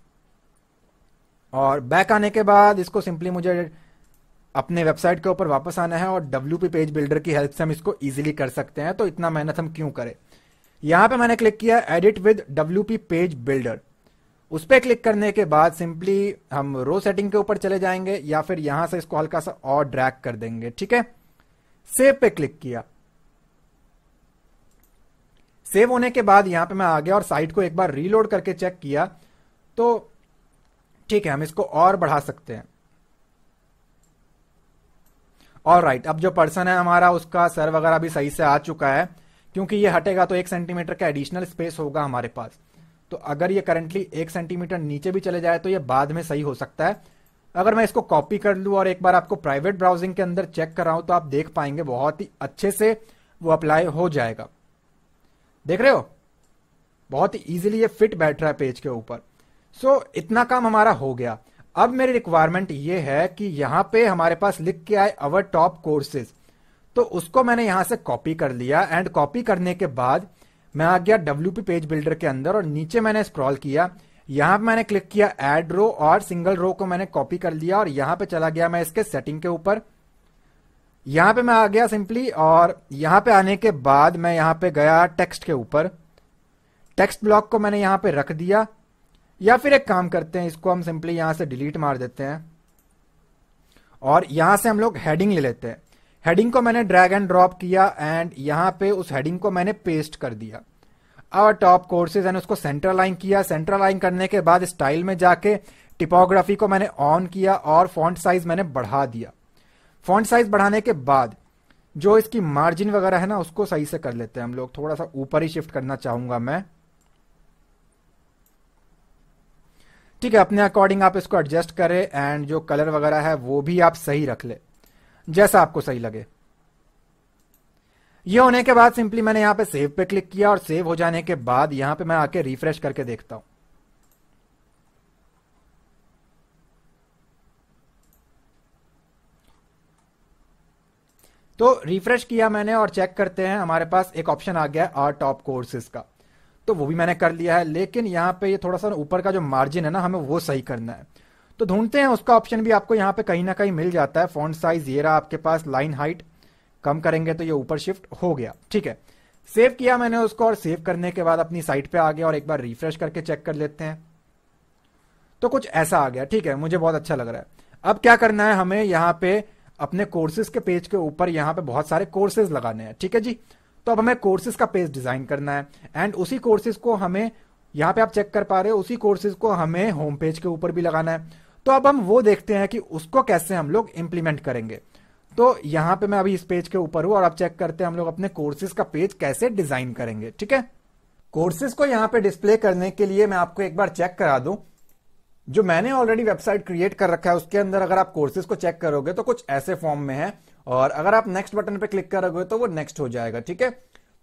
S1: और बैक आने के बाद इसको सिंपली मुझे अपने वेबसाइट के ऊपर वापस आना है और WP पेज बिल्डर की हेल्प से हम इसको इजीली कर सकते हैं। तो इतना मेहनत हम क्यों करें। यहां पे मैंने क्लिक किया edit with WP page builder. उस पर क्लिक करने के बाद सिंपली हम रो सेटिंग के ऊपर चले जाएंगे या फिर यहां से इसको हल्का सा और ड्रैग कर देंगे, ठीक है। सेव पे क्लिक किया। सेव होने के बाद यहां पे मैं आ गया और साइट को एक बार रीलोड करके चेक किया तो ठीक है, हम इसको और बढ़ा सकते हैं। ऑलराइट, अब जो पर्सन है हमारा उसका सर वगैरह भी सही से आ चुका है, क्योंकि ये हटेगा तो 1 सेंटीमीटर का एडिशनल स्पेस होगा हमारे पास। तो अगर ये करंटली 1 सेंटीमीटर नीचे भी चले जाए तो ये बाद में सही हो सकता है। अगर मैं इसको कॉपी कर लूं और एक बार आपको प्राइवेट ब्राउजिंग के अंदर चेक कराऊं तो आप देख पाएंगे बहुत ही अच्छे से वो अप्लाई हो जाएगा। देख रहे हो, बहुत ही इजीली ये फिट बैठ रहा है पेज के ऊपर। सो इतना काम हमारा हो गया। अब मेरी रिक्वायरमेंट ये है कि यहां पे हमारे पास लिख के आए अवर टॉप कोर्सेज, तो उसको मैंने यहां से कॉपी कर लिया। एंड कॉपी करने के बाद मैं आ गया WP पेज बिल्डर के अंदर और नीचे मैंने स्क्रॉल किया, यहां पे मैंने क्लिक किया ऐड रो और सिंगल रो को मैंने कॉपी कर लिया और यहां पे चला गया मैं इसके सेटिंग के ऊपर। यहां पे मैं आ गया सिंपली और यहां पे आने के बाद मैं यहां पे गया टेक्स्ट के ऊपर। टेक्स्ट ब्लॉक को मैंने यहां पे रख दिया, या फिर एक काम करते हैं, इसको हम सिंपली यहां से डिलीट मार देते हैं और यहां से हम लोग हेडिंग ले लेते हैं। हेडिंग को मैंने ड्रैग एंड ड्रॉप किया एंड यहां पे उस हेडिंग को मैंने पेस्ट कर दिया। और टॉप कोर्सेज एंड उसको सेंटर लाइन किया। सेंटर लाइन करने के बाद स्टाइल में जाके टिपोग्राफी को मैंने ऑन किया और फॉन्ट साइज मैंने बढ़ा दिया। फॉन्ट साइज बढ़ाने के बाद जो इसकी मार्जिन वगैरह है ना उसको सही से कर लेते हैं हम लोग। थोड़ा सा ऊपर ही शिफ्ट करना चाहूंगा मैं। ठीक है, अपने अकॉर्डिंग आप इसको एडजस्ट करें एंड जो कलर वगैरह है वो भी आप सही रख ले, जैसा आपको सही लगे। ये होने के बाद सिंपली मैंने यहां पे सेव पे क्लिक किया और सेव हो जाने के बाद यहां पे मैं आके रिफ्रेश करके देखता हूं। तो रिफ्रेश किया मैंने और चेक करते हैं, हमारे पास एक ऑप्शन आ गया आर टॉप कोर्सेज का, तो वो भी मैंने कर लिया है। लेकिन यहां पे ये थोड़ा सा ऊपर का जो मार्जिन है ना हमें वो सही करना है, तो ढूंढते हैं उसका ऑप्शन भी आपको यहां पे कहीं ना कहीं मिल जाता है। फॉन्ट साइज ये रहा आपके पास, लाइन हाइट कम करेंगे तो ये ऊपर शिफ्ट हो गया। ठीक है, सेव किया मैंने उसको और सेव करने के बाद अपनी साइट पे आ गया और एक बार रिफ्रेश करके चेक कर लेते हैं तो कुछ ऐसा आ गया। ठीक है, मुझे बहुत अच्छा लग रहा है। अब क्या करना है, हमें यहाँ पे अपने कोर्सेज के पेज के ऊपर यहाँ पे बहुत सारे कोर्सेज लगाने हैं। ठीक है जी, तो अब हमें कोर्सेज का पेज डिजाइन करना है एंड उसी कोर्सेज को हमें यहाँ पे आप चेक कर पा रहे हो, उसी कोर्सेज को हमें होम पेज के ऊपर भी लगाना है। तो अब हम वो देखते हैं कि उसको कैसे हम लोग इंप्लीमेंट करेंगे। तो यहां पे मैं अभी इस पेज के ऊपर हूं और अब चेक करते हैं हम लोग अपने कोर्सेज का पेज कैसे डिजाइन करेंगे। ठीक है, कोर्सेज को यहां पे डिस्प्ले करने के लिए मैं आपको एक बार चेक करा दूं, जो मैंने ऑलरेडी वेबसाइट क्रिएट कर रखा है उसके अंदर अगर आप कोर्सेज को चेक करोगे तो कुछ ऐसे फॉर्म में है और अगर आप नेक्स्ट बटन पे क्लिक करोगे तो वो नेक्स्ट हो जाएगा। ठीक है,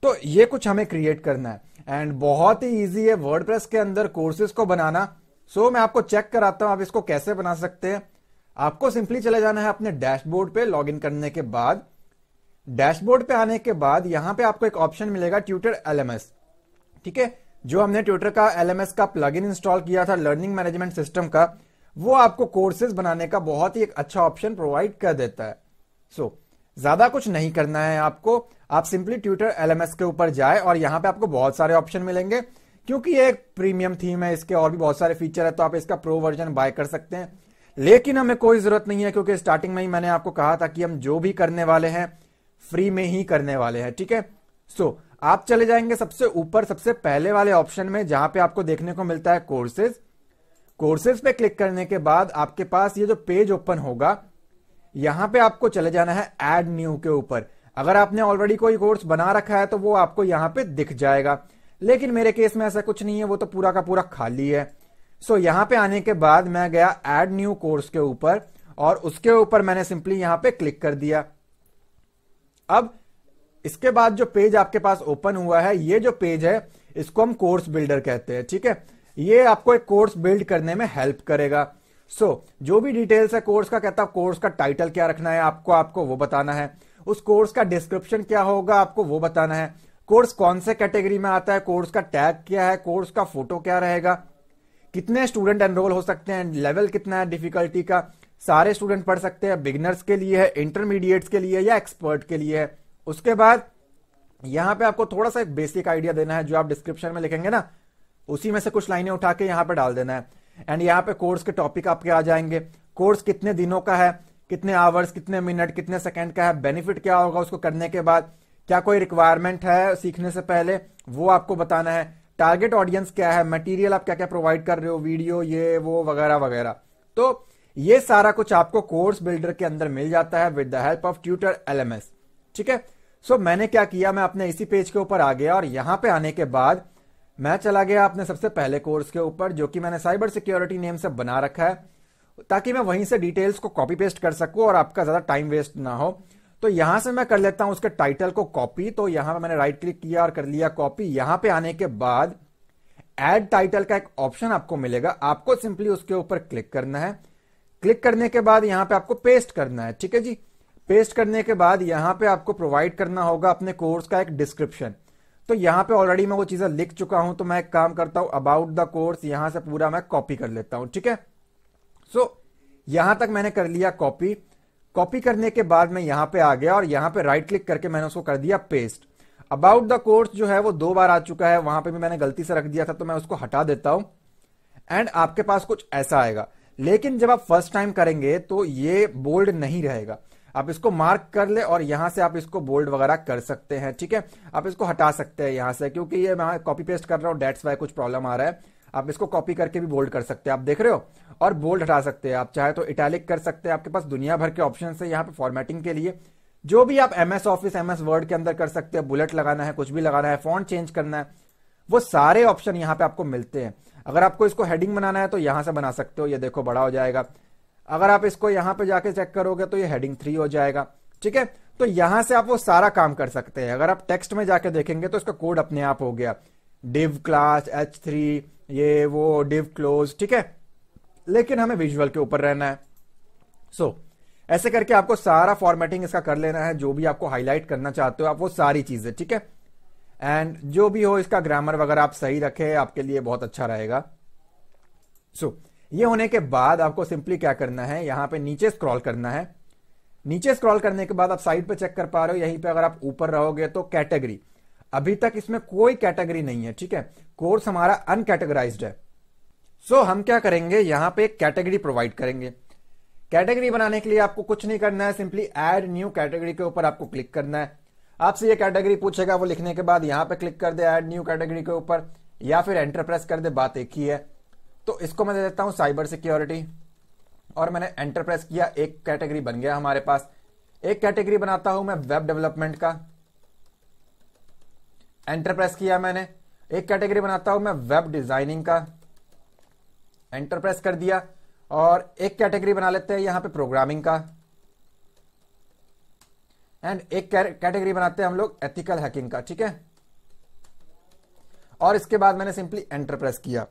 S1: तो ये कुछ हमें क्रिएट करना है एंड बहुत ही ईजी है वर्डप्रेस के अंदर कोर्सेज को बनाना। सो मैं आपको चेक कराता हूं आप इसको कैसे बना सकते हैं। आपको सिंपली चले जाना है अपने डैशबोर्ड पे। लॉगिन करने के बाद डैशबोर्ड पे आने के बाद यहां पे आपको एक ऑप्शन मिलेगा ट्यूटर एलएमएस। ठीक है, जो हमने ट्यूटर का एलएमएस का प्लगइन इंस्टॉल किया था लर्निंग मैनेजमेंट सिस्टम का, वो आपको कोर्सेज बनाने का बहुत ही एक अच्छा ऑप्शन प्रोवाइड कर देता है। सो ज्यादा कुछ नहीं करना है आपको, आप सिंपली ट्यूटर एलएमएस के ऊपर जाए और यहां पे आपको बहुत सारे ऑप्शन मिलेंगे। क्योंकि ये एक प्रीमियम थीम है, इसके और भी बहुत सारे फीचर है, तो आप इसका प्रो वर्जन बाय कर सकते हैं। लेकिन हमें कोई जरूरत नहीं है क्योंकि स्टार्टिंग में ही मैंने आपको कहा था कि हम जो भी करने वाले हैं फ्री में ही करने वाले हैं। ठीक है, सो आप चले जाएंगे सबसे ऊपर सबसे पहले वाले ऑप्शन में जहां पे आपको देखने को मिलता है कोर्सेज। कोर्सेज पे क्लिक करने के बाद आपके पास ये जो पेज ओपन होगा, यहां पे आपको चले जाना है ऐड न्यू के ऊपर। अगर आपने ऑलरेडी कोई कोर्स बना रखा है तो वो आपको यहां पे दिख जाएगा, लेकिन मेरे केस में ऐसा कुछ नहीं है, वो तो पूरा का पूरा खाली है। सो यहां पे आने के बाद मैं गया ऐड न्यू कोर्स के ऊपर और उसके ऊपर मैंने सिंपली यहां पे क्लिक कर दिया। अब इसके बाद जो पेज आपके पास ओपन हुआ है, ये जो पेज है इसको हम कोर्स बिल्डर कहते हैं। ठीक है, ये आपको एक कोर्स बिल्ड करने में हेल्प करेगा। सो जो भी डिटेल्स है कोर्स का, कहता है कोर्स का टाइटल क्या रखना है आपको वो बताना है, उस कोर्स का डिस्क्रिप्शन क्या होगा आपको वो बताना है, कोर्स कौन से कैटेगरी में आता है, कोर्स का टैग क्या है, कोर्स का फोटो क्या रहेगा, कितने स्टूडेंट एनरोल हो सकते हैं, लेवल कितना है डिफिकल्टी का, सारे स्टूडेंट पढ़ सकते हैं, बिगिनर्स के लिए है, इंटरमीडिएट्स के लिए या एक्सपर्ट के लिए है। उसके बाद यहां पे आपको थोड़ा सा एक बेसिक आइडिया देना है, जो आप डिस्क्रिप्शन में लिखेंगे ना उसी में से कुछ लाइनें उठा के यहां पे डाल देना है। एंड यहां पे कोर्स के टॉपिक आपके आ जाएंगे, कोर्स कितने दिनों का है, कितने आवर्स, कितने मिनट, कितने सेकंड का है, बेनिफिट क्या होगा उसको करने के बाद, क्या कोई रिक्वायरमेंट है सीखने से पहले, वो आपको बताना है। टारगेट ऑडियंस क्या है, मटेरियल आप क्या क्या प्रोवाइड कर रहे हो, वीडियो ये वो वगैरह वगैरह। तो ये सारा कुछ आपको कोर्स बिल्डर के अंदर मिल जाता है with the help of tutor LMS. ठीक है, सो मैंने क्या किया, मैं अपने इसी पेज के ऊपर आ गया और यहां पे आने के बाद मैं चला गया अपने सबसे पहले कोर्स के ऊपर, जो कि मैंने साइबर सिक्योरिटी नेम से बना रखा है, ताकि मैं वहीं से डिटेल्स को कॉपी पेस्ट कर सकूं और आपका ज्यादा टाइम वेस्ट ना हो। तो यहां से मैं कर लेता हूं उसके टाइटल को कॉपी। तो यहां पे मैंने राइट क्लिक किया और कर लिया कॉपी। यहां पे आने के बाद ऐड टाइटल का एक ऑप्शन आपको मिलेगा, आपको सिंपली उसके ऊपर क्लिक करना है। क्लिक करने के बाद यहां पे आपको पेस्ट करना है। ठीक है जी, पेस्ट करने के बाद यहां पे आपको प्रोवाइड करना होगा अपने कोर्स का एक डिस्क्रिप्शन। तो यहां पे ऑलरेडी मैं वो चीजें लिख चुका हूं, तो मैं एक काम करता हूं, अबाउट द कोर्स यहां से पूरा मैं कॉपी कर लेता हूं। ठीक है, सो यहां तक मैंने कर लिया कॉपी। कॉपी करने के बाद मैं यहां पे आ गया और यहां पे राइट क्लिक करके मैंने उसको कर दिया पेस्ट। अबाउट द कोर्स जो है वो 2 बार आ चुका है, वहां पे भी मैंने गलती से रख दिया था, तो मैं उसको हटा देता हूं एंड आपके पास कुछ ऐसा आएगा। लेकिन जब आप फर्स्ट टाइम करेंगे तो ये बोल्ड नहीं रहेगा, आप इसको मार्क कर ले और यहां से आप इसको बोल्ड वगैरह कर सकते हैं। ठीक है, आप इसको हटा सकते हैं यहां से, क्योंकि ये मैं कॉपी पेस्ट कर रहा हूं, डेट्स वाई कुछ प्रॉब्लम आ रहा है। आप इसको कॉपी करके भी बोल्ड कर सकते हैं, आप देख रहे हो, और बोल्ड हटा सकते हैं। आप चाहे तो इटैलिक कर सकते हैं, आपके पास दुनिया भर के ऑप्शन है यहाँ पे फॉर्मेटिंग के लिए, जो भी आप एमएस ऑफिस एमएस वर्ड के अंदर कर सकते हैं। बुलेट लगाना है, कुछ भी लगाना है, फॉन्ट चेंज करना है, वो सारे ऑप्शन यहाँ पे आपको मिलते हैं। अगर आपको इसको हेडिंग बनाना है तो यहां से बना सकते हो, ये देखो बड़ा हो जाएगा। अगर आप इसको यहां पे जाके चेक करोगे तो ये हेडिंग 3 हो जाएगा। ठीक है, तो यहां से आप वो सारा काम कर सकते हैं। अगर आप टेक्स्ट में जाके देखेंगे तो इसका कोड अपने आप हो गया, div क्लास h3 ये वो div क्लोज। ठीक है, लेकिन हमें विजुअल के ऊपर रहना है। सो ऐसे करके आपको सारा फॉर्मेटिंग इसका कर लेना है, जो भी आपको हाईलाइट करना चाहते हो आप वो सारी चीजें। ठीक है, एंड जो भी हो इसका ग्रामर वगैरह आप सही रखें, आपके लिए बहुत अच्छा रहेगा। सो ये होने के बाद आपको सिंपली क्या करना है, यहां पे नीचे स्क्रॉल करना है। नीचे स्क्रॉल करने के बाद आप साइड पे चेक कर पा रहे हो, यहीं पे अगर आप ऊपर रहोगे तो कैटेगरी, अभी तक इसमें कोई कैटेगरी नहीं है। ठीक है, कोर्स हमारा अनकैटेगराइज्ड है। सो हम क्या करेंगे, यहां पे एक कैटेगरी प्रोवाइड करेंगे। कैटेगरी बनाने के लिए आपको कुछ नहीं करना है, सिंपली ऐड न्यू कैटेगरी के ऊपर आपको क्लिक करना है। आपसे ये कैटेगरी पूछेगा, वो लिखने के बाद यहां पे क्लिक कर दे ऐड न्यू कैटेगरी के ऊपर, या फिर एंटर प्रेस कर दे, बात एक ही है। तो इसको मैं दे देता हूं साइबर सिक्योरिटी, और मैंने एंटर प्रेस किया, एक कैटेगरी बन गया हमारे पास। एक कैटेगरी बनाता हूं मैं वेब डेवलपमेंट का, एंटर प्रेस किया मैंने। एक कैटेगरी बनाता हूं मैं वेब डिजाइनिंग का, एंटर प्रेस कर दिया। और एक कैटेगरी बना लेते हैं यहां पे प्रोग्रामिंग का, एंड एक कैटेगरी बनाते हैं हम लोग एथिकल हैकिंग का। ठीक है, और इसके बाद मैंने सिंपली एंटर प्रेस किया।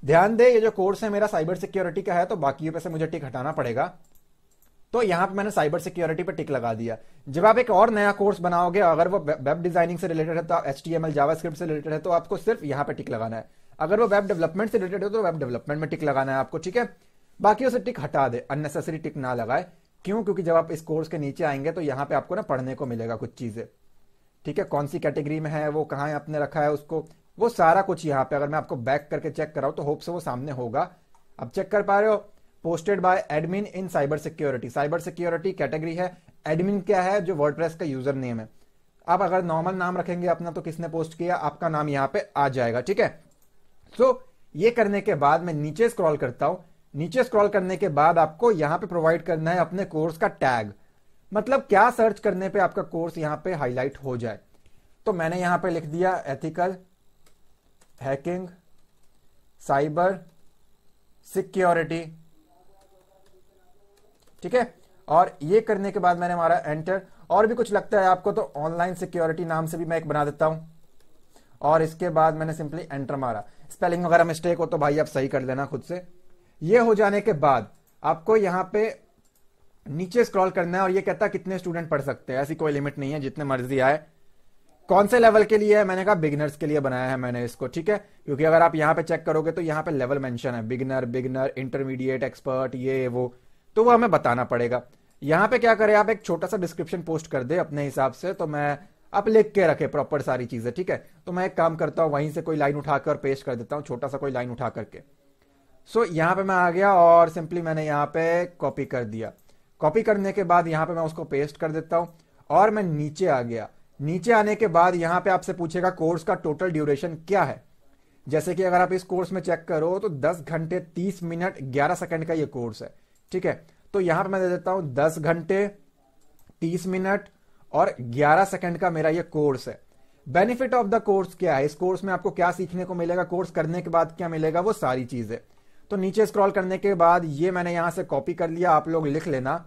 S1: ध्यान दे, ये जो कोर्स है मेरा साइबर सिक्योरिटी का है, तो बाकी पे से मुझे टिक हटाना पड़ेगा। तो यहां पे मैंने साइबर सिक्योरिटी पे टिक लगा दिया। जब आप एक और नया कोर्स बनाओगे, अगर वो वेब डिजाइनिंग से रिलेटेड है तो HTML जावास्क्रिप्ट से रिलेटेड है तो आपको सिर्फ यहां पे टिक लगाना है। अगर वो वेब डेवलपमेंट से रिलेटेड है तो वेब डेवलपमेंट में टिक लगाना है आपको। ठीक है, बाकी उसे टिक हटा दे, अननेसेसरी टिक ना लगाए। क्यों? क्योंकि जब आप इस कोर्स के नीचे आएंगे तो यहां पे आपको ना पढ़ने को मिलेगा कुछ चीजें। ठीक है, कौन सी कैटेगरी में है, वो कहां आपने रखा है उसको, वो सारा कुछ यहाँ पे अगर मैं आपको बैक करके चेक कराऊं तो होप से वो सामने होगा। अब चेक कर पा रहे हो, पोस्टेड बाय एडमिन इन cyber security. Cyber security category है, एडमिन क्या है, जो वर्डप्रेस का यूजर नेम है। आप अगर नॉर्मल नाम रखेंगे अपना तो किसने पोस्ट किया, आपका नाम यहाँ पे आ जाएगा। ठीक है, सो ये करने के बाद मैं नीचे स्क्रॉल करता हूं। नीचे स्क्रॉल करने के बाद आपको यहां पे प्रोवाइड करना है अपने कोर्स का टैग, मतलब क्या सर्च करने पे आपका कोर्स यहां पे हाईलाइट हो जाए। तो मैंने यहां पे लिख दिया एथिकल हैकिंग साइबर सिक्योरिटी। ठीक है, और ये करने के बाद मैंने मारा एंटर। और भी कुछ लगता है आपको तो ऑनलाइन सिक्योरिटी नाम से भी मैं एक बना देता हूं, और इसके बाद मैंने सिंपली एंटर मारा। स्पेलिंग वगैरह मिस्टेक हो तो भाई आप सही कर लेना खुद से। ये हो जाने के बाद आपको यहां पे नीचे स्क्रॉल करना है, और ये कहता है कितने स्टूडेंट पढ़ सकते हैं। ऐसी कोई लिमिट नहीं है, जितने मर्जी आए। कौन से लेवल के लिए है, मैंने कहा बिगिनर्स के लिए बनाया है मैंने इसको। ठीक है, क्योंकि अगर आप यहां पे चेक करोगे तो यहां पे लेवल मेंशन है, बिगिनर, इंटरमीडिएट, एक्सपर्ट, ये वो, तो वो हमें बताना पड़ेगा। यहां पे क्या करें, आप एक छोटा सा डिस्क्रिप्शन पोस्ट कर दे अपने हिसाब से, तो मैं आप लिख के रखे प्रॉपर सारी चीजें। ठीक है, तो मैं एक काम करता हूं, वहीं से कोई लाइन उठाकर पेस्ट कर देता हूं, छोटा सा कोई लाइन उठा करके। सो यहां पे मैं आ गया और सिंपली मैंने यहां पे कॉपी कर दिया। कॉपी करने के बाद यहां पे मैं उसको पेस्ट कर देता हूं, और मैं नीचे आ गया। नीचे आने के बाद यहां पे आपसे पूछेगा कोर्स का टोटल ड्यूरेशन क्या है। जैसे कि अगर आप इस कोर्स में चेक करो तो 10 घंटे 30 मिनट 11 सेकंड का ये कोर्स है, ठीक है। तो यहां पे मैं दे देता हूं 10 घंटे 30 मिनट और 11 सेकंड का मेरा ये कोर्स है। बेनिफिट ऑफ द कोर्स क्या है, इस कोर्स में आपको क्या सीखने को मिलेगा, कोर्स करने के बाद क्या मिलेगा, वो सारी चीजें। तो नीचे स्क्रॉल करने के बाद ये मैंने यहां से कॉपी कर लिया, आप लोग लिख लेना,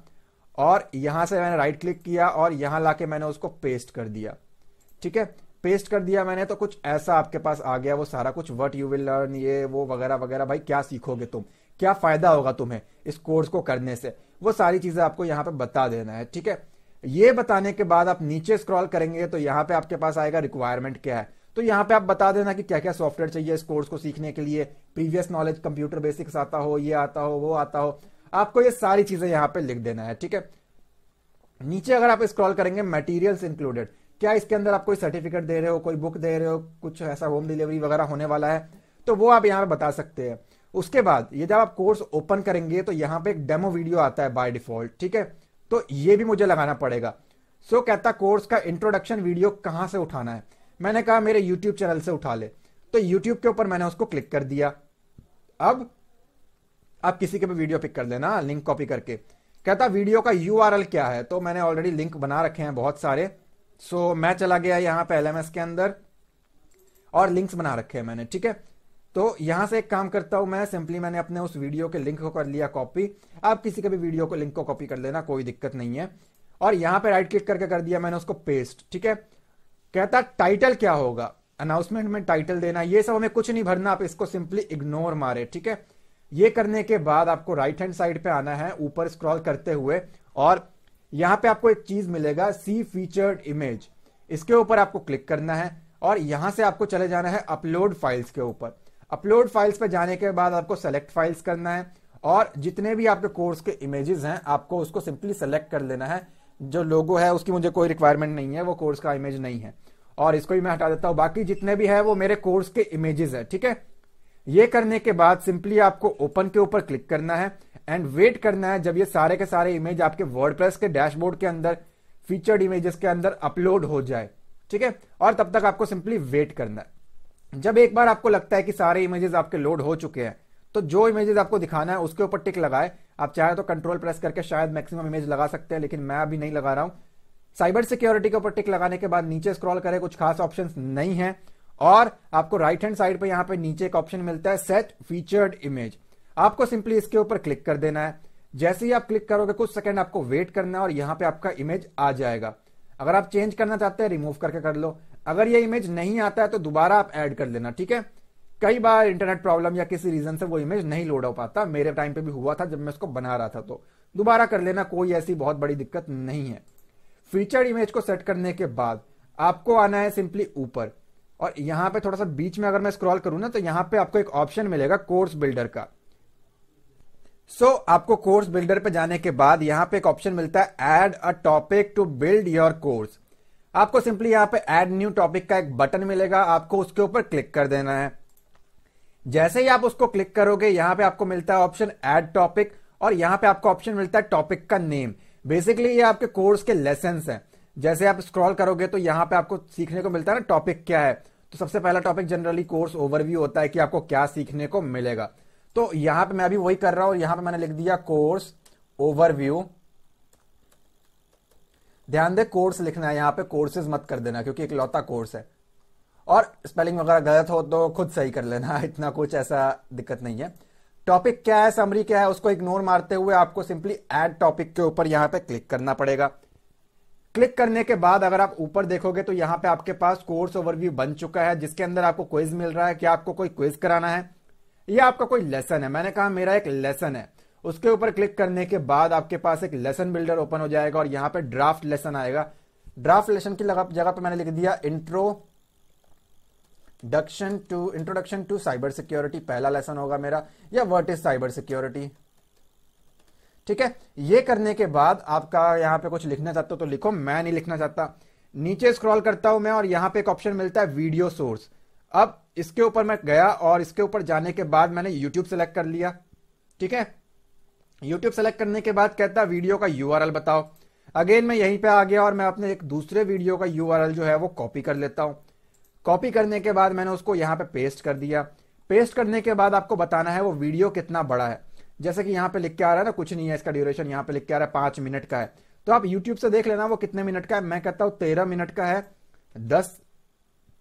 S1: और यहां से मैंने राइट क्लिक किया और यहां लाके मैंने उसको पेस्ट कर दिया, ठीक है। पेस्ट कर दिया मैंने तो कुछ ऐसा आपके पास आ गया वो सारा कुछ, व्हाट यू विल लर्न, ये वो वगैरह वगैरह। भाई क्या सीखोगे तुम, क्या फायदा होगा तुम्हें इस कोर्स को करने से, वो सारी चीजें आपको यहां पे बता देना है, ठीक है। ये बताने के बाद आप नीचे स्क्रॉल करेंगे तो यहां पे आपके पास आएगा रिक्वायरमेंट क्या है। तो यहां पे आप बता देना कि क्या क्या सॉफ्टवेयर चाहिए इस कोर्स को सीखने के लिए, प्रीवियस नॉलेज, कंप्यूटर बेसिक्स आता हो, ये आता हो, वो आता हो, आपको ये सारी चीजें यहां पे लिख देना है, ठीक है। नीचे अगर आप स्क्रॉल करेंगे मटेरियल्स इंक्लूडेड, क्या इसके अंदर आप कोई सर्टिफिकेट दे रहे हो, कोई बुक दे रहे हो, कुछ ऐसा होम डिलीवरी वगैरह होने वाला है, तो वो आप यहां पे बता सकते हैं। उसके बाद ये जब आप कोर्स ओपन करेंगे तो यहां पे एक डेमो वीडियो आता है बाय डिफॉल्ट, ठीक है। तो ये भी मुझे लगाना पड़ेगा। सो कहता कोर्स का इंट्रोडक्शन वीडियो कहां से उठाना है, मैंने कहा मेरे यूट्यूब चैनल से उठा ले। तो यूट्यूब के ऊपर मैंने उसको क्लिक कर दिया। अब आप किसी के भी वीडियो पिक कर लेना लिंक कॉपी करके। कहता वीडियो का यूआरएल क्या है, तो मैंने ऑलरेडी लिंक बना रखे हैं बहुत सारे। सो मैं चला गया यहां पे एलएमएस के अंदर और लिंक्स बना रखे हैं मैंने, ठीक है। तो यहां से एक काम करता हूं मैं, सिंपली मैंने अपने उस वीडियो के लिंक को कर लिया कॉपी। आप किसी के भी वीडियो को लिंक को कॉपी कर लेना, कोई दिक्कत नहीं है। और यहां पे राइट क्लिक करके कर दिया मैंने उसको पेस्ट, ठीक है। कहता टाइटल क्या होगा, अनाउंसमेंट में टाइटल देना, ये सब हमें कुछ नहीं भरना, आप इसको सिंपली इग्नोर मारे, ठीक है। ये करने के बाद आपको राइट हैंड साइड पे आना है ऊपर स्क्रॉल करते हुए, और यहां पे आपको एक चीज मिलेगा सी फीचर्ड इमेज, इसके ऊपर आपको क्लिक करना है और यहां से आपको चले जाना है अपलोड फाइल्स के ऊपर। अपलोड फाइल्स पे जाने के बाद आपको सेलेक्ट फाइल्स करना है और जितने भी आपके कोर्स के इमेजेस हैं आपको उसको सिंपली सेलेक्ट कर लेना है। जो लोगो है उसकी मुझे कोई रिक्वायरमेंट नहीं है, वो कोर्स का इमेज नहीं है, और इसको भी मैं हटा देता हूं। बाकी जितने भी है वो मेरे कोर्स के इमेजेस है, ठीक है। ये करने के बाद सिंपली आपको ओपन के ऊपर क्लिक करना है एंड वेट करना है जब ये सारे के सारे इमेज आपके वर्डप्रेस के डैशबोर्ड के अंदर फीचर्ड इमेजेस के अंदर अपलोड हो जाए, ठीक है। और तब तक आपको सिंपली वेट करना है। जब एक बार आपको लगता है कि सारे इमेजेस आपके लोड हो चुके हैं तो जो इमेजेस आपको दिखाना है उसके ऊपर टिक लगाए। आप चाहे तो कंट्रोल प्रेस करके शायद मैक्सिमम इमेज लगा सकते हैं, लेकिन मैं अभी नहीं लगा रहा हूं। साइबर सिक्योरिटी के ऊपर टिक लगाने के बाद नीचे स्क्रॉल करें, कुछ खास ऑप्शंस नहीं है, और आपको राइट हैंड साइड पे यहां पे नीचे एक ऑप्शन मिलता है सेट फीचर्ड इमेज। आपको सिंपली इसके ऊपर क्लिक कर देना है। जैसे ही आप क्लिक करोगे कुछ सेकंड आपको वेट करना है और यहां पे आपका इमेज आ जाएगा। अगर आप चेंज करना चाहते हैं रिमूव करके कर लो, अगर ये इमेज नहीं आता है तो दोबारा आप ऐड कर लेना, ठीक है। कई बार इंटरनेट प्रॉब्लम या किसी रीजन से वो इमेज नहीं लोड हो पाता, मेरे टाइम पे भी हुआ था जब मैं उसको बना रहा था, तो दोबारा कर लेना, कोई ऐसी बहुत बड़ी दिक्कत नहीं है। फीचर्ड इमेज को सेट करने के बाद आपको आना है सिंपली ऊपर, और यहां पे थोड़ा सा बीच में अगर मैं स्क्रॉल करूं ना तो यहां पे आपको एक ऑप्शन मिलेगा कोर्स बिल्डर का। आपको कोर्स बिल्डर पे जाने के बाद यहां पे एक ऑप्शन मिलता है add a topic to build your course. आपको सिंपली यहां पे ऐड न्यू टॉपिक का एक बटन मिलेगा, आपको उसके ऊपर क्लिक कर देना है। जैसे ही आप उसको क्लिक करोगे यहां पे आपको मिलता है ऑप्शन ऐड टॉपिक, और यहां पे आपको ऑप्शन मिलता है टॉपिक का नेम। बेसिकली ये आपके कोर्स के लेसन्स हैं। जैसे आप स्क्रॉल करोगे तो यहां पे आपको सीखने को मिलता है ना टॉपिक क्या है, तो सबसे पहला टॉपिक जनरली कोर्स ओवरव्यू होता है कि आपको क्या सीखने को मिलेगा। तो यहां पे मैं अभी वही कर रहा हूं, यहां पे मैंने लिख दिया कोर्स ओवरव्यू। ध्यान दे कोर्स लिखना है, यहां पे कोर्सेज मत कर देना क्योंकि इकलौता कोर्स है, और स्पेलिंग वगैरह गलत हो तो खुद सही कर लेना, इतना कुछ ऐसा दिक्कत नहीं है। टॉपिक क्या है, समरी क्या है, उसको इग्नोर मारते हुए आपको सिंपली ऐड टॉपिक के ऊपर यहां पे क्लिक करना पड़ेगा। क्लिक करने के बाद अगर आप ऊपर देखोगे तो यहां पे आपके पास कोर्स ओवरव्यू बन चुका है, जिसके अंदर आपको क्विज मिल रहा है। क्या आपको कोई क्विज कराना है या आपका कोई लेसन है? मैंने कहा मेरा एक लेसन है। उसके ऊपर क्लिक करने के बाद आपके पास एक लेसन बिल्डर ओपन हो जाएगा और यहां पे ड्राफ्ट लेसन आएगा। ड्राफ्ट लेसन की जगह पे मैंने लिख दिया इंट्रोडक्शन टू साइबर सिक्योरिटी, पहला लेसन होगा मेरा, या व्हाट इज साइबर सिक्योरिटी, ठीक है। ये करने के बाद आपका यहां पे कुछ लिखना चाहते हो तो लिखो, मैं नहीं लिखना चाहता। नीचे स्क्रॉल करता हूं मैं और यहां पे एक ऑप्शन मिलता है वीडियो सोर्स। अब इसके ऊपर मैं गया और इसके ऊपर जाने के बाद मैंने यूट्यूब सेलेक्ट कर लिया, ठीक है। यूट्यूब सेलेक्ट करने के बाद कहता है वीडियो का यूआरएल बताओ। अगेन मैं यहीं पे आ गया और मैं अपने एक दूसरे वीडियो का यूआरएल जो है वो कॉपी कर लेता हूं। कॉपी करने के बाद मैंने उसको यहां पे पेस्ट कर दिया। पेस्ट करने के बाद आपको बताना है वो वीडियो कितना बड़ा है। जैसे कि यहां पे लिख के आ रहा है ना, कुछ नहीं है इसका ड्यूरेशन, यहां पे लिख के आ रहा है 5 मिनट का है। तो आप यूट्यूब से देख लेना वो कितने मिनट का है। मैं कहता हूं 13 मिनट का है।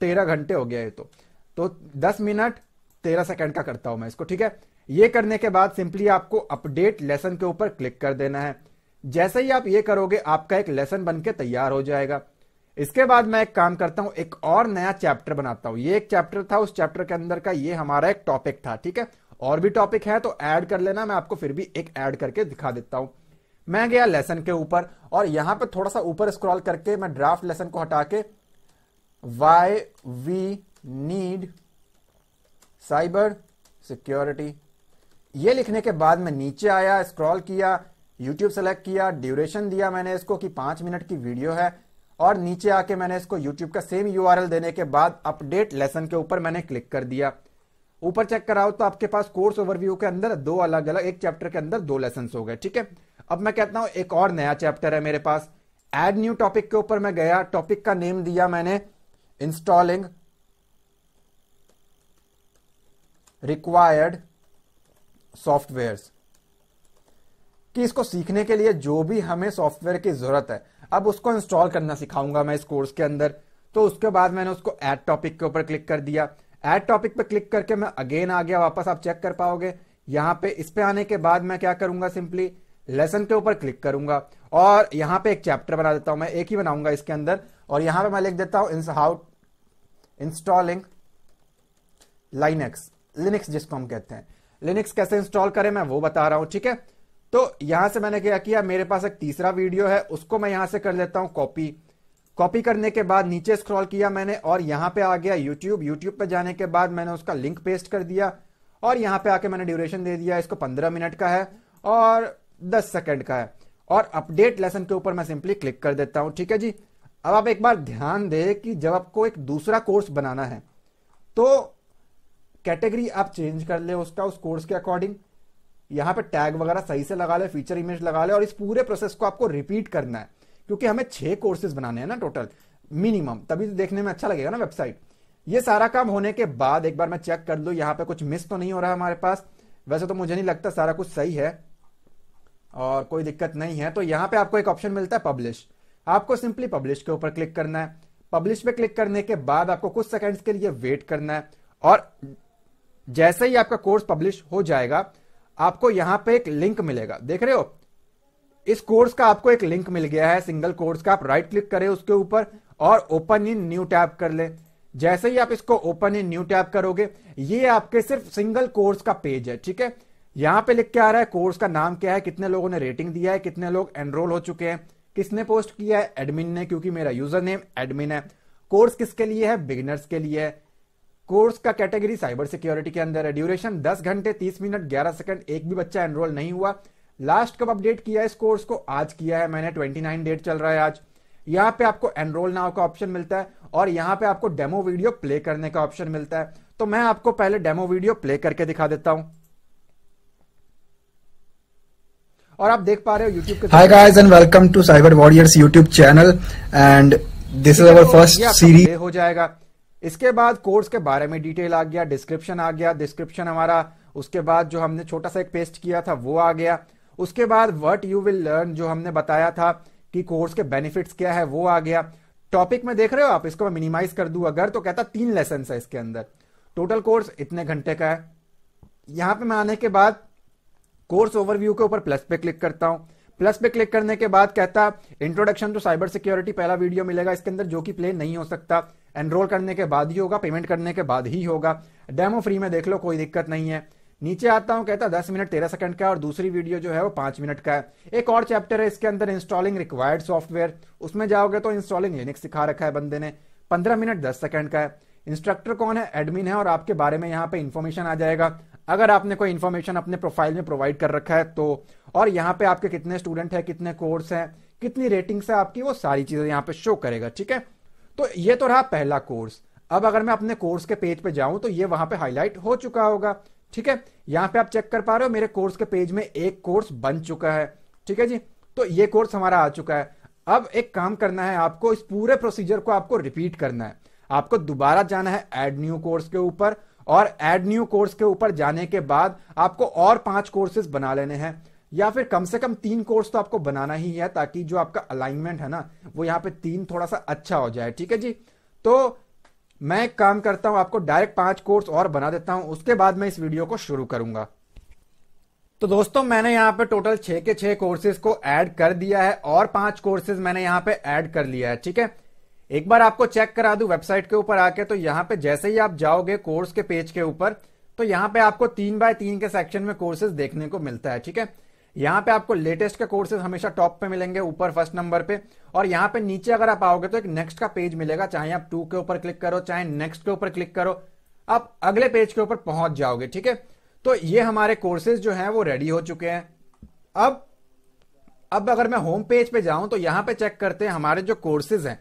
S1: 13 घंटे हो गया ये तो 10 मिनट 13 सेकंड का करता हूं मैं इसको, ठीक है। ये करने के बाद सिंपली आपको अपडेट लेसन के ऊपर क्लिक कर देना है। जैसे ही आप ये करोगे आपका एक लेसन बनके तैयार हो जाएगा। इसके बाद मैं एक काम करता हूं, एक और नया चैप्टर बनाता हूं। ये एक चैप्टर था, उस चैप्टर के अंदर का ये हमारा एक टॉपिक था, ठीक है। और भी टॉपिक है तो ऐड कर लेना, मैं आपको फिर भी एक ऐड करके दिखा देता हूं। मैं गया लेसन के ऊपर और यहां पे थोड़ा सा ऊपर स्क्रॉल करके मैं ड्राफ्ट लेसन को हटा के why we need cyber security ये लिखने के बाद मैं नीचे आया, स्क्रॉल किया, यूट्यूब सेलेक्ट किया, ड्यूरेशन दिया मैंने इसको कि 5 मिनट की वीडियो है और नीचे आके मैंने इसको यूट्यूब का सेम यूआरएल देने के बाद अपडेट लेसन के ऊपर मैंने क्लिक कर दिया। ऊपर चेक कराओ तो आपके पास कोर्स ओवरव्यू के अंदर दो अलग अलग, एक चैप्टर के अंदर 2 लेसन हो गए, ठीक है। अब मैं कहता हूं एक और नया चैप्टर है मेरे पास। ऐड न्यू टॉपिक के ऊपर मैं गया, टॉपिक का नेम दिया मैंने इंस्टॉलिंग रिक्वायर्ड सॉफ्टवेयर्स, कि इसको सीखने के लिए जो भी हमें सॉफ्टवेयर की जरूरत है अब उसको इंस्टॉल करना सिखाऊंगा मैं इस कोर्स के अंदर। तो उसके बाद मैंने उसको ऐड टॉपिक के ऊपर क्लिक कर दिया। ऐड टॉपिक पे क्लिक करके मैं अगेन आ गया वापस, आप चेक कर पाओगे यहां पे। इस पे आने के बाद मैं क्या करूंगा, सिंपली लेसन के ऊपर क्लिक करूंगा और यहां पे एक चैप्टर बना देता हूं। मैं एक ही बनाऊंगा इसके अंदर और यहां पे मैं लिख देता हूं हाउ इंस्टॉलिंग लिनक्स जिसको हम कहते हैं। लिनक्स कैसे इंस्टॉल करें मैं वो बता रहा हूं, ठीक है। तो यहां से मैंने क्या किया, मेरे पास एक तीसरा वीडियो है उसको मैं यहां से कर लेता हूं कॉपी। कॉपी करने के बाद नीचे स्क्रॉल किया मैंने और यहां पे आ गया यूट्यूब पे जाने के बाद मैंने उसका लिंक पेस्ट कर दिया और यहां पे आके मैंने ड्यूरेशन दे दिया, इसको 15 मिनट का है और 10 सेकंड का है और अपडेट लेसन के ऊपर मैं सिंपली क्लिक कर देता हूं, ठीक है जी। अब आप एक बार ध्यान दें कि जब आपको एक दूसरा कोर्स बनाना है तो कैटेगरी आप चेंज कर ले उसका, उस कोर्स के अकॉर्डिंग। यहां पे टैग वगैरह सही से लगा ले, फीचर इमेज लगा ले और इस पूरे प्रोसेस को आपको रिपीट करना है क्योंकि हमें 6 कोर्सेज बनाने हैं ना टोटल मिनिमम, तभी तो देखने में अच्छा लगेगा ना वेबसाइट। ये सारा काम होने के बाद एक बार मैं चेक कर लूं यहां पे कुछ मिस तो नहीं हो रहा हमारे पास। वैसे तो मुझे नहीं लगता, सारा कुछ सही है और कोई दिक्कत नहीं है। तो यहां पे आपको एक ऑप्शन मिलता है पब्लिश, आपको सिंपली पब्लिश के ऊपर क्लिक करना है। पब्लिश पे क्लिक करने के बाद आपको कुछ सेकंड्स के लिए वेट करना है और जैसे ही आपका कोर्स पब्लिश हो जाएगा आपको यहां पे एक लिंक मिलेगा, देख रहे हो। इस कोर्स का आपको एक लिंक मिल गया है सिंगल कोर्स का। आप राइट क्लिक करें उसके ऊपर और ओपन इन न्यू टैब कर ले। जैसे ही आप इसको ओपन इन न्यू टैब करोगे ये आपके सिर्फ सिंगल कोर्स का पेज है, ठीक है। यहां पे लिख के आ रहा है कोर्स का नाम क्या है, कितने लोगों ने रेटिंग दिया है, कितने लोग एनरोल हो चुके हैं, किसने पोस्ट किया है, एडमिन ने, क्योंकि मेरा यूजर नेम एडमिन है। कोर्स किसके लिए है, बिगिनर्स के लिए है। कोर्स का कैटेगरी साइबर सिक्योरिटी के अंदर है। ड्यूरेशन 10 घंटे 30 मिनट 11 सेकंड। एक भी बच्चा एनरोल नहीं हुआ। लास्ट कब अपडेट किया है इस कोर्स को, आज किया है मैंने, 29 डेट चल रहा है आज। यहां पे आपको एनरोल नाउ का ऑप्शन मिलता है और यहां पे आपको डेमो वीडियो प्ले करने का ऑप्शन मिलता है। तो मैं आपको पहले डेमो वीडियो प्ले करके दिखा देता हूं और आप देख पा रहे हो यूट्यूब के।
S2: Hi guys and welcome to cyber warriors YouTube channel and this is our first series
S1: हो जाएगा। इसके बाद कोर्स के बारे में डिटेल आ गया, डिस्क्रिप्शन आ गया, डिस्क्रिप्शन हमारा, उसके बाद जो हमने छोटा सा एक पेस्ट किया था वो आ गया। उसके बाद व्हाट यू विल लर्न जो हमने बताया था कि कोर्स के बेनिफिट्स क्या है वो आ गया। टॉपिक में देख रहे हो आप, इसको मैं मिनिमाइज कर दूं अगर तो कहता 3 लेसन है इसके अंदर। टोटल कोर्स इतने घंटे का है। यहां पे मैं आने के बाद कोर्स ओवरव्यू के ऊपर प्लस पे क्लिक करता हूं। प्लस पे क्लिक करने के बाद कहता इंट्रोडक्शन टू साइबर सिक्योरिटी पहला वीडियो मिलेगा इसके अंदर जो कि प्ले नहीं हो सकता, एनरोल करने के बाद ही होगा, पेमेंट करने के बाद ही होगा। डेमो फ्री में देख लो, कोई दिक्कत नहीं है। नीचे आता हूं, कहता 10 मिनट 13 सेकंड का और दूसरी वीडियो जो है वो 5 मिनट का है। एक और चैप्टर है इसके अंदर इंस्टॉलिंग रिक्वायर्ड सॉफ्टवेयर, उसमें जाओगे तो इंस्टॉलिंग लिनक्स सिखा रखा है बंदे ने। 15 मिनट 10 सेकंड का है। इंस्ट्रक्टर कौन है, एडमिन है और आपके बारे में यहाँ पे इंफॉर्मेशन आ जाएगा अगर आपने कोई इंफॉर्मेशन अपने प्रोफाइल में प्रोवाइड कर रखा है तो। और यहाँ पे आपके कितने स्टूडेंट है, कितने कोर्स हैं, कितनी रेटिंग्स है आपकी, वो सारी चीजें यहाँ पे शो करेगा, ठीक है। तो ये तो रहा पहला कोर्स। अब अगर मैं अपने कोर्स के पेज पे जाऊं तो ये वहां पे हाईलाइट हो चुका होगा, ठीक है। यहां पे आप चेक कर पा रहे हो मेरे कोर्स के पेज में एक कोर्स बन चुका है, ठीक है जी। तो ये कोर्स हमारा आ चुका है। अब एक काम करना है आपको, इस पूरे प्रोसीजर को आपको रिपीट करना है। आपको दोबारा जाना है ऐड न्यू कोर्स के ऊपर, और ऐड न्यू कोर्स के ऊपर जाने के बाद आपको और 5 कोर्सेज बना लेने हैं, या फिर कम से कम 3 कोर्स तो आपको बनाना ही है, ताकि जो आपका अलाइनमेंट है ना वो यहां पे 3 थोड़ा सा अच्छा हो जाए। ठीक है जी, तो मैं एक काम करता हूं, आपको डायरेक्ट 5 कोर्स और बना देता हूं, उसके बाद मैं इस वीडियो को शुरू करूंगा। तो दोस्तों मैंने यहां पे टोटल 6 के 6 कोर्सेज को ऐड कर दिया है, और 5 कोर्सेज मैंने यहां पे ऐड कर लिया है। ठीक है, एक बार आपको चेक करा दूं वेबसाइट के ऊपर आके, तो यहां पे जैसे ही आप जाओगे कोर्स के पेज के ऊपर, तो यहां पे आपको 3x3 के सेक्शन में कोर्सेज देखने को मिलता है। ठीक है, यहां पे आपको लेटेस्ट के कोर्सेज हमेशा टॉप पे मिलेंगे, ऊपर फर्स्ट नंबर पे, और यहां पे नीचे अगर आप आओगे तो एक नेक्स्ट का पेज मिलेगा, चाहे आप 2 के ऊपर क्लिक करो, चाहे नेक्स्ट के ऊपर क्लिक करो, आप अगले पेज के ऊपर पहुंच जाओगे। ठीक है, तो ये हमारे कोर्सेज जो हैं वो रेडी हो चुके हैं। अब अगर मैं होम पेज पे जाऊं तो यहां पे चेक करते हैं हमारे जो कोर्सेज हैं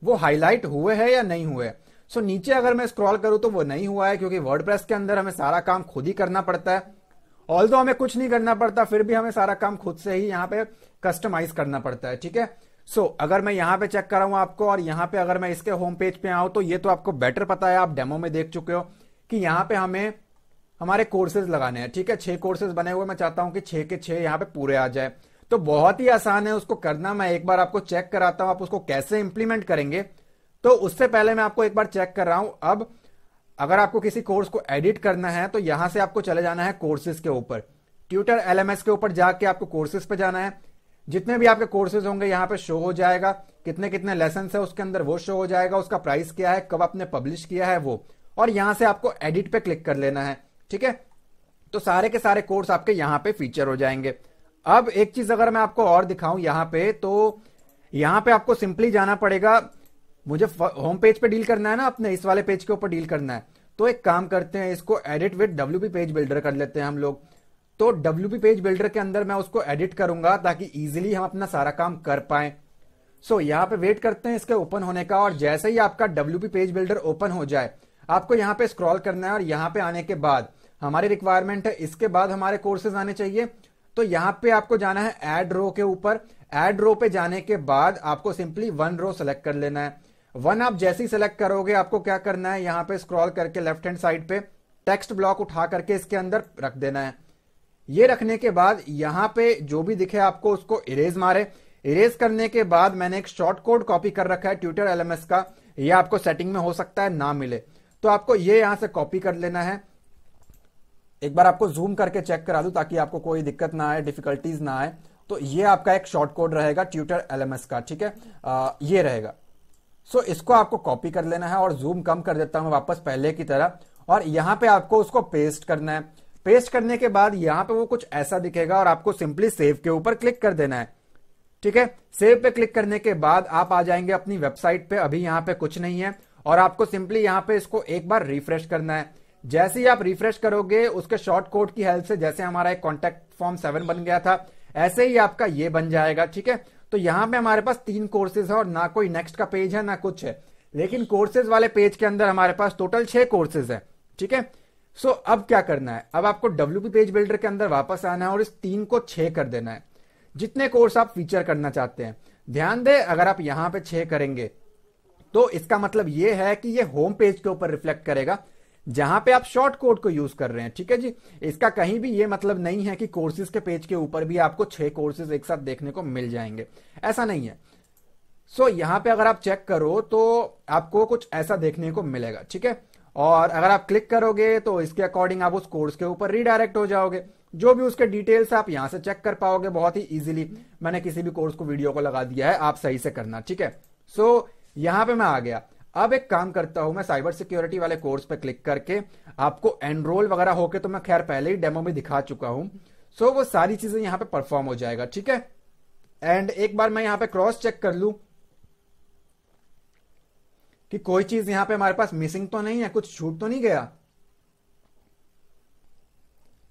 S1: वो हाईलाइट हुए हैं या नहीं हुए। सो नीचे अगर मैं स्क्रॉल करूं तो वो नहीं हुआ है, क्योंकि वर्डप्रेस के अंदर हमें सारा काम खुद ही करना पड़ता है। ऑल्दो हमें कुछ नहीं करना पड़ता, फिर भी हमें सारा काम खुद से ही यहां पे कस्टमाइज करना पड़ता है। ठीक है, सो अगर मैं यहां पे चेक कराऊं आपको, और यहां पे अगर मैं इसके होम पेज पे आऊं, तो ये तो आपको बेटर पता है, आप डेमो में देख चुके हो कि यहां पे हमें हमारे कोर्सेज लगाने हैं। ठीक है, 6 कोर्सेज बने हुए, मैं चाहता हूं कि 6 के 6 यहां पे पूरे आ जाए, तो बहुत ही आसान है उसको करना। मैं एक बार आपको चेक कराता हूं, आप उसको कैसे इंप्लीमेंट करेंगे। तो उससे पहले मैं आपको एक बार चेक कर रहा हूं। अब अगर आपको किसी कोर्स को एडिट करना है तो यहां से आपको चले जाना है कोर्सेज के ऊपर, ट्यूटर LMS के ऊपर जाके आपको कोर्सेज पे जाना है। जितने भी आपके कोर्सेज होंगे यहां पे शो हो जाएगा, कितने कितने लेसन है उसके अंदर वो शो हो जाएगा, उसका प्राइस क्या है, कब आपने पब्लिश किया है वो, और यहां से आपको एडिट पे क्लिक कर लेना है। ठीक है, तो सारे के सारे कोर्स आपके यहां पे फीचर हो जाएंगे। अब एक चीज अगर मैं आपको और दिखाऊं यहां पे, तो यहां पे आपको सिंपली जाना पड़ेगा। मुझे होम पेज पे डील करना है ना, अपने इस वाले पेज के ऊपर डील करना है, तो एक काम करते हैं, इसको edit with WP page builder कर लेते हैं हम लोग। तो WP पेज बिल्डर के अंदर मैं उसको एडिट करूंगा ताकि इजीली हम अपना सारा काम कर पाए। सो यहां पे वेट करते हैं इसके ओपन होने का, और जैसे ही आपका WP पेज बिल्डर ओपन हो जाए आपको यहां पे स्क्रॉल करना है, और यहां पे आने के बाद हमारी रिक्वायरमेंट है, इसके बाद हमारे कोर्सेज आने चाहिए। तो यहां पे आपको जाना है ऐड रो के ऊपर। ऐड रो पे जाने के बाद आपको सिंपली 1 रो सेलेक्ट कर लेना है। 1 आप जैसे ही सेलेक्ट करोगे आपको क्या करना है, यहां पे स्क्रॉल करके लेफ्ट हैंड साइड पे टेक्स्ट ब्लॉक उठा करके इसके अंदर रख देना है। ये रखने के बाद यहां पे जो भी दिखे आपको उसको इरेज मारे। इरेज करने के बाद मैंने एक शॉर्ट कोड कॉपी कर रखा है ट्यूटर LMS का, ये आपको सेटिंग में हो सकता है ना मिले, तो आपको ये यहां से कॉपी कर लेना है। एक बार आपको जूम करके चेक करा दूं ताकि आपको कोई दिक्कत ना आए, डिफिकल्टीज ना आए। तो ये आपका एक शॉर्ट कोड रहेगा ट्यूटर LMS का। ठीक है, ये रहेगा। सो इसको आपको कॉपी कर लेना है, और जूम कम कर देता हूं वापस पहले की तरह, और यहां पे आपको उसको पेस्ट करना है। पेस्ट करने के बाद यहां पे वो कुछ ऐसा दिखेगा, और आपको सिंपली सेव के ऊपर क्लिक कर देना है। ठीक है, सेव पे क्लिक करने के बाद आप आ जाएंगे अपनी वेबसाइट पे। अभी यहां पे कुछ नहीं है, और आपको सिंपली यहां पे इसको एक बार रिफ्रेश करना है। जैसे ही आप रिफ्रेश करोगे उसके शॉर्ट कोड की हेल्प से, जैसे हमारा एक कॉन्टैक्ट फॉर्म 7 बन गया था, ऐसे ही आपका ये बन जाएगा। ठीक है, तो यहां पे हमारे पास 3 कोर्सेज है, और ना कोई नेक्स्ट का पेज है ना कुछ है, लेकिन कोर्सेज वाले पेज के अंदर हमारे पास टोटल 6 कोर्सेज है। ठीक है, सो अब क्या करना है, अब आपको WP पेज बिल्डर के अंदर वापस आना है, और इस 3 को 6 कर देना है, जितने कोर्स आप फीचर करना चाहते हैं। ध्यान दे, अगर आप यहां पे 6 करेंगे तो इसका मतलब यह है कि ये होम पेज के ऊपर रिफ्लेक्ट करेगा जहां पे आप शॉर्ट कोड को यूज कर रहे हैं। ठीक है जी, इसका कहीं भी ये मतलब नहीं है कि कोर्सेज के पेज के ऊपर भी आपको 6 कोर्सेज एक साथ देखने को मिल जाएंगे, ऐसा नहीं है। सो यहां पे अगर आप चेक करो तो आपको कुछ ऐसा देखने को मिलेगा। ठीक है, और अगर आप क्लिक करोगे तो इसके अकॉर्डिंग आप उस कोर्स के ऊपर रीडायरेक्ट हो जाओगे। जो भी उसके डिटेल्स आप यहां से चेक कर पाओगे बहुत ही इजीली। मैंने किसी भी कोर्स को वीडियो को लगा दिया है, आप सही से करना। ठीक है, सो यहां पे मैं आ गया। अब एक काम करता हूं, मैं साइबर सिक्योरिटी वाले कोर्स पे क्लिक करके आपको एनरोल वगैरह होके, तो मैं खैर पहले ही डेमो में दिखा चुका हूं, सो वो सारी चीजें यहां पे परफॉर्म हो जाएगा। ठीक है, एंड एक बार मैं यहां पे क्रॉस चेक कर लूं कि कोई चीज यहां पे हमारे पास मिसिंग तो नहीं है, कुछ छूट तो नहीं गया।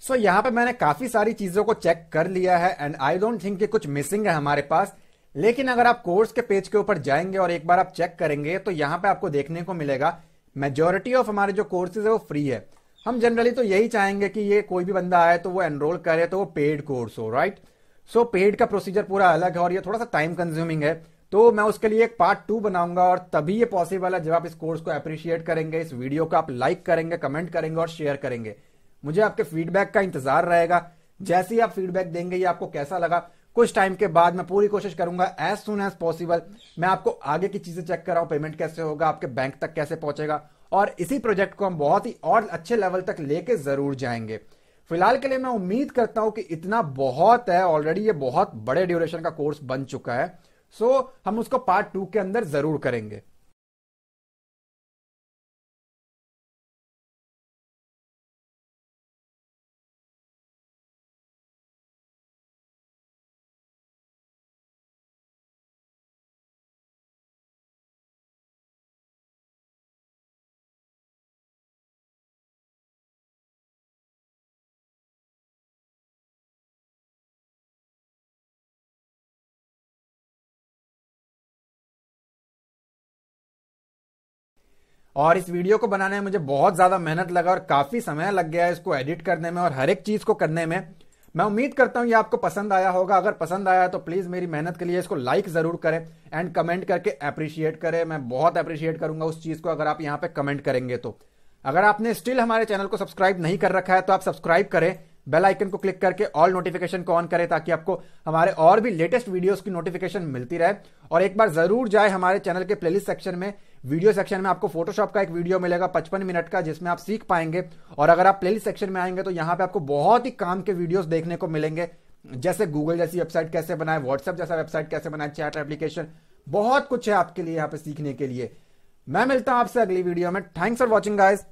S1: सो यहां पे मैंने काफी सारी चीजों को चेक कर लिया है, एंड आई डोंट थिंक कि कुछ मिसिंग है हमारे पास। लेकिन अगर आप कोर्स के पेज के ऊपर जाएंगे और एक बार आप चेक करेंगे तो यहां पे आपको देखने को मिलेगा मेजॉरिटी ऑफ हमारे जो कोर्सेज है वो फ्री है। हम जनरली तो यही चाहेंगे कि ये कोई भी बंदा आए तो वो एनरोल करे तो वो पेड कोर्स हो, राइट। सो पेड का प्रोसीजर पूरा अलग है और ये थोड़ा सा टाइम कंज्यूमिंग है, तो मैं उसके लिए एक पार्ट 2 बनाऊंगा और तभी ये पॉसिबल है जब आप इस कोर्स को अप्रिशिएट करेंगे, इस वीडियो को आप लाइक करेंगे, कमेंट करेंगे और शेयर करेंगे। मुझे आपके फीडबैक का इंतजार रहेगा। जैसे ही आप फीडबैक देंगे ये आपको कैसा लगा, कुछ टाइम के बाद मैं पूरी कोशिश करूंगा एज सुन एज पॉसिबल मैं आपको आगे की चीजें चेक कराऊं, पेमेंट कैसे होगा, आपके बैंक तक कैसे पहुंचेगा, और इसी प्रोजेक्ट को हम बहुत ही और अच्छे लेवल तक लेके जरूर जाएंगे। फिलहाल के लिए मैं उम्मीद करता हूं कि इतना बहुत है, ऑलरेडी ये बहुत बड़े ड्यूरेशन का कोर्स बन चुका है। सो हम उसको पार्ट 2 के अंदर जरूर करेंगे। और इस वीडियो को बनाने में मुझे बहुत ज्यादा मेहनत लगा और काफी समय लग गया इसको एडिट करने में और हर एक चीज को करने में। मैं उम्मीद करता हूं ये आपको पसंद आया होगा। अगर पसंद आया तो प्लीज मेरी मेहनत के लिए इसको लाइक जरूर करें एंड कमेंट करके अप्रिशिएट करें। मैं बहुत अप्रिशिएट करूंगा उस चीज को अगर आप यहां पे कमेंट करेंगे तो। अगर आपने स्टिल हमारे चैनल को सब्सक्राइब नहीं कर रखा है तो आप सब्सक्राइब करें, बेल आइकन को क्लिक करके ऑल नोटिफिकेशन को ऑन करें ताकि आपको हमारे और भी लेटेस्ट वीडियोस की नोटिफिकेशन मिलती रहे। और एक बार जरूर जाए हमारे चैनल के प्लेलिस्ट सेक्शन में, वीडियो सेक्शन में आपको फोटोशॉप का एक वीडियो मिलेगा 55 मिनट का जिसमें आप सीख पाएंगे। और अगर आप प्लेलिस्ट सेक्शन में आएंगे तो यहां पे आपको बहुत ही काम के वीडियोस देखने को मिलेंगे, जैसे गूगल जैसी वेबसाइट कैसे बनाए, व्हाट्सएप जैसा वेबसाइट कैसे बनाए, चैट एप्लीकेशन, बहुत कुछ है आपके लिए यहाँ पे सीखने के लिए। मैं मिलता हूं आपसे अगली वीडियो में। Thanks for watching guys.